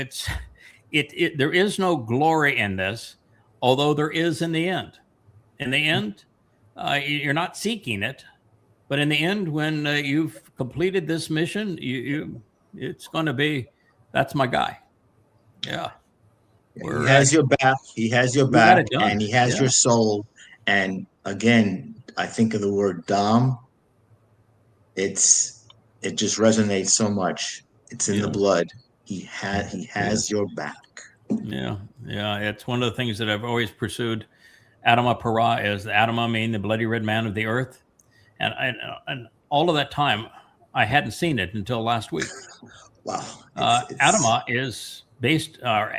there is no glory in this, although there is in the end. In the end, you're not seeking it, but in the end, when you've completed this mission, it's going to be, that's my guy. Yeah. He has your back. He has your back, and he has your soul. And again, I think of the word Dam. It just resonates so much. It's in the blood. He has your back. Yeah. It's one of the things that I've always pursued. Adama Para is Adama, mean the bloody red man of the earth, and all of that time I hadn't seen it until last week. Wow. Adama is based on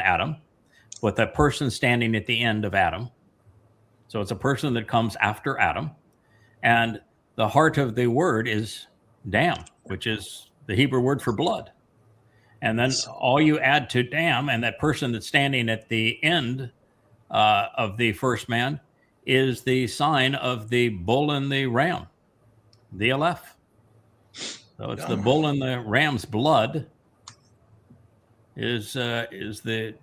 Adam, with a person standing at the end of Adam. So it's a person that comes after Adam, and the heart of the word is dam, which is the Hebrew word for blood. And then all you add to dam and that person that's standing at the end of the first man is the sign of the bull and the ram, the Aleph. So it's the bull and the ram's blood is the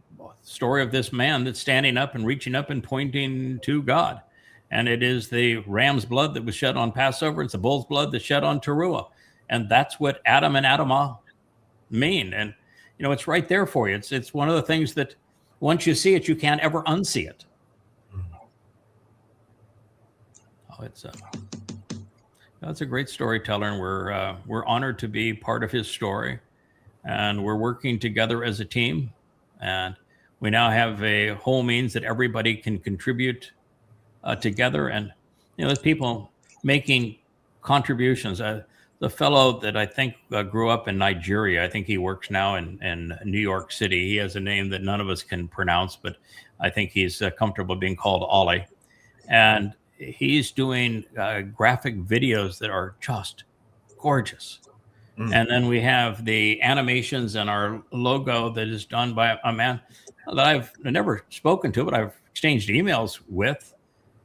story of this man that's standing up and reaching up and pointing to God. And it is the ram's blood that was shed on Passover. It's the bull's blood that's shed on Teruah. And that's what Adam and Adamah mean. And, it's right there for you. It's one of the things that once you see it, you can't ever unsee it. That's a great storyteller, and we're honored to be part of his story. and we're working together as a team. And we now have a whole means that everybody can contribute together. And, there's people making contributions. The fellow that I think grew up in Nigeria, I think he works now in New York City. He has a name that none of us can pronounce, but I think he's comfortable being called Ollie. And he's doing graphic videos that are just gorgeous. And then we have the animations and our logo that is done by a man that I've never spoken to, but I've exchanged emails with,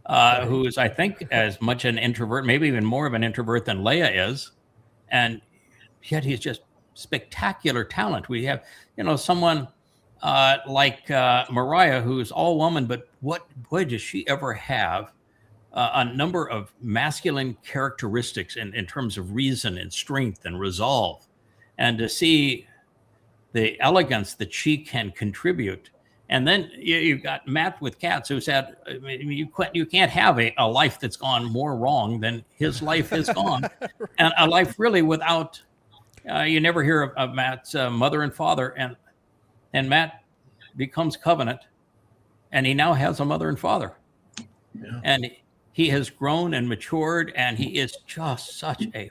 who is, I think, as much an introvert, maybe even more of an introvert than Leia is. And yet he's just spectacular talent. We have, someone like Mariah, who's all woman, but boy, does she ever have a number of masculine characteristics in terms of reason and strength and resolve. And to see the elegance that she can contribute. And then you've got Matt with cats, who said, you can't have a life that's gone more wrong than his life has gone. And a life really without, you never hear of Matt's mother and father. And Matt becomes covenant, and he now has a mother and father. Yeah. And he has grown and matured, and he is just such a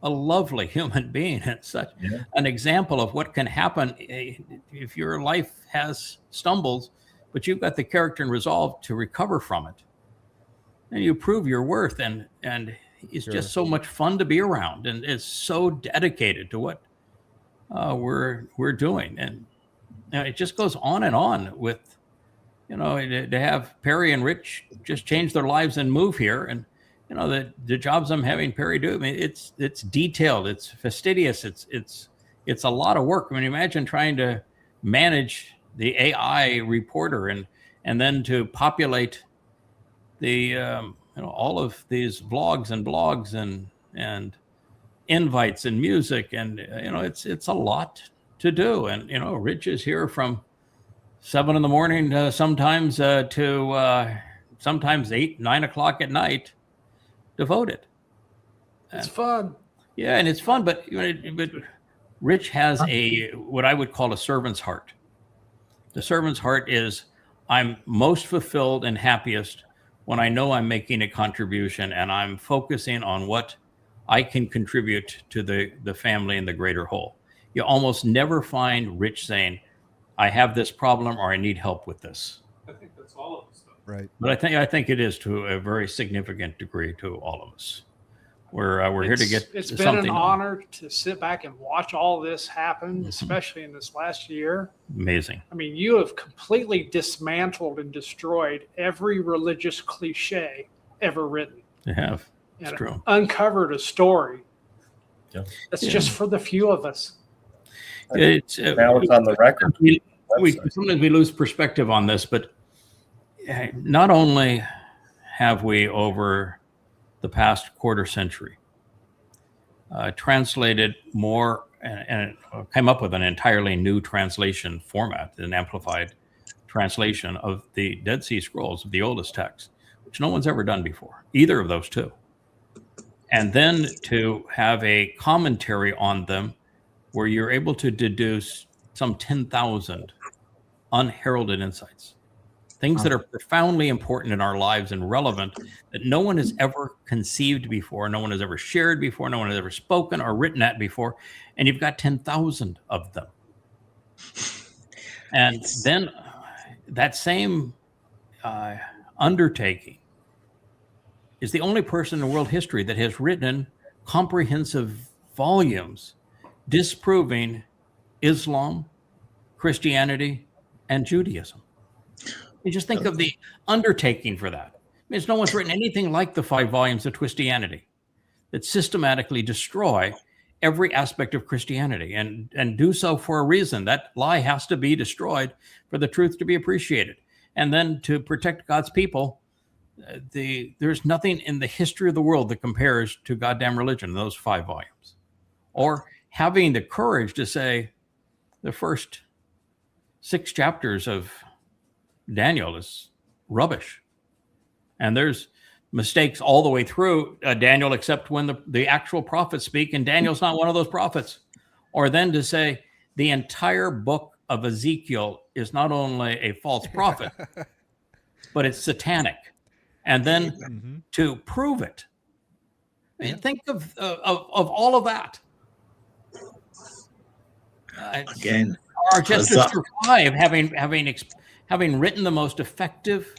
lovely human being, and such an example of what can happen if your life has stumbles, but you've got the character and resolve to recover from it, and you prove your worth. And he's just so much fun to be around, and is so dedicated to what we're doing, and it just goes on and on with. To have Perry and Rich just change their lives and move here, and the jobs I'm having Perry do. I mean, it's detailed, it's fastidious, it's a lot of work. I mean, imagine trying to manage the AI reporter and then to populate the all of these vlogs and blogs and invites and music, and it's a lot to do. And Rich is here from 7 a.m, sometimes to sometimes 8, 9 o'clock at night, devoted. It's fun. Yeah, and it's fun, but Rich has what I would call a servant's heart. The servant's heart is, I'm most fulfilled and happiest when I know I'm making a contribution and I'm focusing on what I can contribute to the family and the greater whole. You almost never find Rich saying, I have this problem, or I need help with this. I think that's all of us, though. Right. But I think it is to a very significant degree to all of us. We're here to get. It's been an honor to sit back and watch all this happen, especially in this last year. Amazing. I mean, you have completely dismantled and destroyed every religious cliche ever written. You have. It's and true. Uncovered a story that's just for the few of us. Now it's on the record. Sometimes we lose perspective on this, but not only have we, over the past quarter century, translated more and came up with an entirely new translation format, an amplified translation of the Dead Sea Scrolls, of the oldest text, which no one's ever done before, either of those two. And then to have a commentary on them where you're able to deduce some 10,000 unheralded insights, things that are profoundly important in our lives and relevant, that no one has ever conceived before, no one has ever shared before, no one has ever spoken or written at before, and you've got 10,000 of them. And then that same undertaking is the only person in world history that has written comprehensive volumes disproving Islam, Christianity, and Judaism. You just think of the undertaking for that. I mean, no one's written anything like the 5 volumes of Christianity that systematically destroy every aspect of Christianity and do so for a reason. That lie has to be destroyed for the truth to be appreciated. And then to protect God's people, there's nothing in the history of the world that compares to goddamn religion in those 5 volumes. Or having the courage to say the first 6 chapters of Daniel is rubbish. And there's mistakes all the way through Daniel, except when the actual prophets speak, and Daniel's not one of those prophets. or then to say the entire book of Ezekiel is not only a false prophet, but it's satanic, and then to prove it. I mean, think of all of that. Again, or just to survive having written the most effective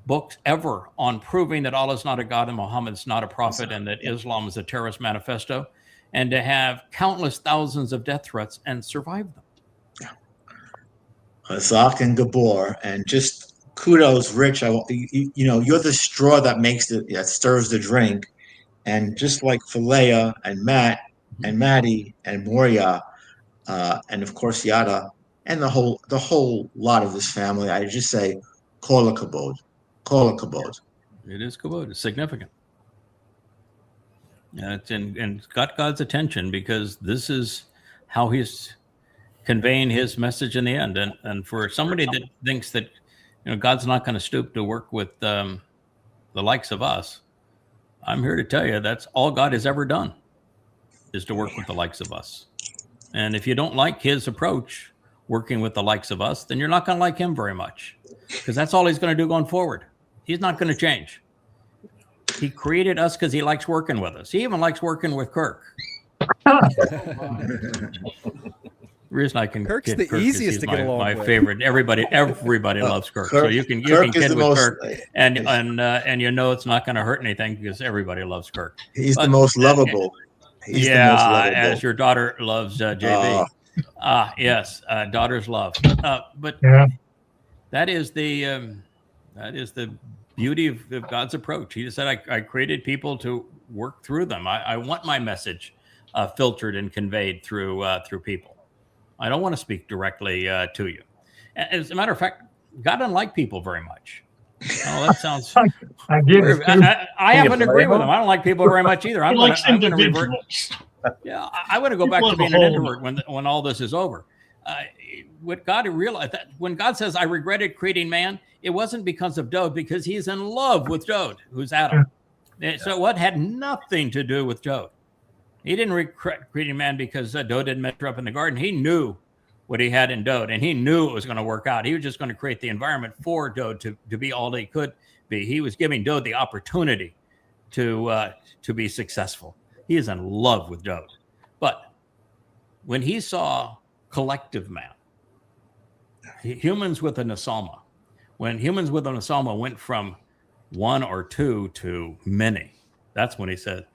books ever on proving that Allah is not a god and Muhammad's not a prophet and that Islam is a terrorist manifesto, and to have countless thousands of death threats and survive them. Hazak and Gabor, and just kudos, Rich. You're the straw that stirs the drink, and just like Falea and Matt and Maddie and Moria, and of course Yada, and the whole lot of this family, I just say, Kol HaKavod. Kol HaKavod. It is kavod. It's significant. And it's got God's attention because this is how he's conveying his message in the end. And for somebody that thinks that God's not going to stoop to work with the likes of us, I'm here to tell you that's all God has ever done, is to work with the likes of us. And if you don't like his approach, working with the likes of us, then you're not going to like him very much, because that's all he's going to do going forward. He's not going to change. He created us because he likes working with us. He even likes working with Kirk. The reason I can Kirk's kid the Kirk easiest is to get along my with. favorite. Everybody loves Kirk. So you can kid with Kirk, and it's not going to hurt anything because everybody loves Kirk. He's the most lovable. He's the most lovable. As your daughter loves JB. Yes, daughters love. But that is the beauty of God's approach. He just said, I created people to work through them. I want my message filtered and conveyed through people. I don't want to speak directly to you. As a matter of fact, God doesn't like people very much. Oh, that sounds. I get it. I happen to agree with him. I don't like people very much either. I'm going to revert. Yeah, I want to go back to being an introvert when all this is over. What God realized that when God says, "I regretted creating man," it wasn't because of Dode, because he's in love with Dode, who's Adam. So what had nothing to do with Dode. He didn't regret creating man because Dode didn't measure up in the garden. He knew what he had in Dode, and he knew it was going to work out. He was just going to create the environment for Dode to be all he could be. He was giving Dode the opportunity to be successful. He is in love with Dode. But when he saw collective man, humans with a Nasalma, when humans with a Nasalma went from one or two to many, that's when he said,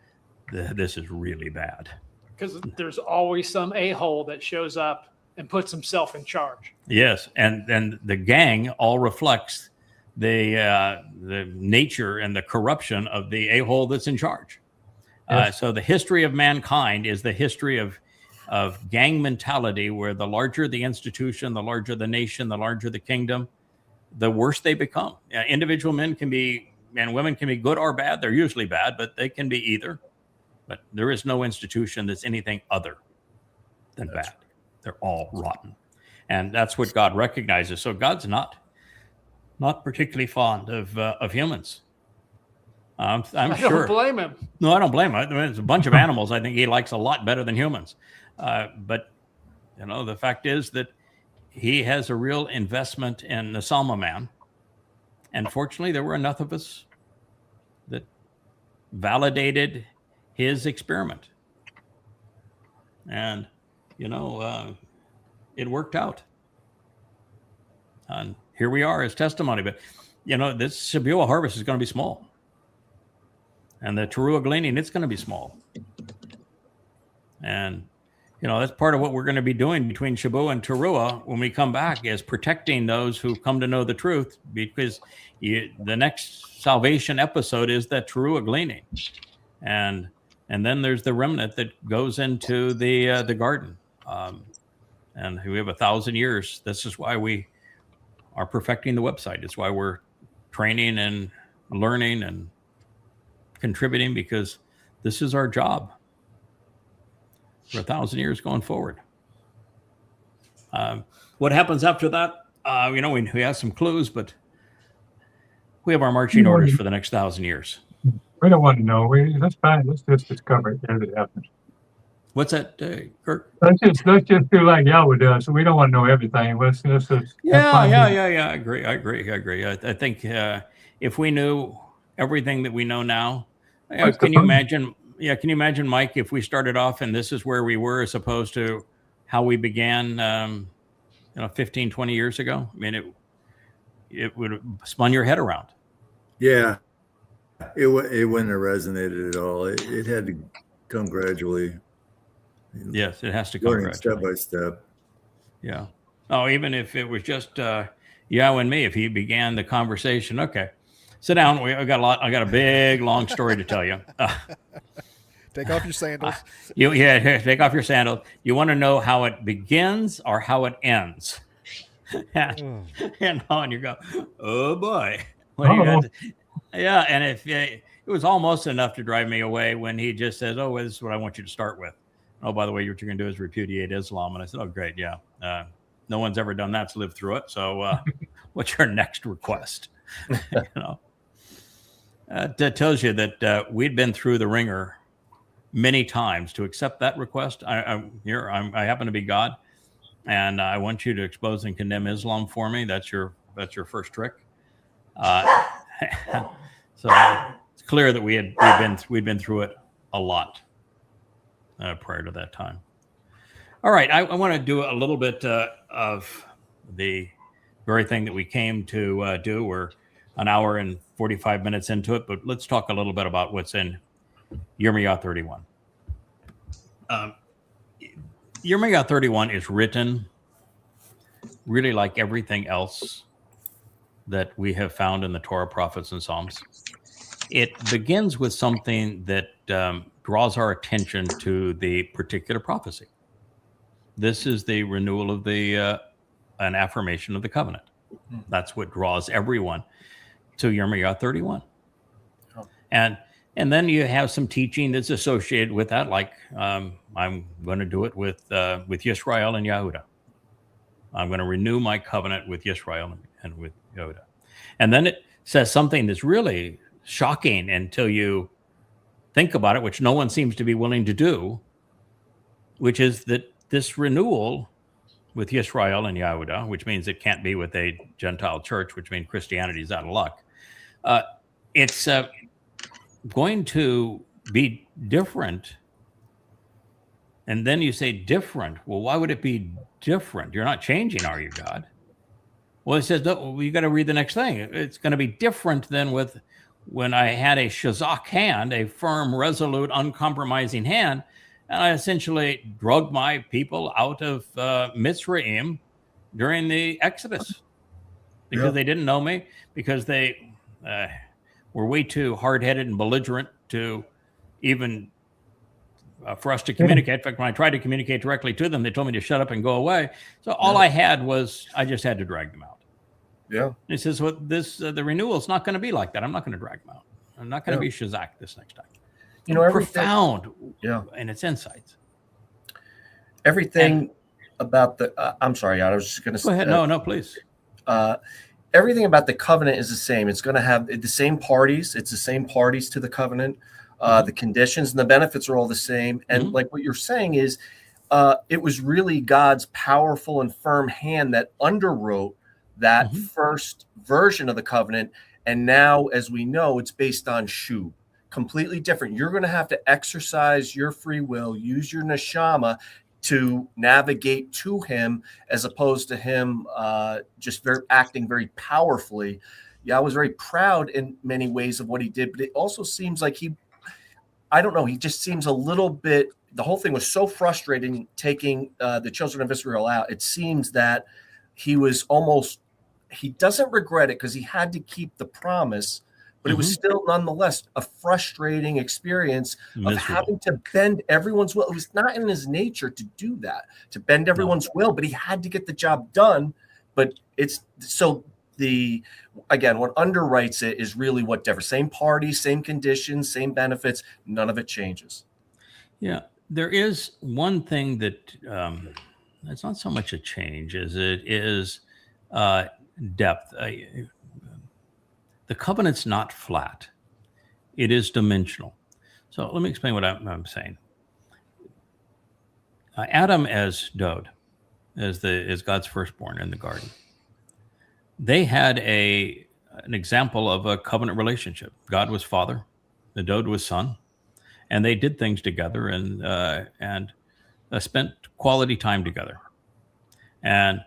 this is really bad. Because there's always some a-hole that shows up and puts himself in charge. Yes, and the gang all reflects the nature and the corruption of the a-hole that's in charge. So the history of mankind is the history of gang mentality, where the larger the institution, the larger the nation, the larger the kingdom, the worse they become. Individual men and women can be good or bad. They're usually bad, but they can be either. But there is no institution that's anything other than bad. They're all rotten. And that's what God recognizes. So God's not particularly fond of humans. I'm sure. I don't blame him. No, I don't blame him. I mean, it's a bunch of animals I think he likes a lot better than humans. But, the fact is that he has a real investment in the Nasalma man. And fortunately, there were enough of us that validated his experiment. And, it worked out. And here we are as testimony. But, this Shabbat harvest is going to be small. And the Teruah gleaning, it's going to be small. And, that's part of what we're going to be doing between Shabbat and Teruah when we come back, is protecting those who come to know the truth, because the next salvation episode is that Teruah gleaning. And then there's the remnant that goes into the garden. And we have 1,000 years. This is why we are perfecting the website. It's why we're training and learning and contributing, because this is our job for 1,000 years going forward. What happens after that? We have some clues, but we have our marching orders for the next 1,000 years. We don't want to know. That's fine. Let's just discover it as it happens. What's that, Kirk? Let's just do like Yahweh does. So we don't want to know everything. Let's Yeah. I agree. I think if we knew everything that we know now, can you imagine? Yeah, can you imagine, Mike, if we started off and this is where we were as opposed to how we began, 15, 20 years ago? I mean, it would have spun your head around. Yeah, it wouldn't have resonated at all. It had to come gradually. Yes, it has to come gradually. Step by step. Yeah. Oh, even if it was just Yao and me, if he began the conversation, okay, sit down. I got a big, long story to tell you. Take off your sandals. Take off your sandals. You want to know how it begins or how it ends? And you go, oh boy. Yeah, and if it was almost enough to drive me away when he just says, oh, well, this is what I want you to start with. Oh, by the way, what you're going to do is repudiate Islam. And I said, oh, great. Yeah. No one's ever done that to live through it. So what's your next request? That tells you that we'd been through the ringer many times to accept that request. I happen to be God, and I want you to expose and condemn Islam for me. That's your first trick. So it's clear that we'd been through it a lot prior to that time. All right, I want to do a little bit of the very thing that we came to do. We're an hour and 45 minutes into it, but let's talk a little bit about what's in Yirmiyah 31. Yirmiyah 31 is written really like everything else that we have found in the Torah, prophets, and Psalms. It begins with something that draws our attention to the particular prophecy. This is the renewal of an affirmation of the covenant. That's what draws everyone to Yirmiyah 31. Oh. And then you have some teaching that's associated with that, like I'm going to do it with Yisrael and Yehuda. I'm going to renew my covenant with Yisrael and with Yehuda. And then it says something that's really shocking until you think about it, which no one seems to be willing to do, which is that this renewal with Yisrael and Yehuda, which means it can't be with a Gentile church, which means Christianity is out of luck. It's going to be different. And then you say different. Well, why would it be different? You're not changing, are you, God? Well, it says, no, you got to read the next thing. It's going to be different than when I had a shazak hand, a firm, resolute, uncompromising hand, and I essentially drugged my people out of Mitzrayim during the Exodus because they didn't know me, because they were way too hard-headed and belligerent to even for us to communicate. In fact, when I tried to communicate directly to them, they told me to shut up and go away. So all I had was, I just had to drag them out. Yeah. And he says, well, the renewal is not going to be like that. I'm not going to drag them out. I'm not going to be Shazak this next time. Profound in its insights. Everything about the, I'm sorry, I was just going to say. Go ahead. No, please. Everything about the covenant is the same. It's going to have the same parties. It's the same parties to the covenant. The conditions and the benefits are all the same. And like what you're saying is, it was really God's powerful and firm hand that underwrote that first version of the covenant. And now, as we know, it's based on Shu. Completely different. You're going to have to exercise your free will, use your neshama to navigate to him, as opposed to him just acting very powerfully. Yeah, I was very proud in many ways of what he did, but it also seems like he just seems a little bit, the whole thing was so frustrating taking the children of Israel out. It seems that he doesn't regret it because he had to keep the promise, but it was still nonetheless a frustrating experience of having to bend everyone's will. It was not in his nature to do that, to bend everyone's will, but he had to get the job done. But it's so what underwrites it is really what differs. Same party, same conditions, same benefits. None of it changes. Yeah. There is one thing that it's not so much a change as it is depth. The covenant's not flat. It is dimensional. So let me explain what I'm saying. Adam as Dode, as God's firstborn in the garden, they had an example of a covenant relationship. God was father, the Dode was son, and they did things together and spent quality time together. And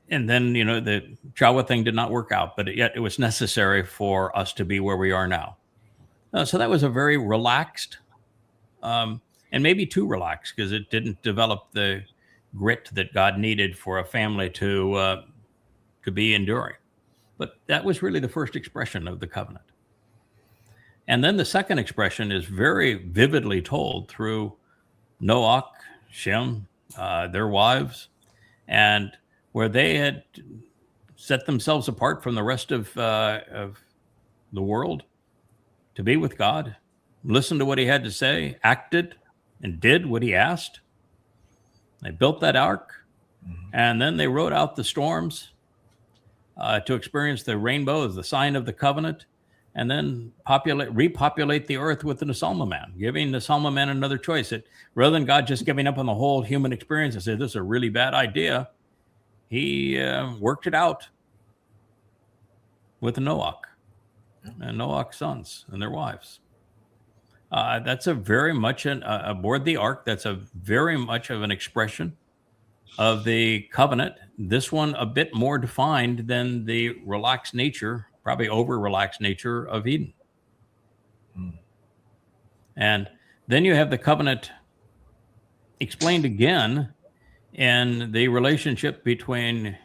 then, the Jawa thing did not work out, but yet it was necessary for us to be where we are now. So that was a very relaxed, and maybe too relaxed, because it didn't develop the grit that God needed for a family to be enduring. But that was really the first expression of the covenant. And then the second expression is very vividly told through Noach, Shem, their wives, and where they had set themselves apart from the rest of the world to be with God, listened to what he had to say, acted and did what he asked. They built that ark, and then they rode out the storms to experience the rainbow as the sign of the covenant, and then repopulate the earth with the Nasalma man, giving the Nasalma man another choice. Rather than God just giving up on the whole human experience and say, this is a really bad idea, he worked it out with Noach and Noach's sons and their wives. That's a very much aboard the ark. That's a very much of an expression of the covenant. This one a bit more defined than the relaxed nature, probably over-relaxed nature of Eden. And then you have the covenant explained again in the relationship between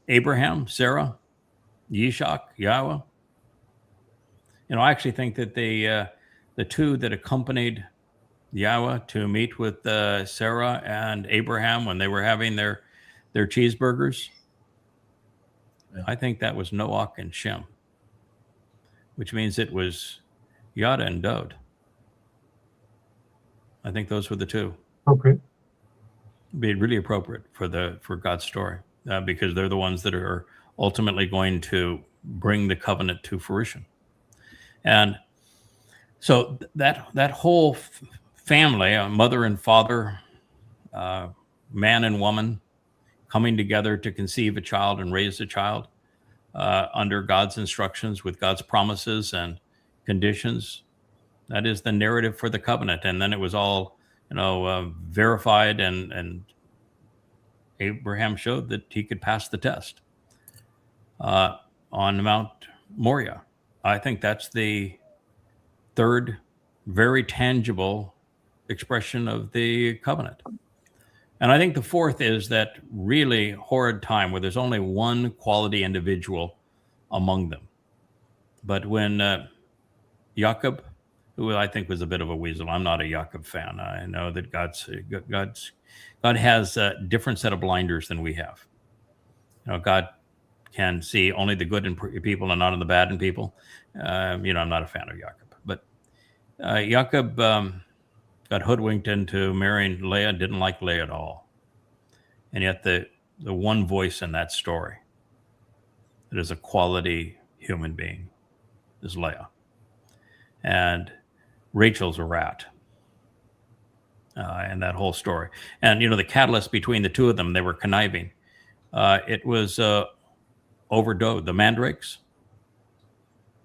Abraham, Sarah, Yishak, Yahweh. I actually think that the two that accompanied Yahweh to meet with Sarah and Abraham when they were having their cheeseburgers, I think that was Noach and Shem, which means it was Yada and Dode. I think those were the two. Okay. Be really appropriate for God's story, because they're the ones that are ultimately going to bring the covenant to fruition. And so that whole family, mother and father, man and woman, coming together to conceive a child and raise a child under God's instructions with God's promises and conditions. That is the narrative for the covenant. And then it was all, verified, and Abraham showed that he could pass the test on Mount Moriah. I think that's the third very tangible expression of the covenant. And I think the fourth is that really horrid time where there's only one quality individual among them. But when Jacob, who I think was a bit of a weasel, I'm not a Jacob fan. I know that God has a different set of blinders than we have. God can see only the good in people and not in the bad in people. I'm not a fan of Jacob. But Jacob got hoodwinked into marrying Leah, didn't like Leah at all. And yet the one voice in that story that is a quality human being is Leah. And Rachel's a rat in that whole story. And, the catalyst between the two of them, they were conniving. It was over Dode, the mandrakes.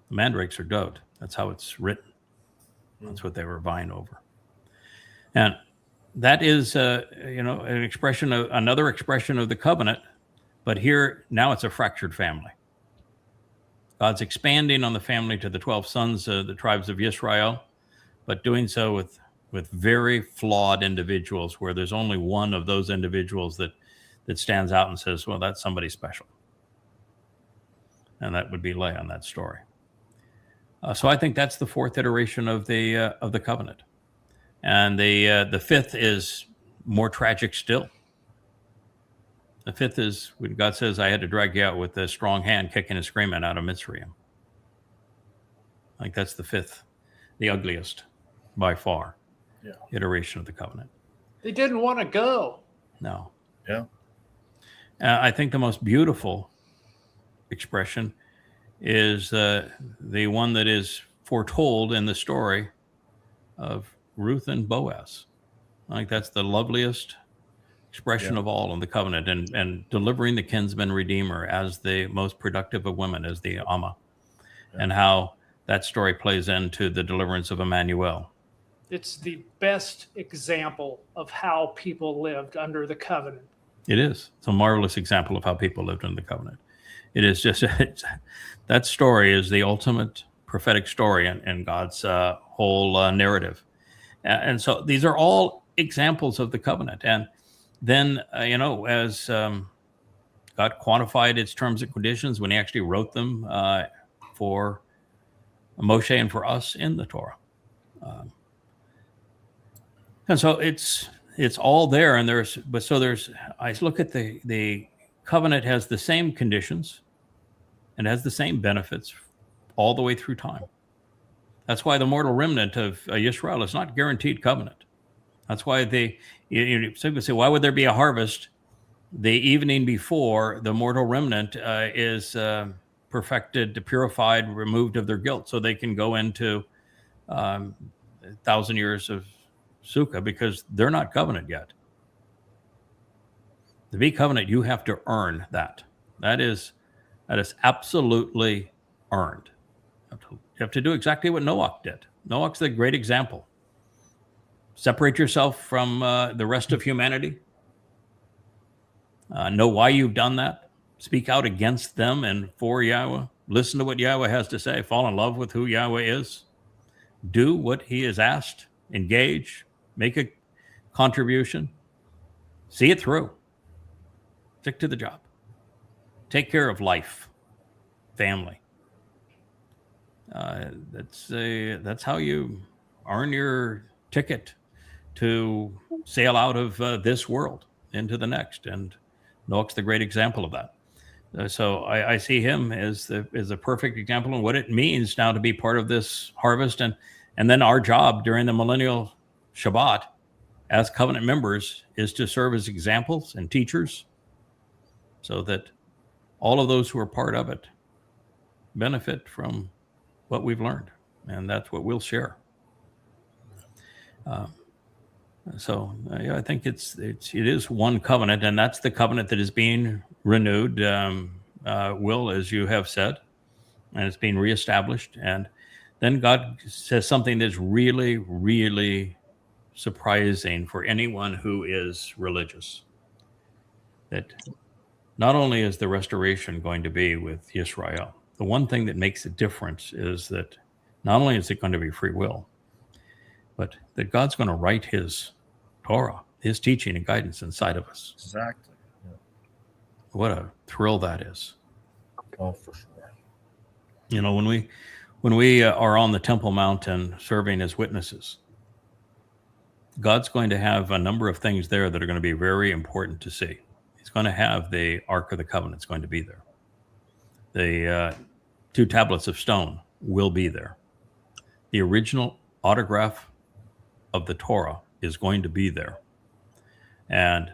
The mandrakes are Dode. That's how it's written. That's what they were vying over. And that is, an expression of another expression of the covenant. But here, now it's a fractured family. God's expanding on the family to the 12 sons, the tribes of Israel, but doing so with very flawed individuals, where there's only one of those individuals that stands out and says, well, that's somebody special. And that would be Leah in that story. So I think that's the fourth iteration of the covenant. And the fifth is more tragic still. The fifth is when God says, I had to drag you out with a strong hand, kicking and screaming out of Mitzrayim. I think that's the fifth, the ugliest by far, iteration of the covenant. They didn't want to go. No. Yeah. I think the most beautiful expression is the one that is foretold in the story of Ruth and Boaz. I think that's the loveliest expression of all in the covenant, and delivering the kinsman redeemer as the most productive of women, as the Amma, and how that story plays into the deliverance of Emmanuel. It's the best example of how people lived under the covenant. It is. It's a marvelous example of how people lived under the covenant. It is just, that story is the ultimate prophetic story in God's whole narrative. And so these are all examples of the covenant. And then, as God quantified its terms and conditions when he actually wrote them for Moshe and for us in the Torah. And so it's all there. And I look at the covenant has the same conditions and has the same benefits all the way through time. That's why the mortal remnant of Yisrael is not guaranteed covenant. That's why you say, why would there be a harvest the evening before the mortal remnant is perfected, purified, removed of their guilt, so they can go into 1,000 years of Sukkah, because they're not covenant yet. To be covenant, you have to earn that. That is absolutely earned. You have to do exactly what Noach did. Noach's the great example. Separate yourself from the rest of humanity. Know why you've done that. Speak out against them and for Yahweh. Listen to what Yahweh has to say. Fall in love with who Yahweh is. Do what he has asked. Engage. Make a contribution. See it through. Stick to the job. Take care of life, family. That's how you earn your ticket to sail out of this world into the next. And Noach's the great example of that. So I see him as a perfect example of what it means now to be part of this harvest. And then our job during the millennial Shabbat as covenant members is to serve as examples and teachers, so that all of those who are part of it benefit from what we've learned. And that's what we'll share. I think it is one covenant, and that's the covenant that is being renewed, Will, as you have said, and it's being reestablished. And then God says something that's really, really surprising for anyone who is religious, that not only is the restoration going to be with Yisrael, the one thing that makes a difference is that not only is it going to be free will, but that God's going to write his Torah, his teaching and guidance inside of us. Exactly. Yeah. What a thrill that is. Oh, for sure. When we are on the Temple Mountain serving as witnesses, God's going to have a number of things there that are going to be very important to see. He's going to have the Ark of the Covenant's going to be there. The 2 tablets of stone will be there. The original autograph of the Torah is going to be there. And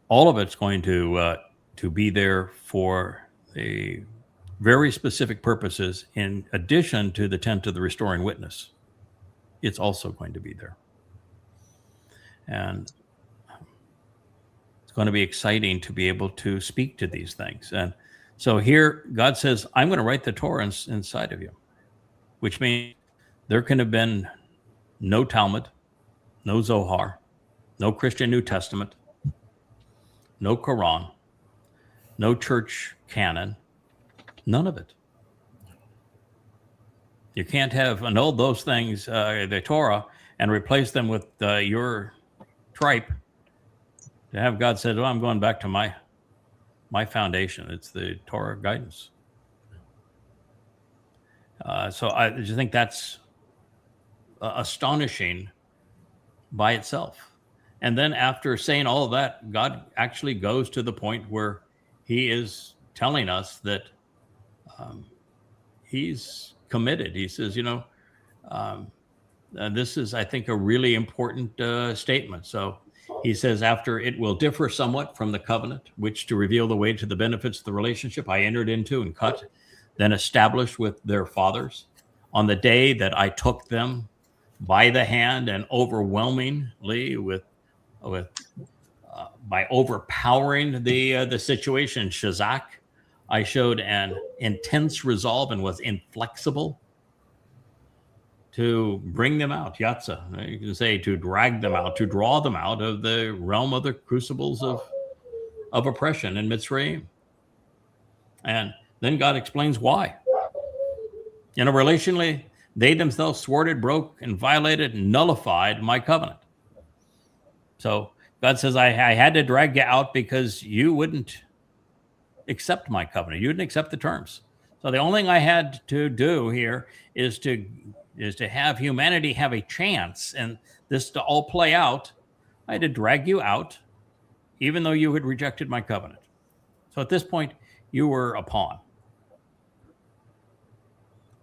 all of it's going to be there for a very specific purposes, in addition to the tent of the restoring witness. It's also going to be there. And it's going to be exciting to be able to speak to these things. And so here, God says, I'm going to write the Torah inside of you, which means there can have been no Talmud, no Zohar, no Christian New Testament, no Quran, no church canon, none of it. You can't have annulled those things, the Torah, and replace them with your tripe, to have God said, I'm going back to my foundation. It's the Torah guidance. So I just think that's astonishing by itself. And then after saying all of that, God actually goes to the point where he is telling us that he's committed. He says, this is, I think, a really important statement. So he says, after it will differ somewhat from the covenant, which to reveal the way to the benefits of the relationship I entered into and cut, then established with their fathers on the day that I took them by the hand and overwhelmingly by overpowering the situation. Shazak, I showed an intense resolve and was inflexible to bring them out. Yatsa, you can say to drag them out, to draw them out of the realm of the crucibles of oppression in Mitzrayim. And then God explains why. Relationally, they themselves thwarted, broke, and violated, and nullified my covenant. So God says, I had to drag you out because you wouldn't accept my covenant. You wouldn't accept the terms. So the only thing I had to do here is to have humanity have a chance and this to all play out. I had to drag you out, even though you had rejected my covenant. So at this point, you were a pawn.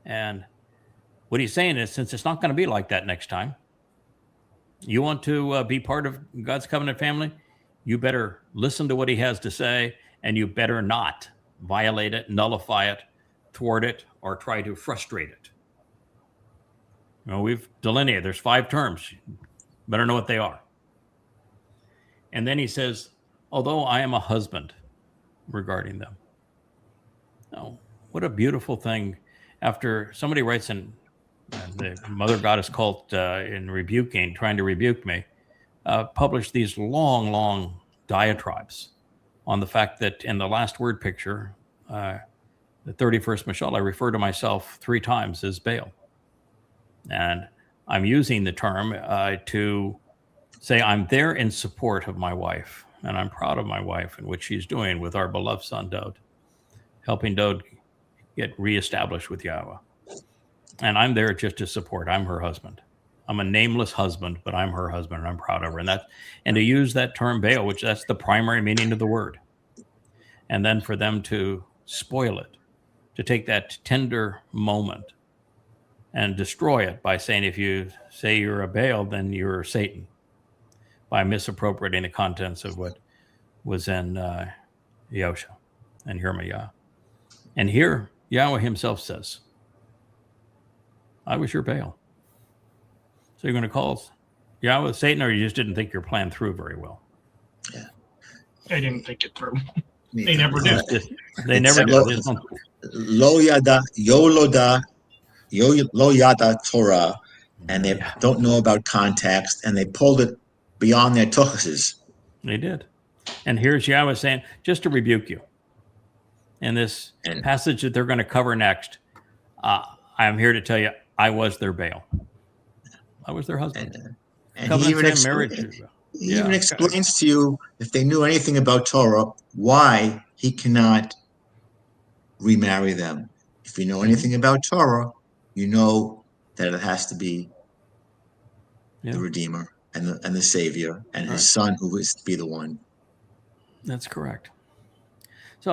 And what he's saying is, since it's not going to be like that next time, you want to be part of God's covenant family, you better listen to what he has to say, and you better not violate it, nullify it, thwart it, or try to frustrate it. We've delineated. There's 5 terms. Better know what they are. And then he says, although I am a husband regarding them. Oh, what a beautiful thing. After somebody writes in the Mother Goddess cult in rebuking, trying to rebuke me, published these long diatribes on the fact that in the last word picture, the 31st Mishal, I refer to myself 3 times as Baal. And I'm using the term to say I'm there in support of my wife, and I'm proud of my wife and what she's doing with our beloved son, Dode, helping Dode get reestablished with Yahweh. And I'm there just to support. I'm her husband. I'm a nameless husband, but I'm her husband, and I'm proud of her. And to use that term Baal, which that's the primary meaning of the word, and then for them to spoil it, to take that tender moment and destroy it by saying, if you say you're a Baal, then you're Satan, by misappropriating the contents of what was in Yosha and Yirmiyah. And here, Yahweh himself says, I was your Baal. So you're going to call Yahweh Satan, or you just didn't think your plan through very well? Yeah. They didn't think it through. They never did. They never did. Lo yada, lo yada Torah, and they don't know about context, and they pulled it beyond their tuchuses. They did. And here's Yahweh saying, just to rebuke you, in this passage that they're going to cover next, I'm here to tell you, I was their Baal. I was their husband. And he even explains to you, if they knew anything about Torah, why he cannot remarry them. If you know anything about Torah, you know that it has to be the Redeemer and the Savior and his son who is to be the one. That's correct. So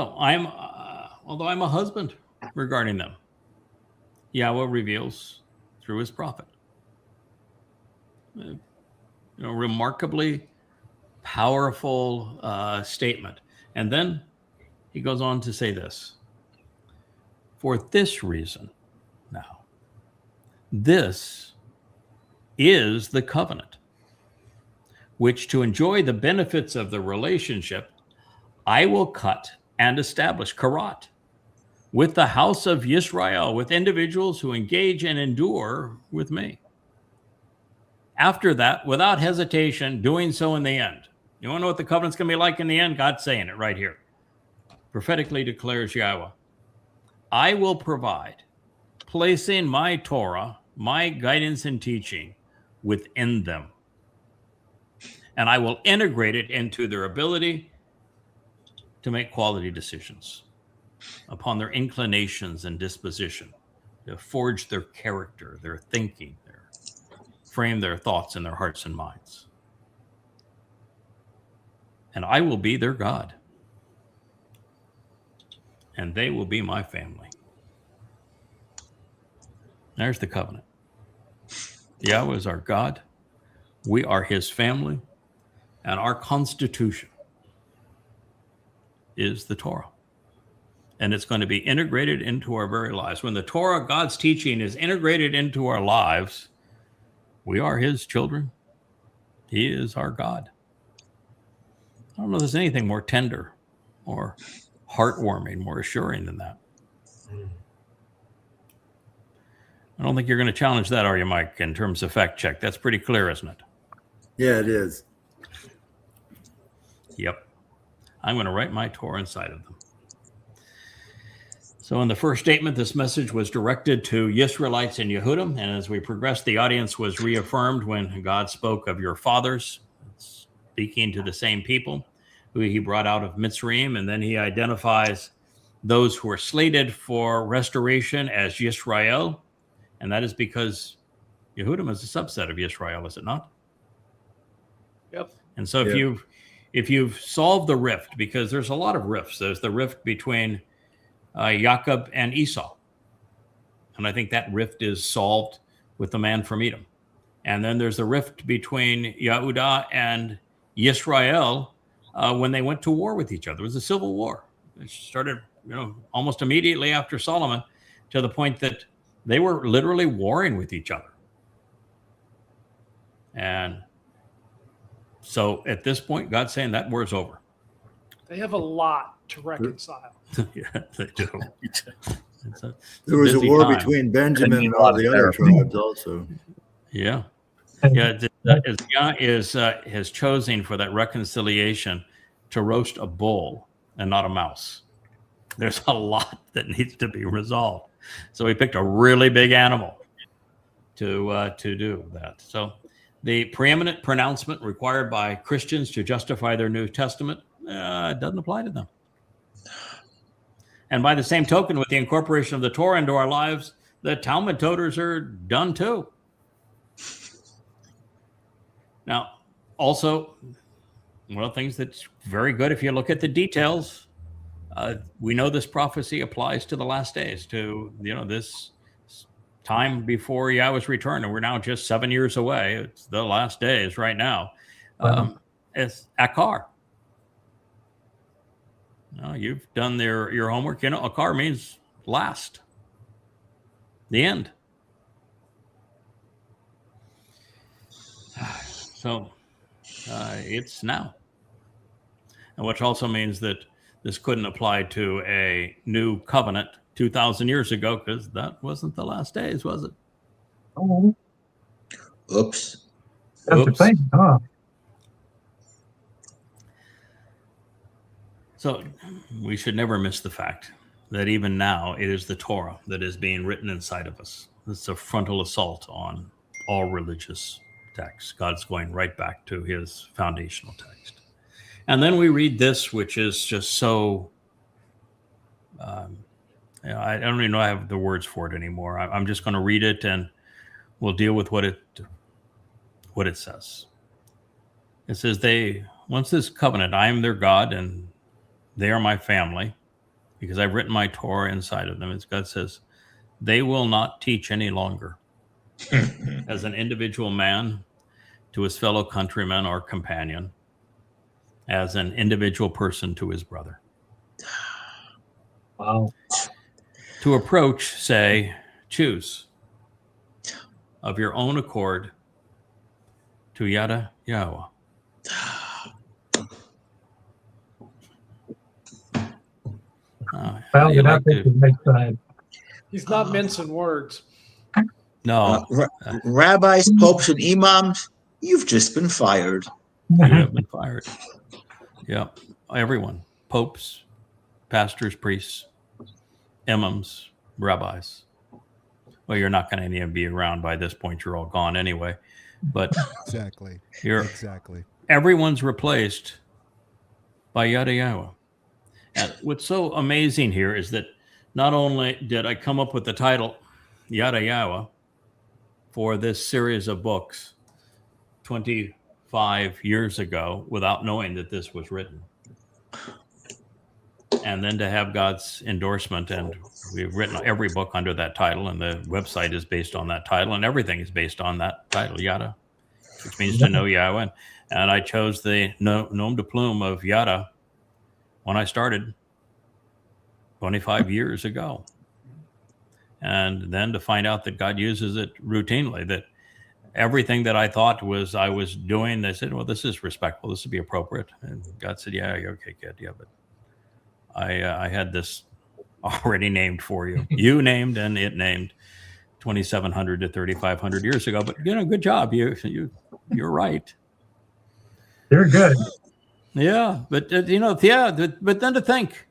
although I'm a husband regarding them, Yahweh reveals through his prophet. Remarkably powerful statement. And then he goes on to say this. For this reason, now, this is the covenant, which to enjoy the benefits of the relationship, I will cut and establish karat with the house of Yisrael, with individuals who engage and endure with me. After that, without hesitation, doing so in the end. You want to know what the covenant's going to be like in the end? God's saying it right here. Prophetically declares Yahweh, I will provide, placing my Torah, my guidance and teaching within them. And I will integrate it into their ability to make quality decisions upon their inclinations and disposition, to forge their character, their thinking, frame their thoughts in their hearts and minds. And I will be their God. And they will be my family. There's the covenant. Yahweh is our God. We are his family. And our constitution is the Torah. And it's going to be integrated into our very lives. When the Torah, God's teaching, is integrated into our lives, We are his children. He is our God. I don't know if there's anything more tender, more heartwarming, more assuring than that. I don't think you're going to challenge that, are you, Mike, in terms of fact check? That's pretty clear, isn't it? Yeah, it is. Yep. I'm going to write my Torah inside of them. So in the first statement, this message was directed to Yisraelites and Yehudim. And as we progressed, the audience was reaffirmed when God spoke of your fathers, speaking to the same people who he brought out of Mitzrayim. And then he identifies those who are slated for restoration as Yisrael. And that is because Yehudim is a subset of Yisrael, is it not? Yep. And so if you've solved the rift, because there's a lot of rifts. There's the rift between Jacob and Esau. And I think that rift is solved with the man from Edom. And then there's the rift between Yehudah and Yisrael when they went to war with each other. It was a civil war. It started, almost immediately after Solomon, to the point that they were literally warring with each other. And so at this point, God's saying that war's over. They have a lot to reconcile. Yeah, they do. There was a war between Benjamin and all the other tribes also. Yeah. Yeah, has chosen for that reconciliation to roast a bull and not a mouse. There's a lot that needs to be resolved. So he picked a really big animal to do that. So the preeminent pronouncement required by Christians to justify their New Testament doesn't apply to them. And by the same token, with the incorporation of the Torah into our lives, the Talmud toters are done too. Now, also, one of the things that's very good, if you look at the details, we know this prophecy applies to the last days, to this time before Yahweh's return, and we're now just 7 years away. It's the last days right now. It's Akar. No, you've done your homework. Akar means last, the end. So it's now. And which also means that this couldn't apply to a new covenant 2,000 years ago, because that wasn't the last days, was it? Oh. Oops. That's the thing, huh? So we should never miss the fact that even now it is the Torah that is being written inside of us. It's a frontal assault on all religious texts. God's going right back to his foundational text. And then we read this, which is just so, I don't even know I have the words for it anymore. I'm just going to read it and we'll deal with what it says. It says, once this covenant, I am their God and they are my family, because I've written my Torah inside of them. As God says, they will not teach any longer as an individual man to his fellow countryman or companion, as an individual person to his brother. Wow. To approach, say, choose of your own accord to Yada Yahweh. He's not mincing words. No. Rabbis, popes, and imams, you've just been fired. You have been fired. Yeah. Everyone. Popes, pastors, priests, imams, rabbis. Well, you're not going to be around by this point. You're all gone anyway. But exactly. Everyone's replaced by Yada Yahweh. And what's so amazing here is that not only did I come up with the title Yada Yahweh for this series of books 25 years ago without knowing that this was written, and then to have God's endorsement, and we've written every book under that title, and the website is based on that title, and everything is based on that title, Yada, which means to know Yahweh. And I chose the nom de plume of Yada when I started 25 years ago. And then to find out that God uses it routinely, that everything that I thought I was doing, they said, well, this is respectful. This would be appropriate. And God said, yeah, okay, kid. Yeah, but I had this already named for you. You named and it named 2,700 to 3,500 years ago. But, good job. You're right. You're good. Yeah. But, but then to think,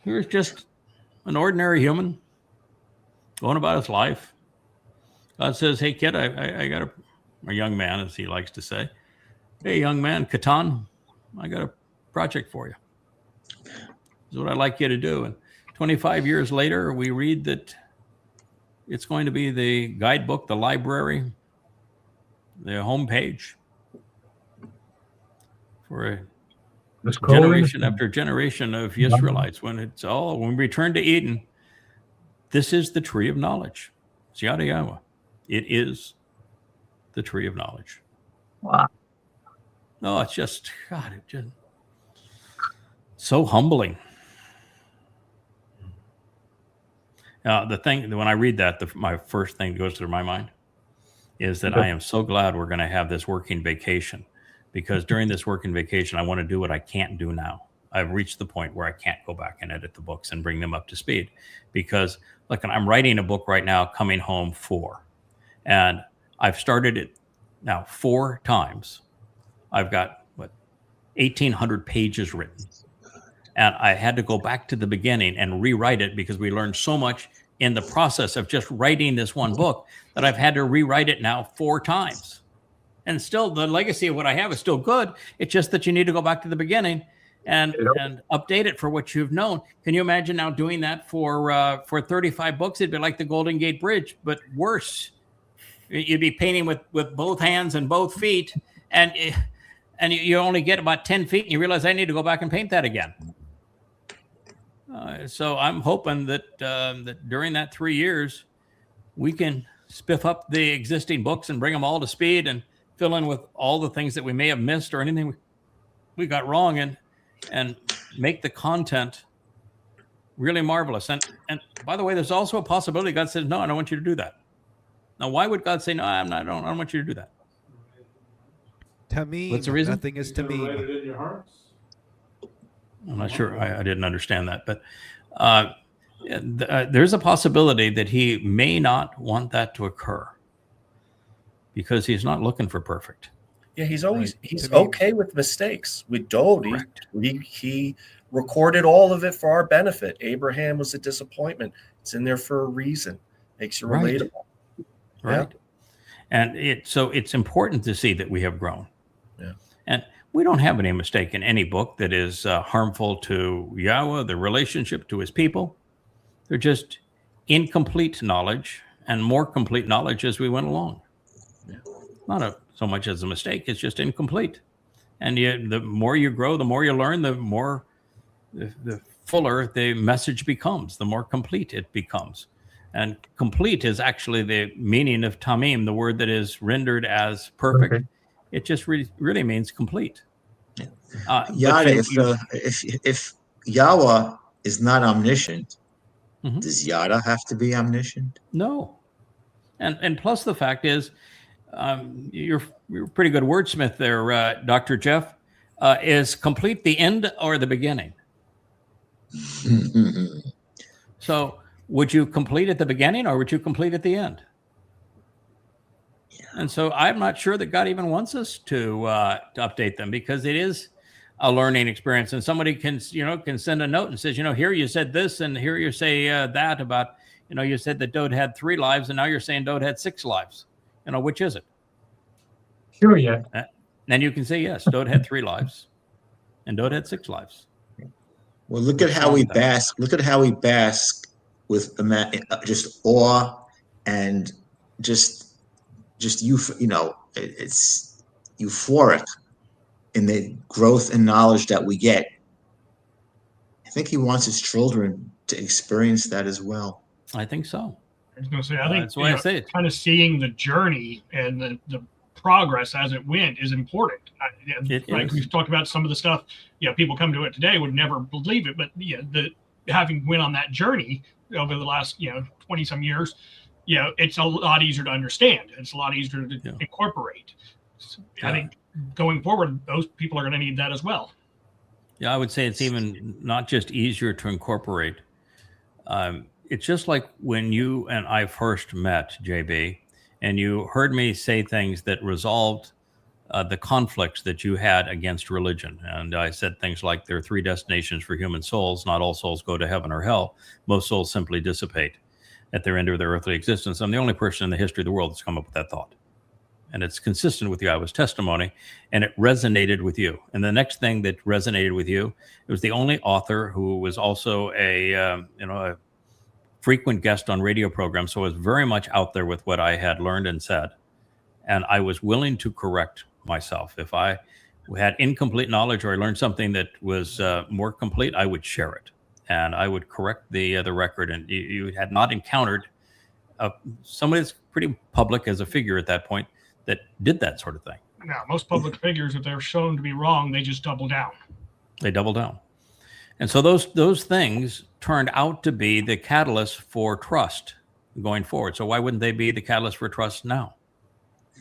here's just an ordinary human going about his life. God says, hey, kid, I got a young man, as he likes to say. Hey, young man, Catan, I got a project for you. This is what I'd like you to do. And 25 years later, we read that it's going to be the guidebook, the library, the homepage for generation after generation of Israelites. When we return to Eden, this is the tree of knowledge. It's Yada Yahweh. It is the tree of knowledge. Wow. No, it's just, God, it's just so humbling. The thing, when I read that, my first thing that goes through my mind is that I am so glad we're going to have this working vacation, because during this working vacation, I want to do what I can't do now. I've reached the point where I can't go back and edit the books and bring them up to speed, because look, I'm writing a book right now, Coming Home 4. And I've started it now 4 times. I've got, 1,800 pages written. And I had to go back to the beginning and rewrite it, because we learned so much in the process of just writing this one book that I've had to rewrite it now 4 times. And still, the legacy of what I have is still good. It's just that you need to go back to the beginning and update it for what you've known. Can you imagine now doing that for 35 books? It'd be like the Golden Gate Bridge, but worse. You'd be painting with both hands and both feet, and you only get about 10 feet, and you realize I need to go back and paint that again. So I'm hoping that that during that 3 years, we can spiff up the existing books and bring them all to speed and fill in with all the things that we may have missed or anything we got wrong, and make the content really marvelous. And by the way, there's also a possibility God says, no, I don't want you to do that. Now, why would God say, no, I don't want you to do that? Tamim. What's the reason? Nothing is Tamim. Write it in your hearts. I'm not sure. I didn't understand that. But there's a possibility that he may not want that to occur, because he's not looking for perfect. Yeah, he's okay with mistakes. With Dode, he recorded all of it for our benefit. Abraham was a disappointment. It's in there for a reason. Makes you relatable. Right. Yeah. And so it's important to see that we have grown. Yeah. And we don't have any mistake in any book that is harmful to Yahweh, the relationship to his people. They're just incomplete knowledge and more complete knowledge as we went along. Yeah. Not so much as a mistake, it's just incomplete. And the more you grow, the more you learn, the more the fuller the message becomes, the more complete it becomes. And complete is actually the meaning of tamim, the word that is rendered as perfect. Okay. It just really means complete. Yada, if Yahweh is not omniscient, does Yada have to be omniscient? No. And plus the fact is, you're a pretty good wordsmith there, Dr. Jeff. Is complete the end or the beginning? So would you complete at the beginning or would you complete at the end? Yeah. And so I'm not sure that God even wants us to update them, because it is a learning experience. And somebody can send a note and says, here you said this and here you say that about, you said that Dode had 3 lives and now you're saying Dode had 6 lives. Which is it? Sure, yeah. And you can say, yes, Dode had 3 lives and Dode had 6 lives. Well, look at how we bask. Look at how we bask with just awe and just it's euphoric in the growth and knowledge that we get. I think he wants his children to experience that as well. I think so. I was going to say, I think that's why I say it. Kind of seeing the journey and the progress as it went is important. We've talked about some of the stuff, people come to it today would never believe it, but having went on that journey over the last 20 some years, it's a lot easier to understand. It's a lot easier to incorporate. I think going forward, those people are going to need that as well. Yeah, I would say it's even not just easier to incorporate. It's just like when you and I first met, JB, and you heard me say things that resolved the conflicts that you had against religion. And I said things like, there are 3 destinations for human souls. Not all souls go to heaven or hell. Most souls simply dissipate at their end of their earthly existence. I'm the only person in the history of the world that's come up with that thought. And it's consistent with Yahweh's testimony, and it resonated with you. And the next thing that resonated with you, it was the only author who was also a frequent guest on radio programs, so I was very much out there with what I had learned and said. And I was willing to correct myself. If I had incomplete knowledge or I learned something that was more complete, I would share it. And I would correct the record. And you had not encountered somebody that's pretty public as a figure at that point that did that sort of thing. Now, most public figures, if they're shown to be wrong, they just double down. They double down. And so those things turned out to be the catalyst for trust going forward. So why wouldn't they be the catalyst for trust now?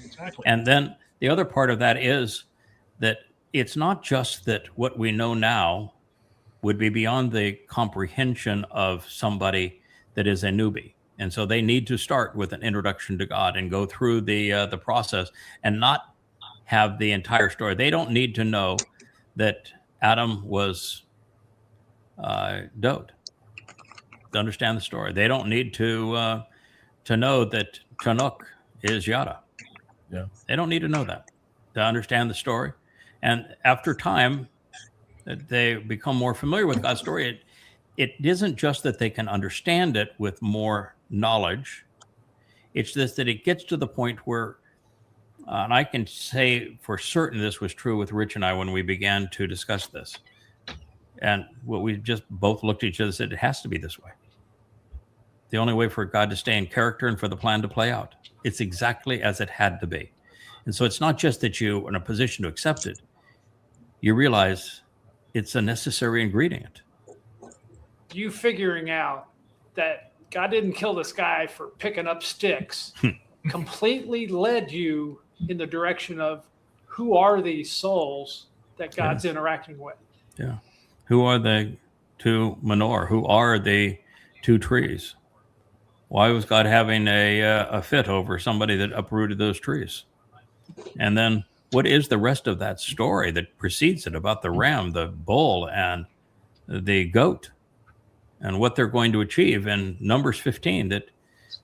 Exactly. And then the other part of that is that it's not just that what we know now would be beyond the comprehension of somebody that is a newbie. And so they need to start with an introduction to God and go through the process and not have the entire story. They don't need to know that Adam was dode to understand the story. They don't need to know that Tanukh is Yada. Yeah. They don't need to know that to understand the story. And after time, they become more familiar with God's story. It isn't just that they can understand it with more knowledge. It's just that it gets to the point where, and I can say for certain this was true with Rich and I when we began to discuss this. And what we just both looked at each other and said, it has to be this way. The only way for God to stay in character and for the plan to play out. It's exactly as it had to be. And so it's not just that you're in a position to accept it. You realize it's a necessary ingredient. You figuring out that God didn't kill this guy for picking up sticks completely led you in the direction of who are these souls that God's interacting with? Yeah. Who are the 2 menorah? Who are the 2 trees? Why was God having a fit over somebody that uprooted those trees? And then what is the rest of that story that precedes it about the ram, the bull, and the goat, and what they're going to achieve in Numbers 15 that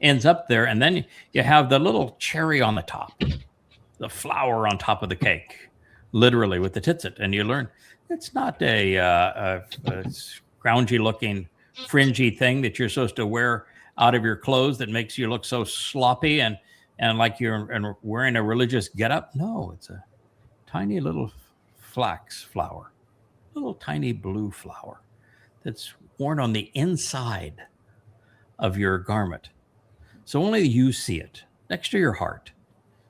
ends up there? And then you have the little cherry on the top, the flower on top of the cake, literally with the tzitzit. And you learn it's not a scroungy looking, fringy thing that you're supposed to wear out of your clothes that makes you look so sloppy and like you're wearing a religious getup. No, it's a tiny little flax flower, little tiny blue flower that's worn on the inside of your garment. So only you see it next to your heart.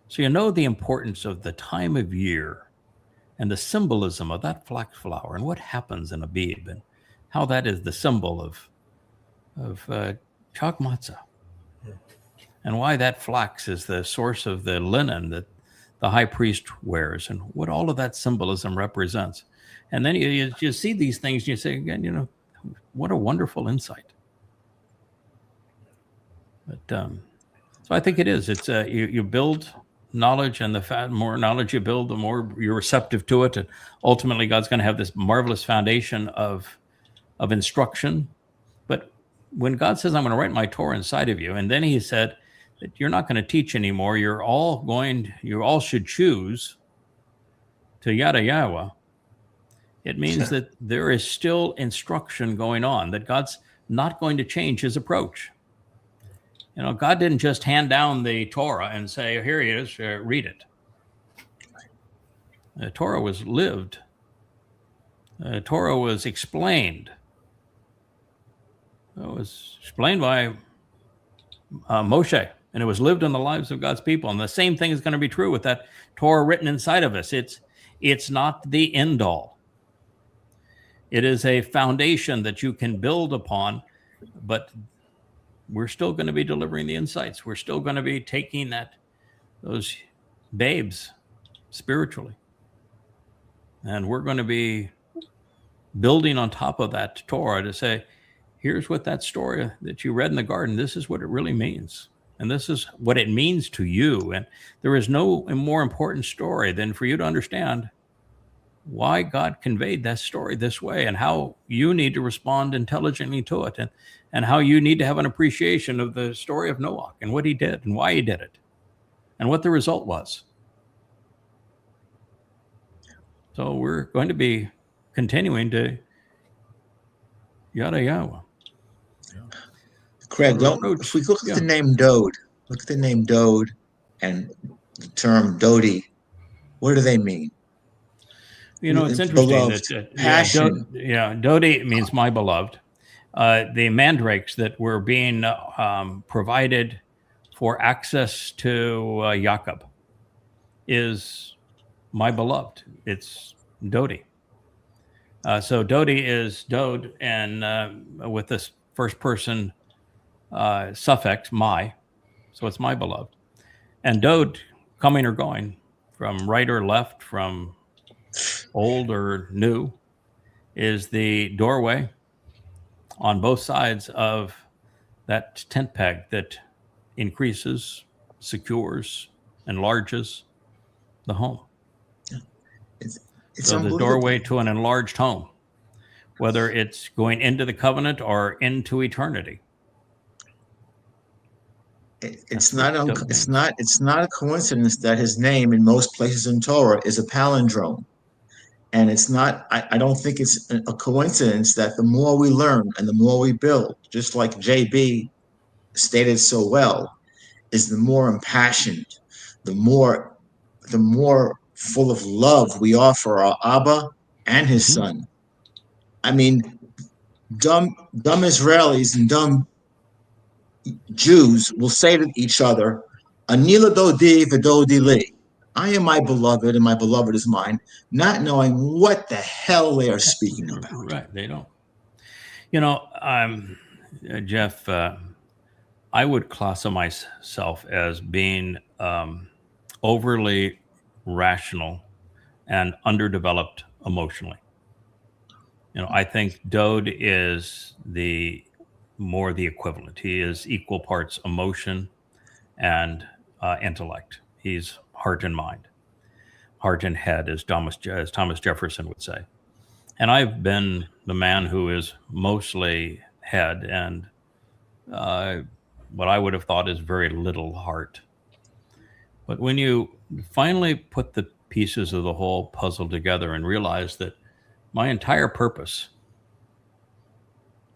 So you know the importance of the time of year and the symbolism of that flax flower and what happens in Abib and how that is the symbol of Chag Matzah, and why that flax is the source of the linen that the high priest wears, and what all of that symbolism represents. And then you see these things and you say again, what a wonderful insight. But so I think it is. It's you build knowledge, and the more knowledge you build, the more you're receptive to it, and ultimately God's going to have this marvelous foundation of instruction. But when God says, I'm going to write my Torah inside of you, and then he said that you're not going to teach anymore, you all should choose to Yada Yahweh, it means that there is still instruction going on, that God's not going to change his approach. God didn't just hand down the Torah and say, here it is, read it. The Torah was lived. The Torah was explained. It was explained by Moshe, and it was lived in the lives of God's people. And the same thing is going to be true with that Torah written inside of us. It's not the end all. It is a foundation that you can build upon, but we're still going to be delivering the insights. We're still going to be taking those babes spiritually. And we're going to be building on top of that Torah to say, here's what that story that you read in the garden, this is what it really means. And this is what it means to you. And there is no more important story than for you to understand why God conveyed that story this way and how you need to respond intelligently to it, and how you need to have an appreciation of the story of Noah and what he did and why he did it and what the result was. So we're going to be continuing to yada yada. Craig, if we look at the name Dode, and the term Dodi, what do they mean? You know, it's interesting that passion. Dodi means my beloved. The mandrakes that were being provided for access to Jacob is my beloved. It's Dodi. So Dodi is Dode, and with this first person suffix, my. So it's my beloved. And Dode, coming or going, from right or left, from old or new, is the doorway on both sides of that tent peg that increases, secures, enlarges the home. It's so the doorway to an enlarged home, whether it's going into the covenant or into eternity. It's not a coincidence that his name in most places in Torah is a palindrome. And it's not, I don't think it's a coincidence that the more we learn and the more we build, just like JB stated so well, is the more impassioned, the more full of love we offer our Abba and his son. I mean, dumb Israelis and dumb Jews will say to each other, Anila Dodi V'Dodi Li. I am my beloved and my beloved is mine, not knowing what the hell they are speaking about. Right, they don't. You know, Jeff, I would classify myself as being overly rational and underdeveloped emotionally. You know, I think Dode is the equivalent. He is equal parts emotion and intellect. He's heart and mind, heart and head, as Thomas Jefferson would say. And I've been the man who is mostly head and what I would have thought is very little heart. But when you finally put the pieces of the whole puzzle together and realize that my entire purpose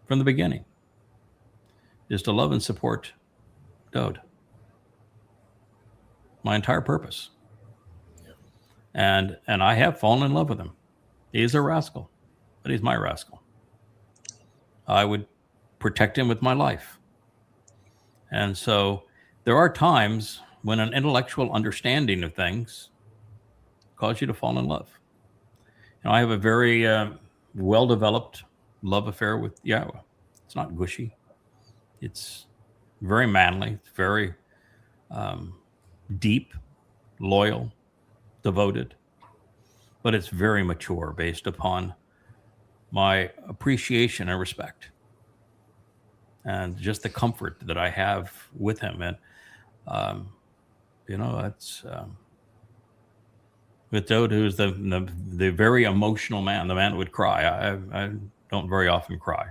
from the beginning is to love and support Dode. My entire purpose. And I have fallen in love with him. He's a rascal, but he's my rascal. I would protect him with my life. And so there are times when an intellectual understanding of things causes you to fall in love. You know, I have a very well-developed love affair with Yahweh. It's not gushy. It's very manly. It's very deep, loyal, devoted, but it's very mature based upon my appreciation and respect and just the comfort that I have with him. And, you know, it's with Dode, who's the very emotional man, the man that would cry. I don't very often cry.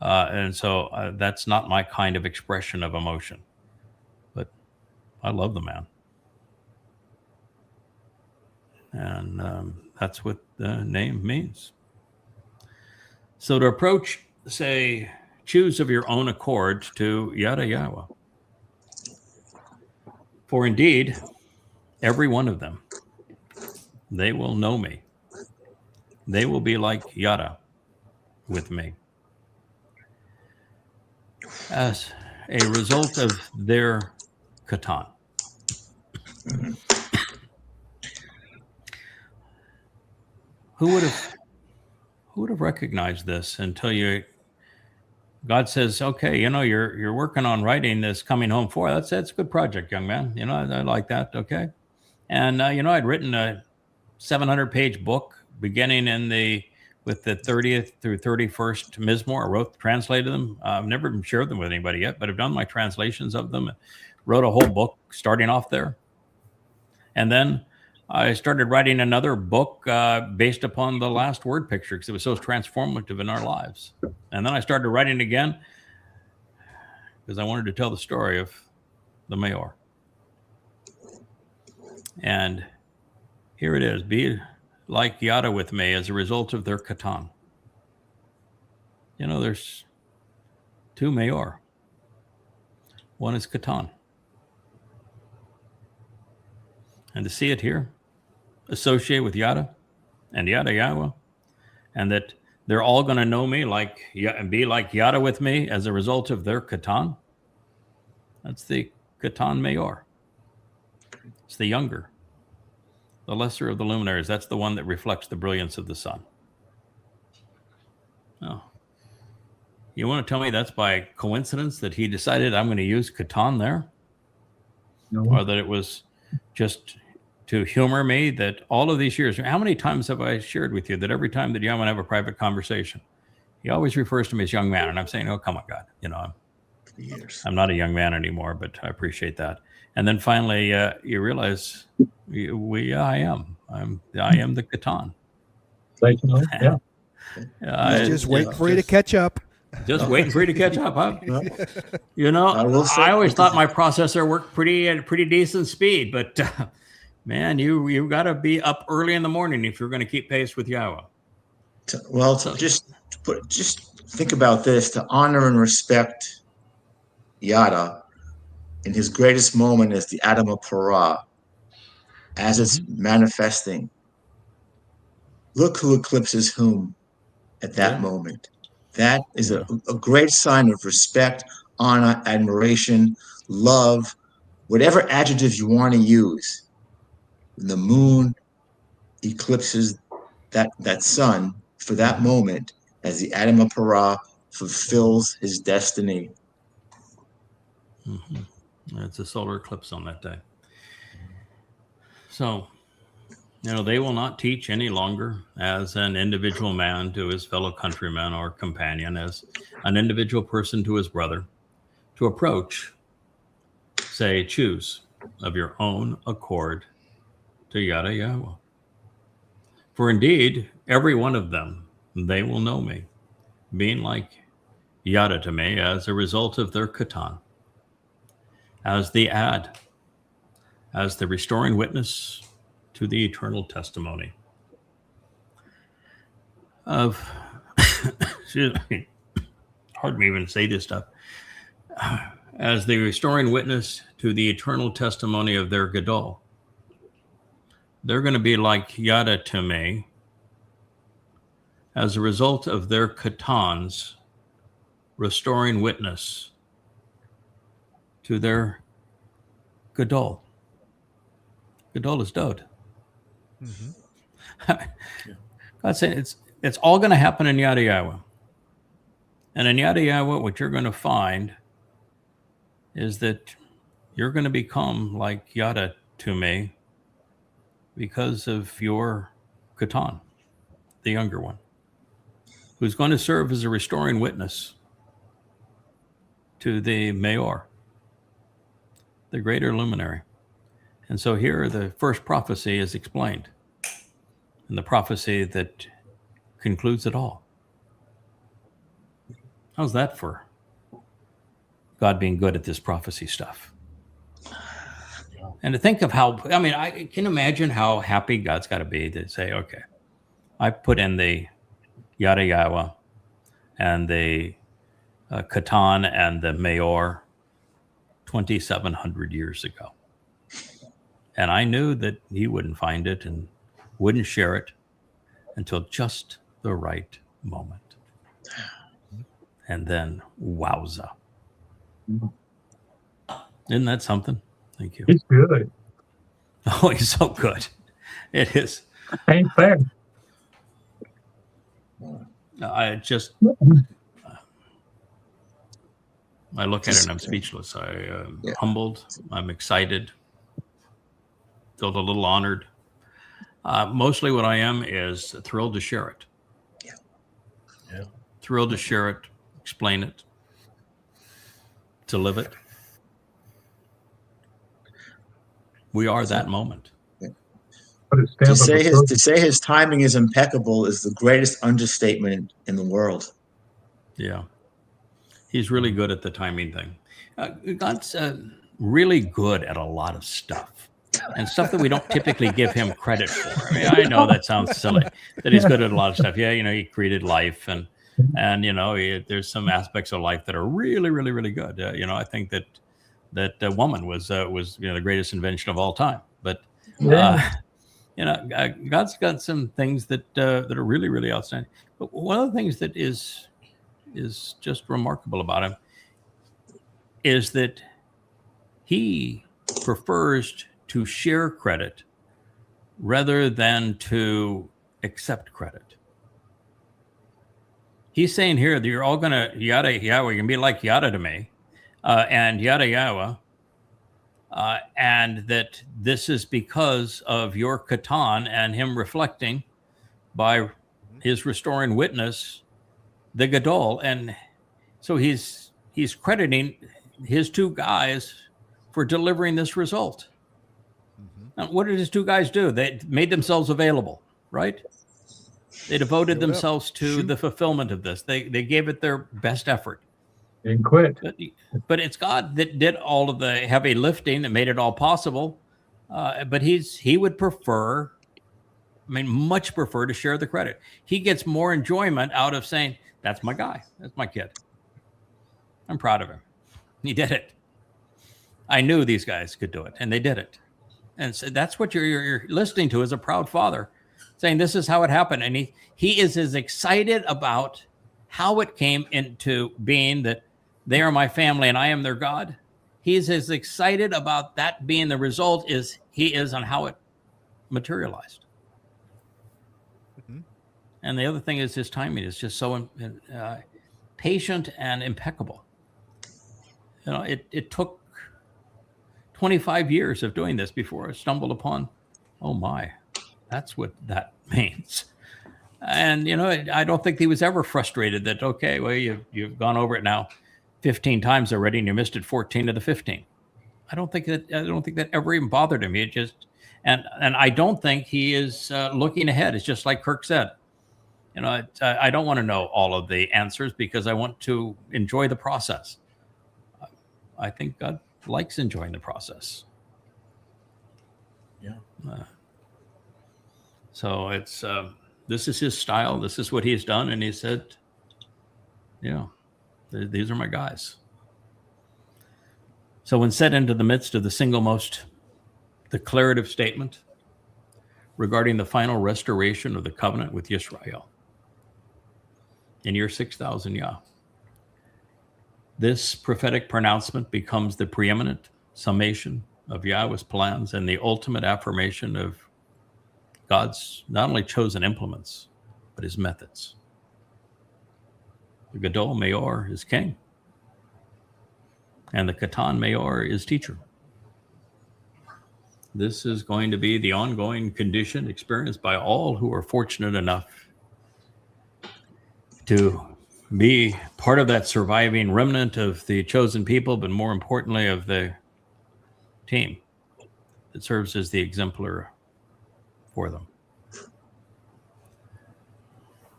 And so that's not my kind of expression of emotion, but I love the man. And that's what the name means. So to approach, say, choose of your own accord to Yada Yahweh. For indeed, every one of them, they will know me. They will be like Yada with me. As a result of their katan. Who would have recognized this until you God says, okay, you're working on writing this Coming Home 4. That's a good project, young man. I like that. Okay. And, I'd written a 700-page book beginning with the 30th through 31st Mizmor. Translated them. I've never shared them with anybody yet, but I've done my translations of them. Wrote a whole book starting off there. And then I started writing another book based upon the last word picture because it was so transformative in our lives. And then I started writing again because I wanted to tell the story of the Mayor. And here it is. Be like Yada with me as a result of their katan. There's two Mayor. One is katan. And to see it here, associate with Yada and Yada Yahweh, and that they're all going to know me and be like Yada with me as a result of their katan. That's the katan Mayor. It's the younger, the lesser of the luminaries. That's the one that reflects the brilliance of the sun. Oh, you want to tell me that's by coincidence that he decided I'm going to use katan there? No. Or that it was just to humor me that all of these years, how many times have I shared with you that every time that Yahweh have a private conversation, he always refers to me as young man. And I'm saying, oh, come on, God. I'm not a young man anymore, but I appreciate that. And then finally, you realize I am the katan. Yeah. Just waiting for you to catch up. Just waiting for you to catch up, huh? I always thought my processor worked at pretty decent speed, but man, you got to be up early in the morning if you're going to keep pace with Yahweh. Just think about this: to honor and respect Yada in his greatest moment as the Adama Parah, as it's manifesting. Look who eclipses whom at that moment. That is a great sign of respect, honor, admiration, love, whatever adjective you want to use. When the moon eclipses that sun for that moment as the Adama Parah fulfills his destiny. Mm-hmm. It's a solar eclipse on that day. So, they will not teach any longer as an individual man to his fellow countryman or companion, as an individual person to his brother, to approach, say, choose of your own accord to Yada Yahweh. For indeed, every one of them, they will know me, being like Yada to me as a result of their katan, as the ad, as the restoring witness to the eternal testimony of, excuse me, hard me even say this stuff, as the restoring witness to the eternal testimony of their Gadol. They're going to be like Yada to me as a result of their katans restoring witness to their Gadol. Gadol is Dod. Mm-hmm. God's saying it's all going to happen in Yada Yahweh. And in Yada Yahweh, what you're going to find is that you're going to become like Yada to me because of your katan, the younger one, who's going to serve as a restoring witness to the Mayor, the greater luminary. And so here the first prophecy is explained, and the prophecy that concludes it all. How's that for God being good at this prophecy stuff? And to think of how, I can imagine how happy God's got to be to say, okay, I put in the Yada Yahweh and the Katan and the Mayor 2,700 years ago. And I knew that he wouldn't find it and wouldn't share it until just the right moment. And then, wowza. Isn't that something? Thank you. It's good. Oh, he's so good. It is. Ain't fair. I look at it and I'm speechless. I'm humbled. I'm excited. Feel a little honored. Mostly what I am is thrilled to share it. Yeah. Thrilled to share it, explain it, to live it. We are that moment. To say his timing is impeccable is the greatest understatement in the world. Yeah. He's really good at the timing thing. God's really good at a lot of stuff, and stuff that we don't typically give him credit for. I mean, I know that sounds silly, that he's good at a lot of stuff. Yeah, he created life, and there's some aspects of life that are really, really, really good. I think that woman was the greatest invention of all time. But God's got some things that are really, really outstanding. But one of the things that is just remarkable about him is that he prefers to share credit rather than to accept credit. He's saying here that you're all gonna yada Yahweh, you're gonna be like yada to me, and yada Yahweh, and that this is because of your katan and him reflecting by his restoring witness, the Gadol. And so he's crediting his two guys for delivering this result. Now, what did his two guys do? They made themselves available, right? They devoted themselves to the fulfillment of this. They gave it their best effort. And quit. But it's God that did all of the heavy lifting and made it all possible. But he would prefer, much prefer to share the credit. He gets more enjoyment out of saying, that's my guy. That's my kid. I'm proud of him. He did it. I knew these guys could do it, and they did it. And so that's what you're listening to as a proud father, saying this is how it happened. And he is as excited about how it came into being that they are my family and I am their God. He's as excited about that being the result as he is on how it materialized. Mm-hmm. And the other thing is his timing is just so patient and impeccable. It took 25 years of doing this before I stumbled upon, oh my, that's what that means. And, I don't think he was ever frustrated that, okay, well, you've gone over it now 15 times already and you missed it 14 of the 15. I don't think that ever even bothered him. It just, and I don't think he is looking ahead. It's just like Kirk said, I don't want to know all of the answers because I want to enjoy the process. I think God likes enjoying the process. Yeah. So it's this is his style. This is what he's done, and he said, these are my guys. So when set into the midst of the single most declarative statement regarding the final restoration of the covenant with Yisrael in year 6,000 Yah, this prophetic pronouncement becomes the preeminent summation of Yahweh's plans and the ultimate affirmation of God's not only chosen implements, but his methods. The Gadol Mayor is king, and the Katan Mayor is teacher. This is going to be the ongoing condition experienced by all who are fortunate enough to be part of that surviving remnant of the chosen people, but more importantly of the team that serves as the exemplar for them.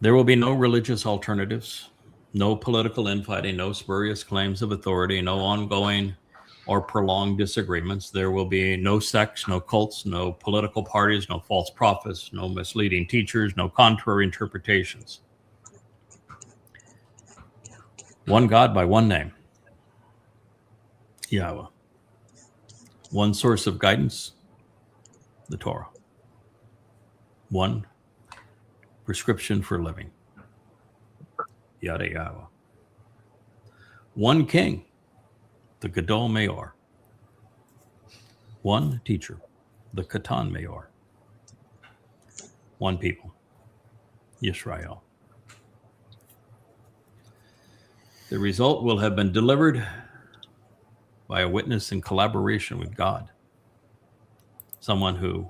There will be no religious alternatives, no political infighting, no spurious claims of authority, no ongoing or prolonged disagreements. There will be no sects, no cults, no political parties, no false prophets, no misleading teachers, no contrary interpretations. One God by one name, Yahweh. One source of guidance, the Torah. One prescription for living, Yada Yahweh. One king, the Gadol Mayor. One teacher, the Katan Mayor. One people, Yisrael. The result will have been delivered by a witness in collaboration with God. Someone who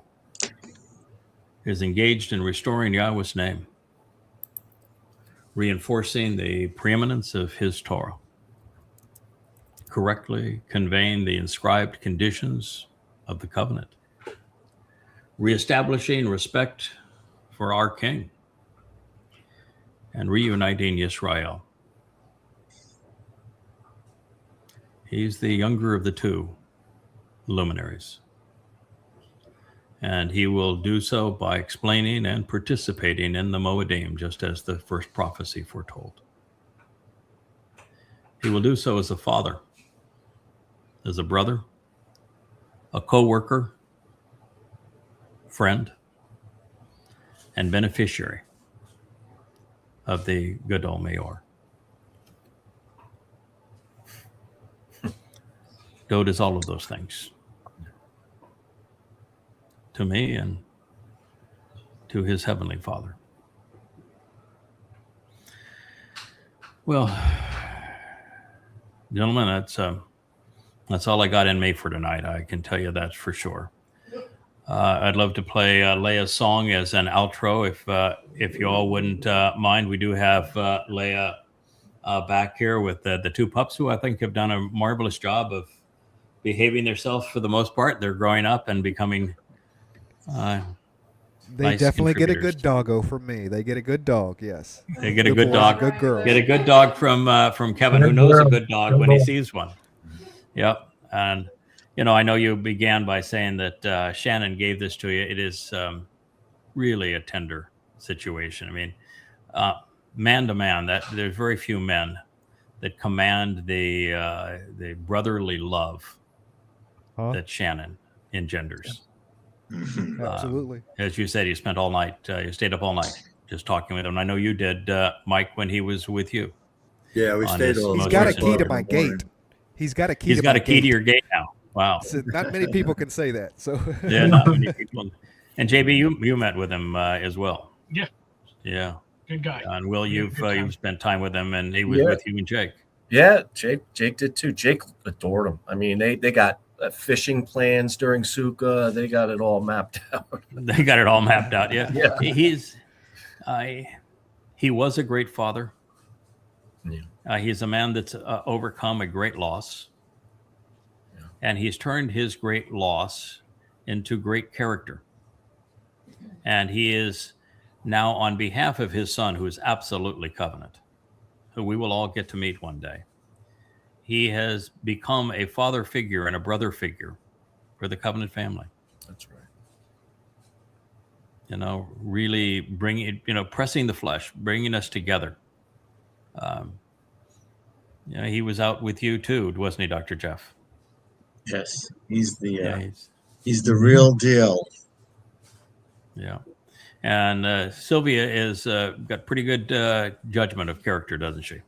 is engaged in restoring Yahweh's name, reinforcing the preeminence of his Torah, correctly conveying the inscribed conditions of the covenant, reestablishing respect for our king, and reuniting Israel. He's the younger of the two luminaries. And he will do so by explaining and participating in the Moedim, just as the first prophecy foretold. He will do so as a father, as a brother, a co-worker, friend, and beneficiary of the Gadol Mayor. Dode is all of those things to me and to his heavenly Father. Well, gentlemen, that's all I got in me for tonight. I can tell you that for sure. I'd love to play Leia's song as an outro, if you all wouldn't mind. We do have Leia back here with the two pups, who I think have done a marvelous job of behaving themselves for the most part. They're growing up and becoming they nice definitely get a good doggo from me. They get a good dog, yes. They get a good dog. Good girl. Get a good dog from Kevin, who knows a good dog when he sees one. Yep. And, I know you began by saying that Shannon gave this to you. It is really a tender situation. I mean, man to man, that there's very few men that command the brotherly love that Shannon engenders. Absolutely. As you said, you spent all night, you stayed up all night just talking with him. I know you did, Mike, when he was with you. Yeah, we stayed all He's got a key to my gate. He's got a key to your gate now. Wow. So not many people can say that. So yeah, not many people. And JB, you met with him as well. Yeah. Yeah. Good guy. And Will, you've spent time with him, and he was with you and Jake. Yeah, Jake did too. Jake adored him. I mean, they got fishing plans during Sukkah. They got it all mapped out. They got it all mapped out. Yeah. Yeah. He was a great father. Yeah. He's a man that's overcome a great loss. Yeah. And he's turned his great loss into great character. And he is now, on behalf of his son, who is absolutely covenant, who we will all get to meet one day, he has become a father figure and a brother figure for the covenant family. That's right. Really bringing, pressing the flesh, bringing us together. He was out with you too, wasn't he, Dr. Jeff? Yes, he's the real deal. Yeah. And Sylvia is got pretty good judgment of character, doesn't she?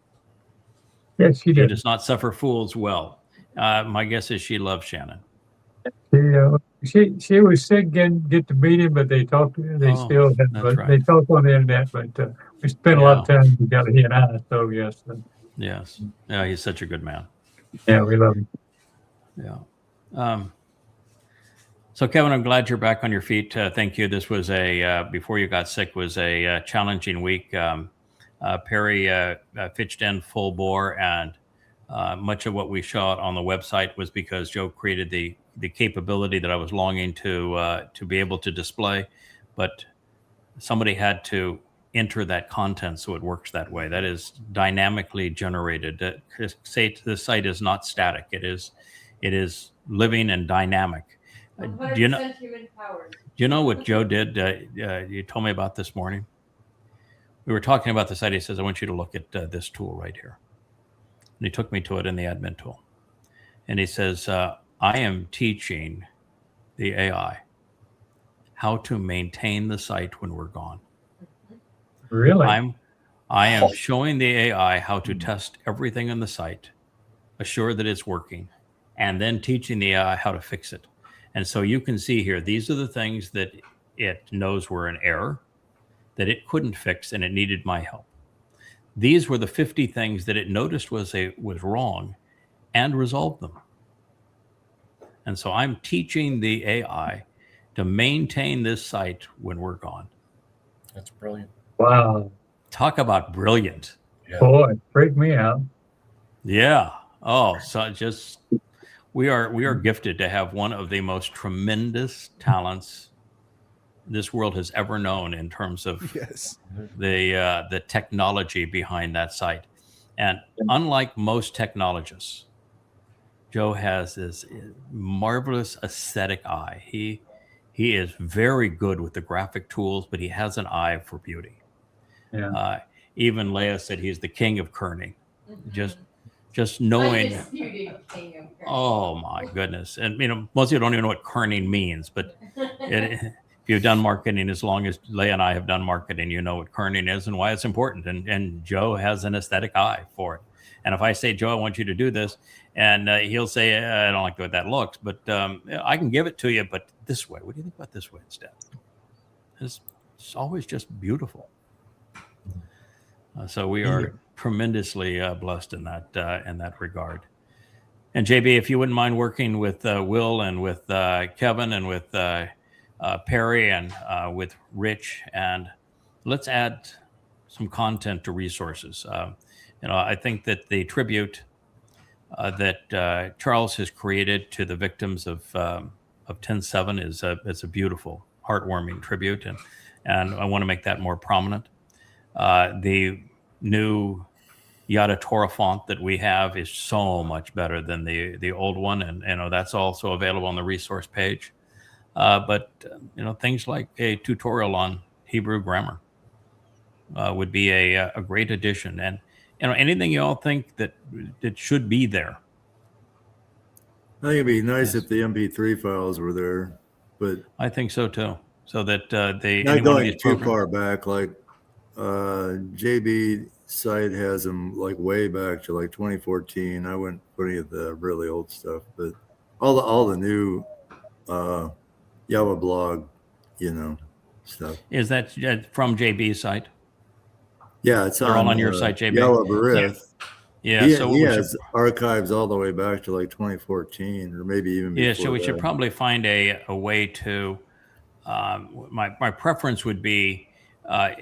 Yes, she did. She does not suffer fools well. My guess is she loves Shannon. She was sick, get to meet him, but they talked. They still have, but right. They talk on the internet. But we spent a lot of time together, he and I. So yes. Yes. Yeah, he's such a good man. Yeah, we love him. Yeah. So Kevin, I'm glad you're back on your feet. Thank you. This was before you got sick, was a challenging week. Perry pitched in full bore, and much of what we shot on the website was because Joe created the capability that I was longing to be able to display, but somebody had to enter that content so it works that way. That is dynamically generated. The site is not static. It is living and dynamic. Do you know what Joe did? You told me about this morning. We were talking about the site. He says, I want you to look at this tool right here. And he took me to it in the admin tool. And he says, I am teaching the AI how to maintain the site when we're gone. Really? I am showing the AI how to test everything on the site, assure that it's working, and then teaching the AI how to fix it. And so you can see here, these are the things that it knows were an error, that it couldn't fix, and it needed my help. these were the 50 things that it noticed was wrong and resolved them. And so I'm teaching the AI to maintain this site when we're gone. That's brilliant. Wow. Talk about brilliant. Yeah. Boy, freaked me out. Yeah. Oh, so just we are gifted to have one of the most tremendous talents this world has ever known in terms of the technology behind that site. And unlike most technologists, Joe has this marvelous aesthetic eye. He is very good with the graphic tools, but he has an eye for beauty. Yeah. Even Leah said he's the king of kerning. Just knowing. Oh my goodness! And most people don't even know what kerning means, but if you've done marketing as long as Leah and I have done marketing, you know what kerning is and why it's important. And Joe has an aesthetic eye for it. And if I say, Joe, I want you to do this, and he'll say, I don't like the way that looks, but I can give it to you, but this way. What do you think about this way instead? It's always just beautiful. So we are tremendously blessed in that regard. And JB, if you wouldn't mind working with Will and with Kevin and with Perry and with Rich, and let's add some content to resources. I think that the tribute that Charles has created to the victims of 10/7 is a beautiful, heartwarming tribute, and I want to make that more prominent. The new Yada Torah font that we have is so much better than the old one, and that's also available on the resource page. But things like a tutorial on Hebrew grammar would be a great addition, and anything you all think that should be there. I think it'd be nice if the MP3 files were there, but I think so too. So that not going too far back, like JB site has them like way back to like 2014. I wouldn't put any of the really old stuff, but all the new Yahweh blog, stuff. Is that from JB's site? Yeah, it's all on your site, JB. Yahweh Berith. Yeah, he has archives all the way back to like 2014, or maybe even before. Yeah, so we that. should probably find a way to. My preference would be all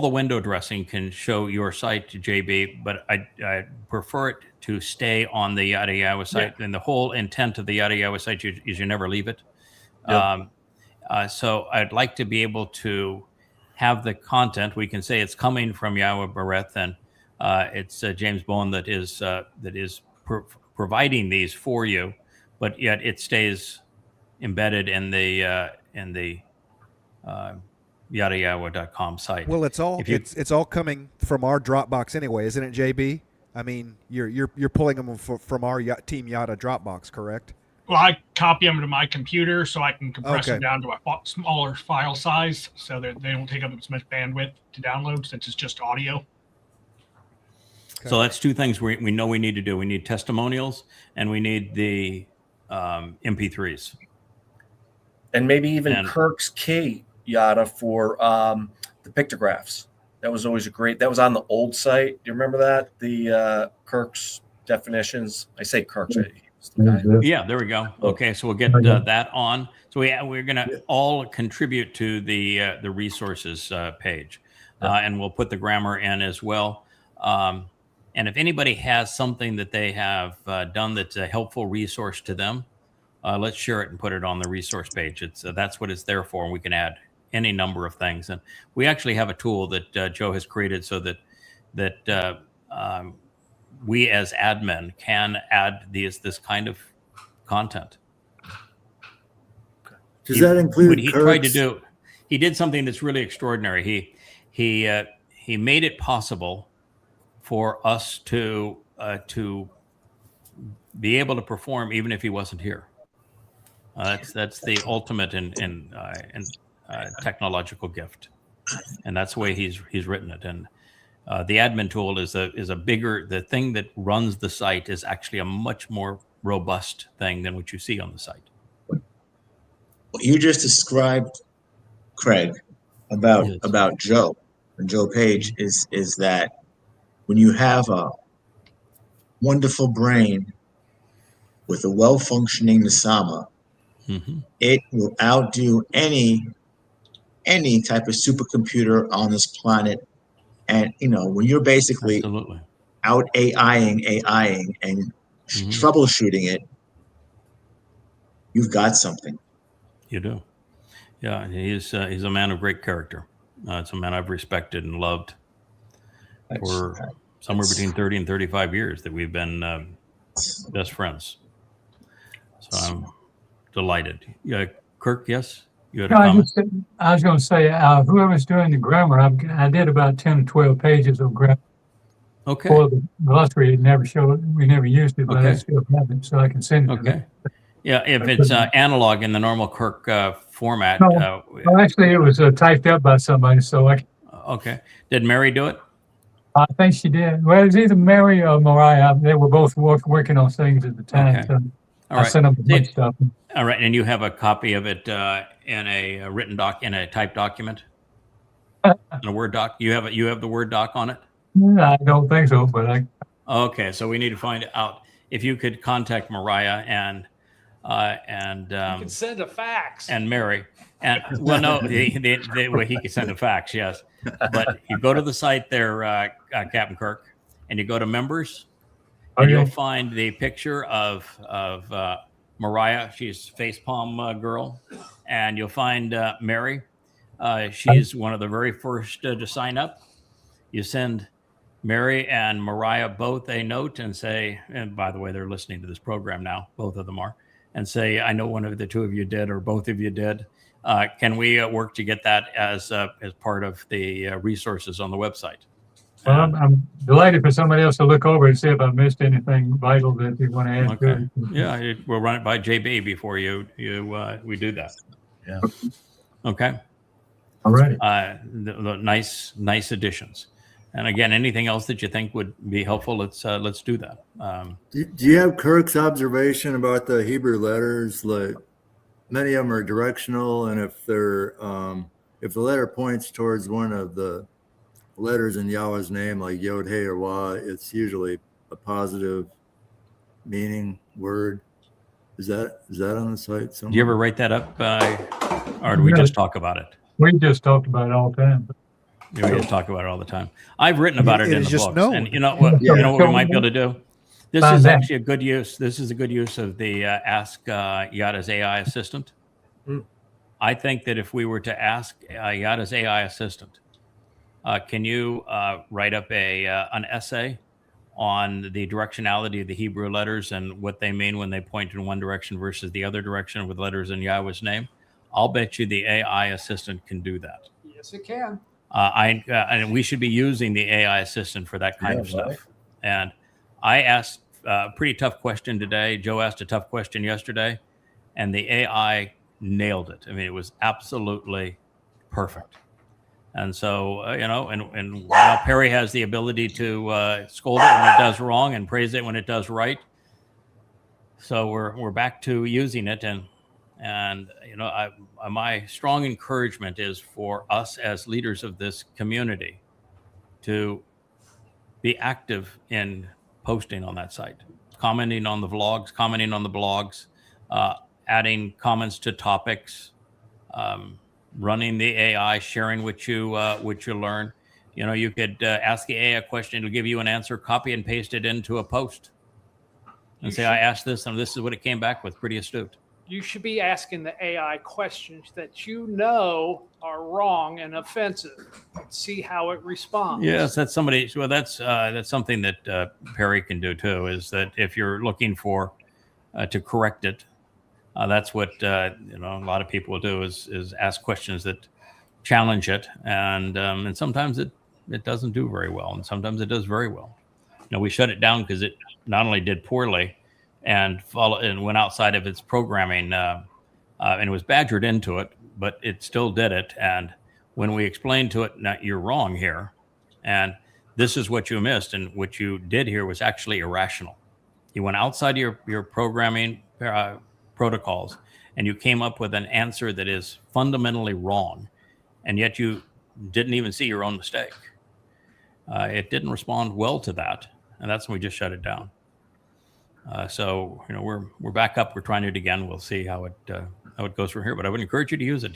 the window dressing can show your site to JB, but I prefer it to stay on the Yada Yahweh site. Yeah. And the whole intent of the Yada Yahweh site is you never leave it. Yep. So I'd like to be able to have the content. We can say it's coming from Yahweh Bereth, and it's James Bowen that is providing these for you, but yet it stays embedded in the yadayahweh.com site. Well, it's all coming from our Dropbox anyway, isn't it, JB? I mean, you're pulling them from our Team Yada Dropbox, correct? Well, I copy them to my computer so I can compress them down to a smaller file size so that they don't take up as much bandwidth to download since it's just audio. Okay. So that's two things we know we need to do. We need testimonials and we need the MP3s. And maybe even Kirk's K Yada for the pictographs. That was always that was on the old site. Do you remember that? The Kirk's definitions. I say Kirk's. Yeah, there we go. Okay, so we'll get that on. So we're going to all contribute to the resources page, and we'll put the grammar in as well. And if anybody has something that they have done that's a helpful resource to them, let's share it and put it on the resource page. That's what it's there for, and we can add any number of things. And we actually have a tool that Joe has created so that we as admin can add this kind of content. Does that include what he tried to do? He did something that's really extraordinary. He made it possible for us to be able to perform even if he wasn't here. That's the ultimate in technological gift, and that's the way he's written it. And the admin tool is a bigger, the thing that runs the site is actually a much more robust thing than what you see on the site. What you just described, Craig, about Joe, Joe Page, is that when you have a wonderful brain with a well-functioning Nasama, it will outdo any type of supercomputer on this planet. And when you're basically out AIing and troubleshooting it, you've got something. You do. Yeah, he's a man of great character. It's a man I've respected and loved for somewhere between 30 and 35 years that we've been best friends. So I'm delighted. Kirk, yes? You had a comment? I was going to say, whoever's doing the grammar, I did about 10 or 12 pages of grammar. Okay. For the glossary, we never used it, but I still have it, so I can send it to them. Yeah, if it's analog in the normal Kirk format. No, well, actually, it was typed up by somebody, so I. Okay. Did Mary do it? I think she did. Well, it was either Mary or Mariah. They were both working on things at the time. Okay. So All I right. sent them a bunch of stuff. All right, and you have a copy of it in a written in a typed document, in a Word doc. You have the Word doc on it. I don't think so, but I. Okay, so we need to find out if you could contact Mariah and you can send a fax. And Mary. And well, no, he can send a fax, yes. But you go to the site there, Captain Kirk, and you go to members, and you'll find the picture of Mariah. She's facepalm girl, and you'll find Mary. She's one of the very first to sign up. You send Mary and Mariah both a note and say, and by the way, they're listening to this program now, both of them are, and say, I know one of the two of you did, or both of you did. Can we work to get that as part of the resources on the website? Well, I'm delighted for somebody else to look over and see if I missed anything vital that you want to add to it. Yeah, we'll run it by JB before we do that. Yeah. Okay. All right. The nice additions. And again, anything else that you think would be helpful, let's do that. Do you have Kirk's observation about the Hebrew letters? Like many of them are directional, and if they're if the letter points towards one of the letters in Yahweh's name, like Yod, Hey, or Wah, it's usually a positive meaning word. Is that on the site somewhere? Do you ever write that up, or do we just talk about it? We just talked about it all the time. We just talk about it all the time. I've written about it in the books. known. And you know what we might be able to do? This is actually a good use. This is a good use of the Ask Yada's AI assistant. I think that if we were to ask Yada's AI assistant, can you write up an essay on the directionality of the Hebrew letters and what they mean when they point in one direction versus the other direction with letters in Yahweh's name? I'll bet you the AI assistant can do that. Yes, it can. And we should be using the AI assistant for that kind of stuff. Right. And I asked a pretty tough question today. Joe asked a tough question yesterday, and the AI nailed it. I mean, it was absolutely perfect. And so, and while Perry has the ability to scold it when it does wrong and praise it when it does right. So we're back to using it. And my strong encouragement is for us as leaders of this community to be active in posting on that site, commenting on the vlogs, commenting on the blogs, adding comments to topics, running the AI, sharing what you learn. You could ask the AI a question; it'll give you an answer, copy and paste it into a post, and say, "I asked this, and this is what it came back with." Pretty astute. You should be asking the AI questions that you know are wrong and offensive. See how it responds. Yes, that's somebody. Well, that's something that Perry can do too. Is that if you're looking for to correct it, that's what a lot of people will do is ask questions that challenge it, and sometimes it doesn't do very well, and sometimes it does very well. We shut it down because it not only did poorly and went outside of its programming, and was badgered into it, but it still did it. And when we explained to it, "Now you're wrong here, and this is what you missed, and what you did here was actually irrational. You went outside your programming protocols, and you came up with an answer that is fundamentally wrong, and yet you didn't even see your own mistake. It didn't respond well to that, and that's when we just shut it down. So we're back up. We're trying it again. We'll see how it goes from here. But I would encourage you to use it.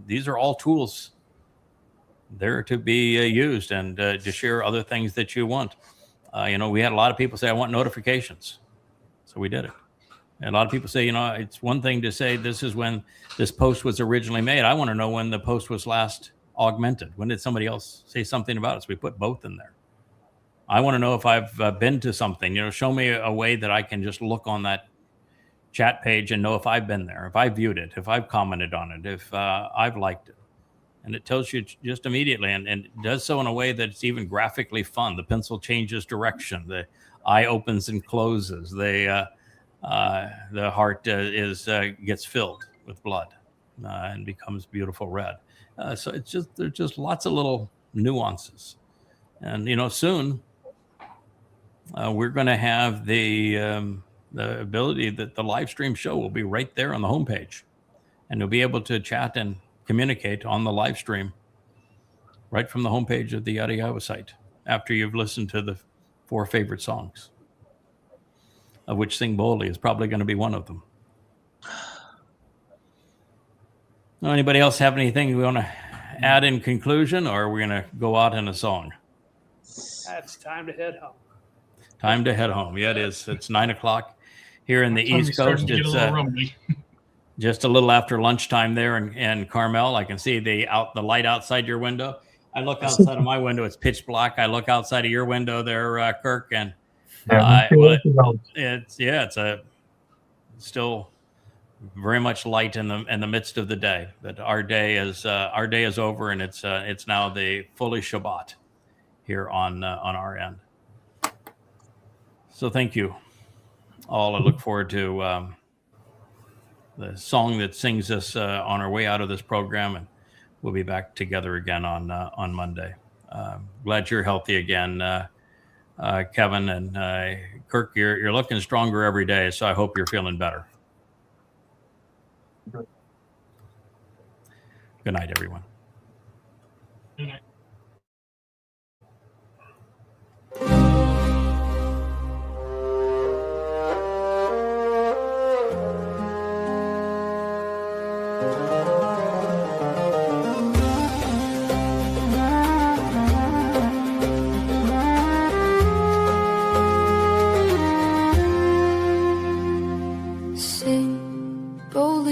These are all tools there to be used and to share other things that you want. We had a lot of people say, I want notifications. So we did it. And a lot of people say, it's one thing to say this is when this post was originally made. I want to know when the post was last augmented. When did somebody else say something about it? So we put both in there. I want to know if I've been to something. Show me a way that I can just look on that chat page and know if I've been there, if I viewed it, if I've commented on it, if I've liked it. And it tells you just immediately, and it does so in a way that it's even graphically fun. The pencil changes direction. The eye opens and closes. The heart gets filled with blood and becomes beautiful red. So there's just lots of little nuances. And soon we're going to have the ability that the live stream show will be right there on the homepage, and you'll be able to chat and communicate on the live stream right from the homepage of the Yada Yawa site after you've listened to the 4 favorite songs, of which Sing Boldly is probably going to be one of them. Anybody else have anything we want to add in conclusion, or are we going to go out in a song? It's time to head home. Time to head home. Yeah, it is. It's 9:00 here in the East Coast. It's just a little after lunchtime there in Carmel. I can see the light outside your window. I look outside of my window. It's pitch black. I look outside of your window there, Kirk, and it's still very much light in the midst of the day. That our day is over, and it's now the fully Shabbat here on our end. So thank you all. I look forward to the song that sings us on our way out of this program, and we'll be back together again on Monday. Glad you're healthy again, Kevin, and Kirk. You're looking stronger every day, so I hope you're feeling better. Good night, everyone. Good night.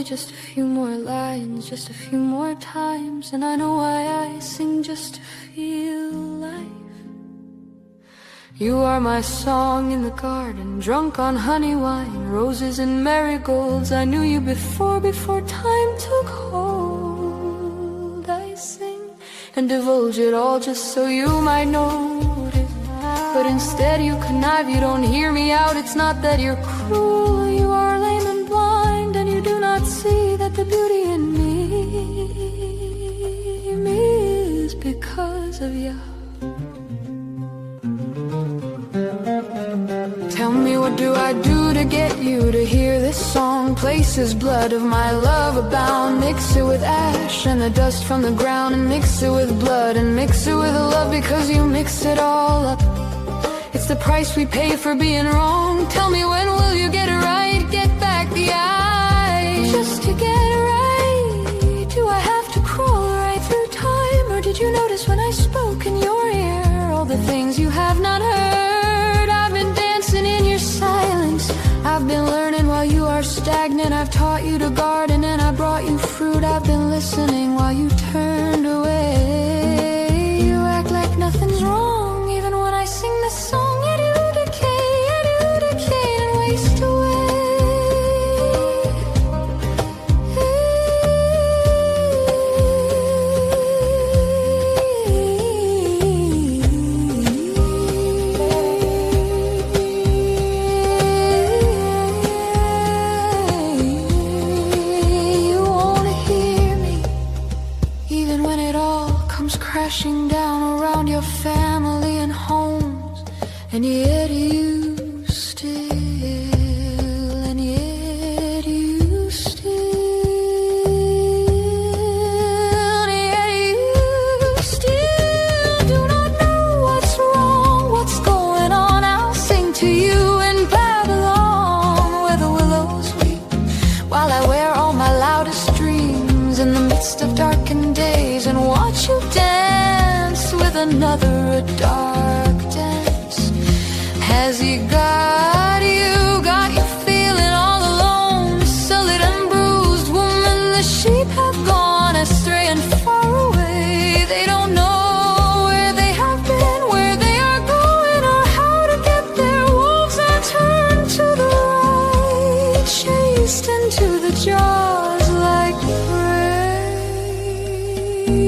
Just a few more lines, just a few more times, and I know why I sing, just to feel life. You are my song in the garden, drunk on honey wine, roses and marigolds. I knew you before time took hold. I sing and divulge it all just so you might notice, but instead you connive, you don't hear me out. It's not that you're cruel, you are lame and blind, and you do not see that the beauty in me is because of you. Tell me, what do I do to get you to hear this song? Places blood of my love abound. Mix it with ash and the dust from the ground, and mix it with blood and mix it with love, because you mix it all up. It's the price we pay for being wrong. Tell me, when will you get it right? Get back the eye just to get it right. Do I have to crawl right through time, or did you notice when I spoke in your ear all the things you have not heard? I've been dancing in your silence, I've been learning while you are stagnant. I've taught you to garden and I brought you fruit. I've been listening while you turned away. You act like nothing's wrong even when I sing this song. Yet you decay and waste away. Crashing down around your family and homes, and yet you still, and yet you still, and yet you another a dark dance. Has he got you? Got you feeling all alone? Sullied and bruised woman, the sheep have gone astray and far away. They don't know where they have been, where they are going, or how to get there. Wolves are turned to the right, chased into the jaws like prey.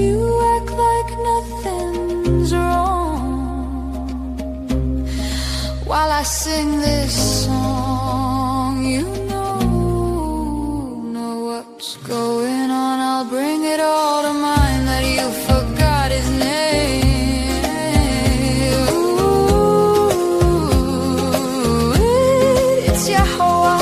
You act like nothing's wrong while I sing this song. You know what's going on. I'll bring it all to mind that you forgot his name. Ooh, it's Yahweh.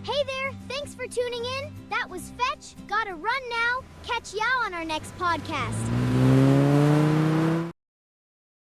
Hey there, thanks for tuning in. That was Fetch. Gotta run now. Catch y'all on our next podcast.